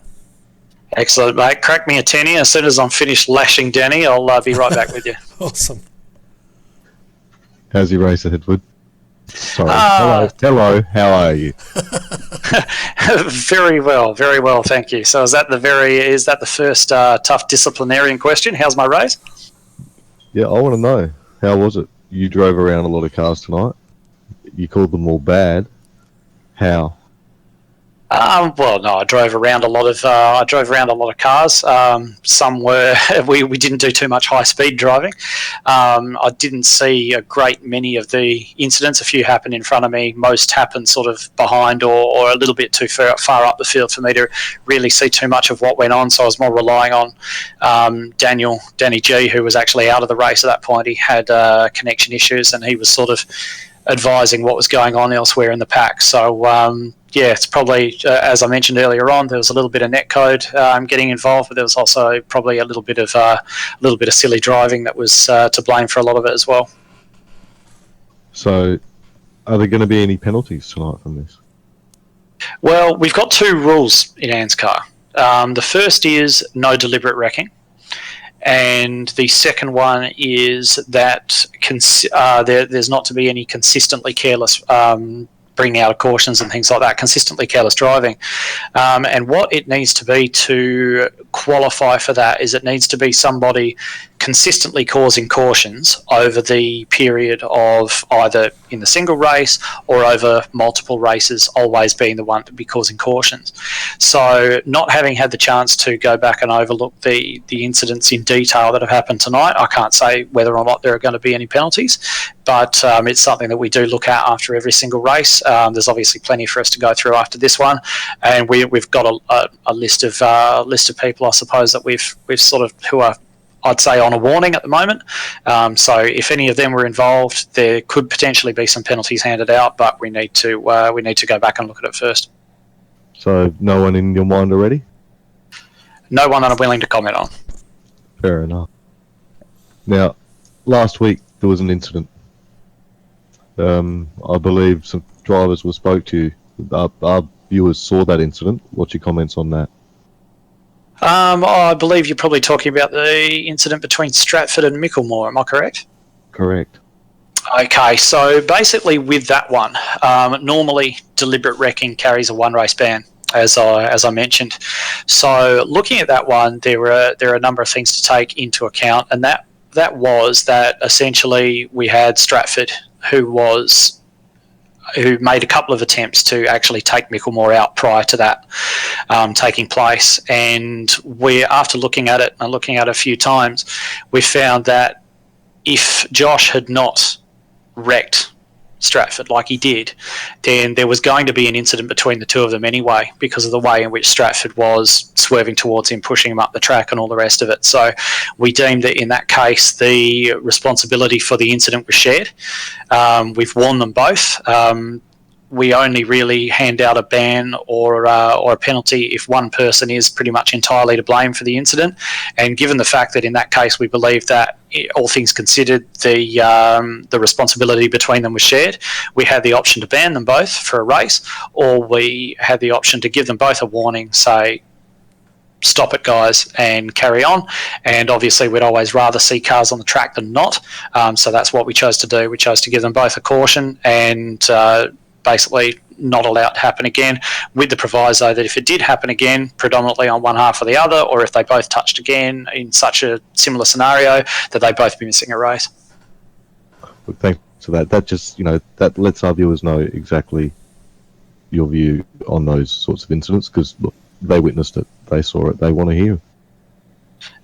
Excellent, mate. Crack me a tenny. As soon as I'm finished lashing Danny, I'll be right back with you. Awesome. How's your race, Edward? Sorry. Hello. How are you? Very well, thank you. So is that the first tough disciplinarian question? How's my race? Yeah, I want to know. How was it? You drove around a lot of cars tonight. You called them all bad. How? Well, no, I drove around a lot of cars. Some were we didn't do too much high speed driving. I didn't see a great many of the incidents. A few happened in front of me. Most happened sort of behind or a little bit too far up the field for me to really see too much of what went on. So I was more relying on Danny G, who was actually out of the race at that point. He had connection issues, and he was sort of advising what was going on elsewhere in the pack. So it's probably, as I mentioned earlier on, there was a little bit of netcode getting involved, but there was also probably a little bit of silly driving that was to blame for a lot of it as well. So, are there going to be any penalties tonight from this? Well, we've got two rules in ANZCAR. The first is no deliberate wrecking. And the second one is that there's not to be any consistently careless bringing out of cautions and things like that, consistently careless driving. And what it needs to be to qualify for that is it needs to be somebody consistently causing cautions over the period of either in the single race or over multiple races, always being the one to be causing cautions. So not having had the chance to go back and overlook the incidents in detail that have happened tonight, I can't say whether or not there are going to be any penalties, but it's something that we do look at after every single race. There's obviously plenty for us to go through after this one, and we've got a list of people, I suppose, that we've sort of who are, I'd say, on a warning at the moment. So if any of them were involved, there could potentially be some penalties handed out, but we need to go back and look at it first. So no one in your mind already? No one that I'm willing to comment on. Fair enough. Now, last week there was an incident. I believe some drivers were spoke to. Our viewers saw that incident. What's your comments on that? I believe you're probably talking about the incident between Stratford and Micklemore. Am I correct? Correct. Okay, so basically with that one, normally deliberate wrecking carries a one-race ban, as I mentioned. So looking at that one, there are a number of things to take into account, and that was that essentially we had Stratford, who made a couple of attempts to actually take Micklemore out prior to that taking place. And after looking at it and looking at it a few times, we found that if Josh had not wrecked Stratford like he did, then there was going to be an incident between the two of them anyway, because of the way in which Stratford was swerving towards him, pushing him up the track and all the rest of it. So we deemed that in that case the responsibility for the incident was shared. We've warned them both. We only really hand out a ban or a penalty if one person is pretty much entirely to blame for the incident. And given the fact that in that case we believe that, all things considered, the responsibility between them was shared, we had the option to ban them both for a race, or we had the option to give them both a warning, say, stop it, guys, and carry on. And obviously we'd always rather see cars on the track than not. So that's what we chose to do. We chose to give them both a caution and basically not allow it to happen again, with the proviso that if it did happen again, predominantly on one half or the other, or if they both touched again in such a similar scenario, that they both be missing a race. Thanks for that. That just, that lets our viewers know exactly your view on those sorts of incidents, because look, they witnessed it. they saw it, they want to hear.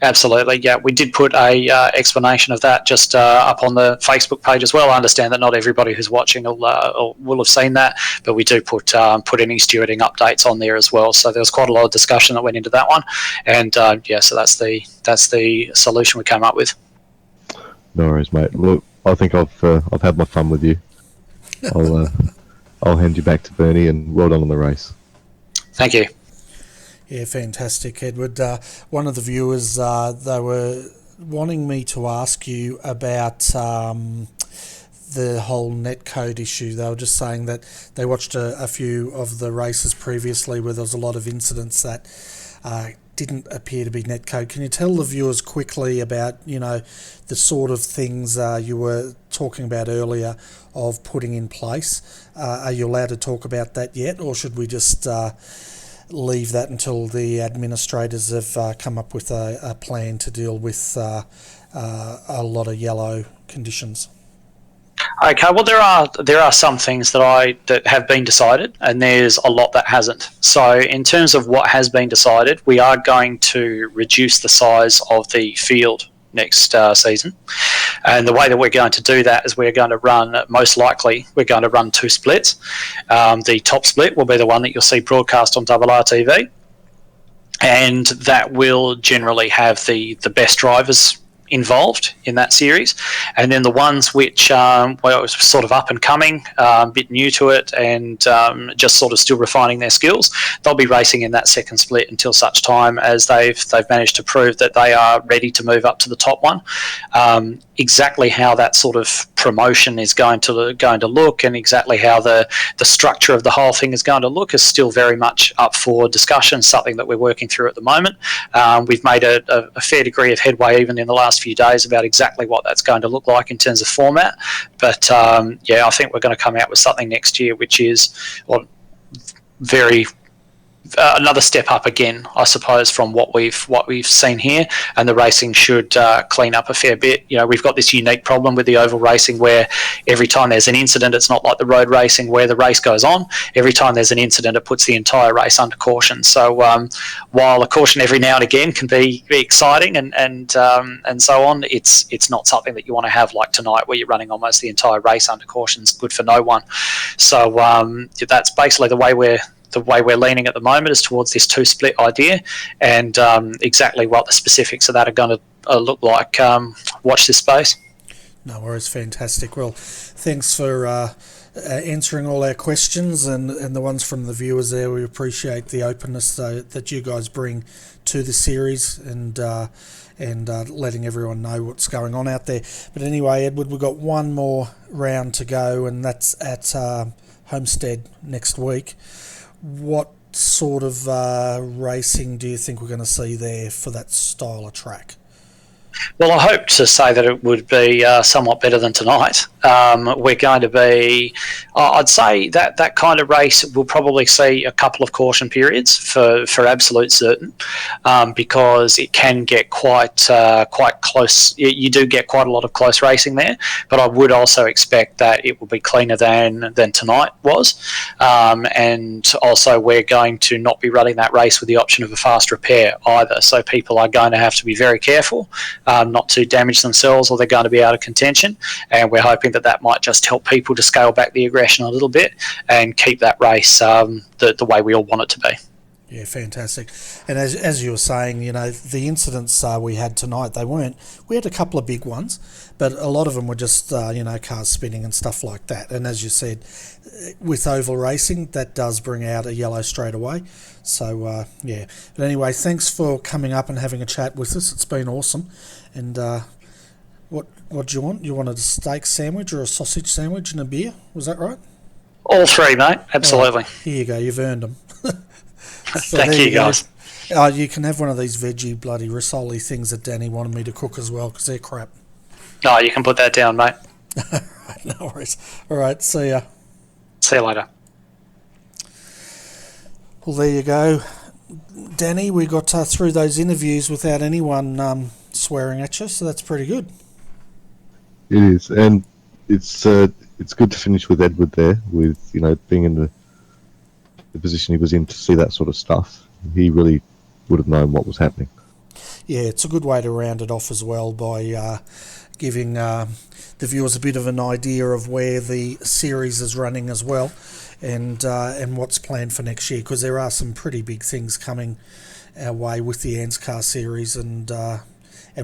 Absolutely, yeah. We did put a explanation of that just up on the Facebook page as well. I understand that not everybody who's watching will have seen that, but we do put any stewarding updates on there as well. So there was quite a lot of discussion that went into that one, and so that's the solution we came up with. No worries, mate. Look, I think I've had my fun with you. I'll hand you back to Bernie, and well done on the race. Thank you. Yeah, fantastic, Edward. One of the viewers, they were wanting me to ask you about the whole netcode issue. They were just saying that they watched a few of the races previously where there was a lot of incidents that didn't appear to be netcode. Can you tell the viewers quickly about, the sort of things you were talking about earlier of putting in place? Are you allowed to talk about that yet, or should we just leave that until the administrators have come up with a plan to deal with a lot of yellow conditions? Okay, well there are some things that have been decided, and there's a lot that hasn't. So in terms of what has been decided, we are going to reduce the size of the field next season, and the way that we're going to do that is we're going to run, most likely we're going to run 2 splits. The top split will be the one that you'll see broadcast on RRTV, and that will generally have the best drivers involved in that series, and then the ones which were sort of up and coming, a bit new to it, and just sort of still refining their skills, they'll be racing in that second split until such time as they've managed to prove that they are ready to move up to the top one. Exactly how that sort of promotion is going to look, and exactly how the structure of the whole thing is going to look, is still very much up for discussion, something that we're working through at the moment. We've made a fair degree of headway even in the last few days about exactly what that's going to look like in terms of format, but I think we're going to come out with something next year which is very another step up again, I suppose, from what we've seen here, and the racing should clean up a fair bit. We've got this unique problem with the oval racing where every time there's an incident, it's not like the road racing where the race goes on. Every time there's an incident, it puts the entire race under caution. So while a caution every now and again can be exciting and so on, it's not something that you want to have like tonight, where you're running almost the entire race under caution. It's good for no one. So that's basically the way we're leaning at the moment, is towards this 2 split idea, and exactly what the specifics of that are going to look like. Watch this space. No worries, fantastic. Well, thanks for answering all our questions and the ones from the viewers there. We appreciate the openness that you guys bring to the series, and letting everyone know what's going on out there. But anyway, Edward, we've got one more round to go, and that's at Homestead next week. What sort of racing do you think we're going to see there for that style of track? Well, I hope to say that it would be somewhat better than tonight. We're going to be, I'd say that kind of race will probably see a couple of caution periods for absolute certain, because it can get quite close. You do get quite a lot of close racing there, but I would also expect that it will be cleaner than tonight was. And also we're going to not be running that race with the option of a fast repair either. So people are going to have to be very careful not to damage themselves, or they're going to be out of contention, and we're hoping that might just help people to scale back the aggression a little bit and keep that race the way we all want it to be. Yeah, fantastic. And as you were saying, the incidents we had tonight, we had a couple of big ones, but a lot of them were just, cars spinning and stuff like that. And as you said, with oval racing, that does bring out a yellow straight away. So, yeah. But anyway, thanks for coming up and having a chat with us. It's been awesome. And what do you want? You wanted a steak sandwich or a sausage sandwich and a beer? Was that right? All 3, mate. Absolutely. Here you go. You've earned them. So Thank you, guys. You can have one of these veggie bloody risoli things that Danny wanted me to cook as well, because they're crap. No, you can put that down, mate. Right, no worries. All right, see ya. See you later. Well, there you go. Danny, we got through those interviews without anyone swearing at you, so that's pretty good. It is, and it's good to finish with Edward there, with being in the position he was in, to see that sort of stuff. He really would have known what was happening. Yeah, it's a good way to round it off as well by giving the viewers a bit of an idea of where the series is running as well, and what's planned for next year, because there are some pretty big things coming our way with the ANZCAR series and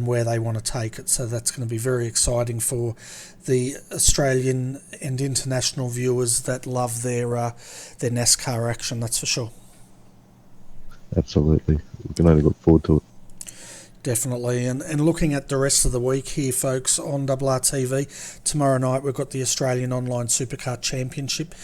where they want to take it. So that's going to be very exciting for the Australian and international viewers that love their NASCAR action, that's for sure. Absolutely. We can only look forward to it. Definitely, and looking at the rest of the week here, folks, on RRTV, tomorrow night we've got the Australian Online Supercar Championship.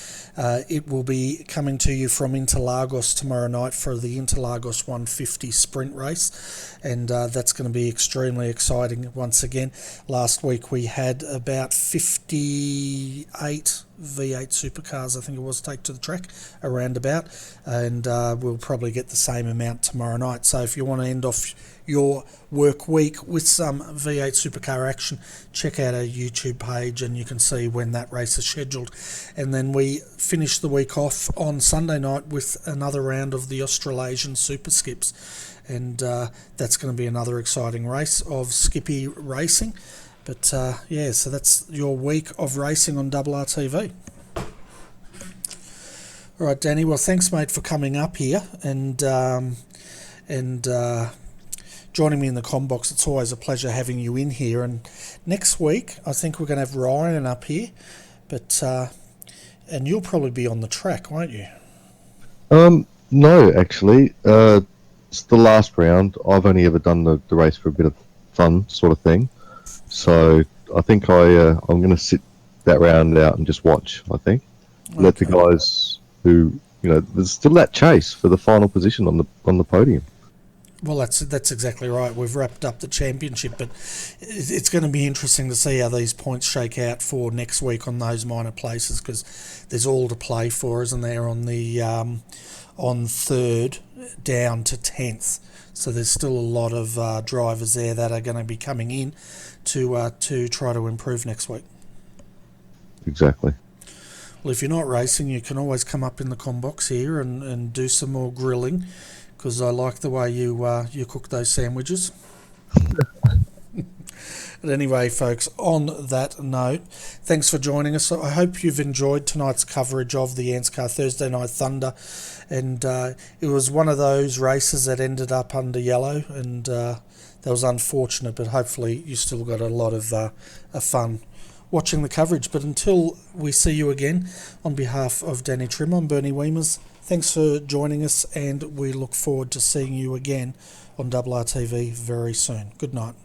It will be coming to you from Interlagos tomorrow night for the Interlagos 150 sprint race, and that's going to be extremely exciting once again. Last week we had about 58 V8 supercars, I think it was, take to the track around about, and we'll probably get the same amount tomorrow night. So if you want to end off your work week with some V8 supercar action, check out our YouTube page and you can see when that race is scheduled. And then we finish the week off on Sunday night with another round of the Australasian Super Skips, and that's going to be another exciting race of Skippy racing. But so that's your week of racing on RRTV. All right, Danny. Well, thanks, mate, for coming up here and joining me in the comm box. It's always a pleasure having you in here. And next week, I think we're going to have Ryan up here, but and you'll probably be on the track, won't you? No, actually, it's the last round. I've only ever done the race for a bit of fun, sort of thing. So I think I'm going to sit that round out and just watch. I think let the guys who there's still that chase for the final position on the podium. Well, that's exactly right. We've wrapped up the championship, but it's going to be interesting to see how these points shake out for next week on those minor places, because there's all to play for, isn't there? On the on third down to 10th, so there's still a lot of drivers there that are going to be coming in to try to improve next week. Exactly. Well, if you're not racing, you can always come up in the comm box here and do some more grilling, because I like the way you cook those sandwiches. But anyway, folks, on that note, thanks for joining us. I hope you've enjoyed tonight's coverage of the ANZCAR Thursday Night Thunder, and it was one of those races that ended up under yellow, and that was unfortunate, but hopefully you still got a lot of fun watching the coverage. But until we see you again, on behalf of Danny Trim, I'm Bernie Weemers. Thanks for joining us, and we look forward to seeing you again on RRTV very soon. Good night.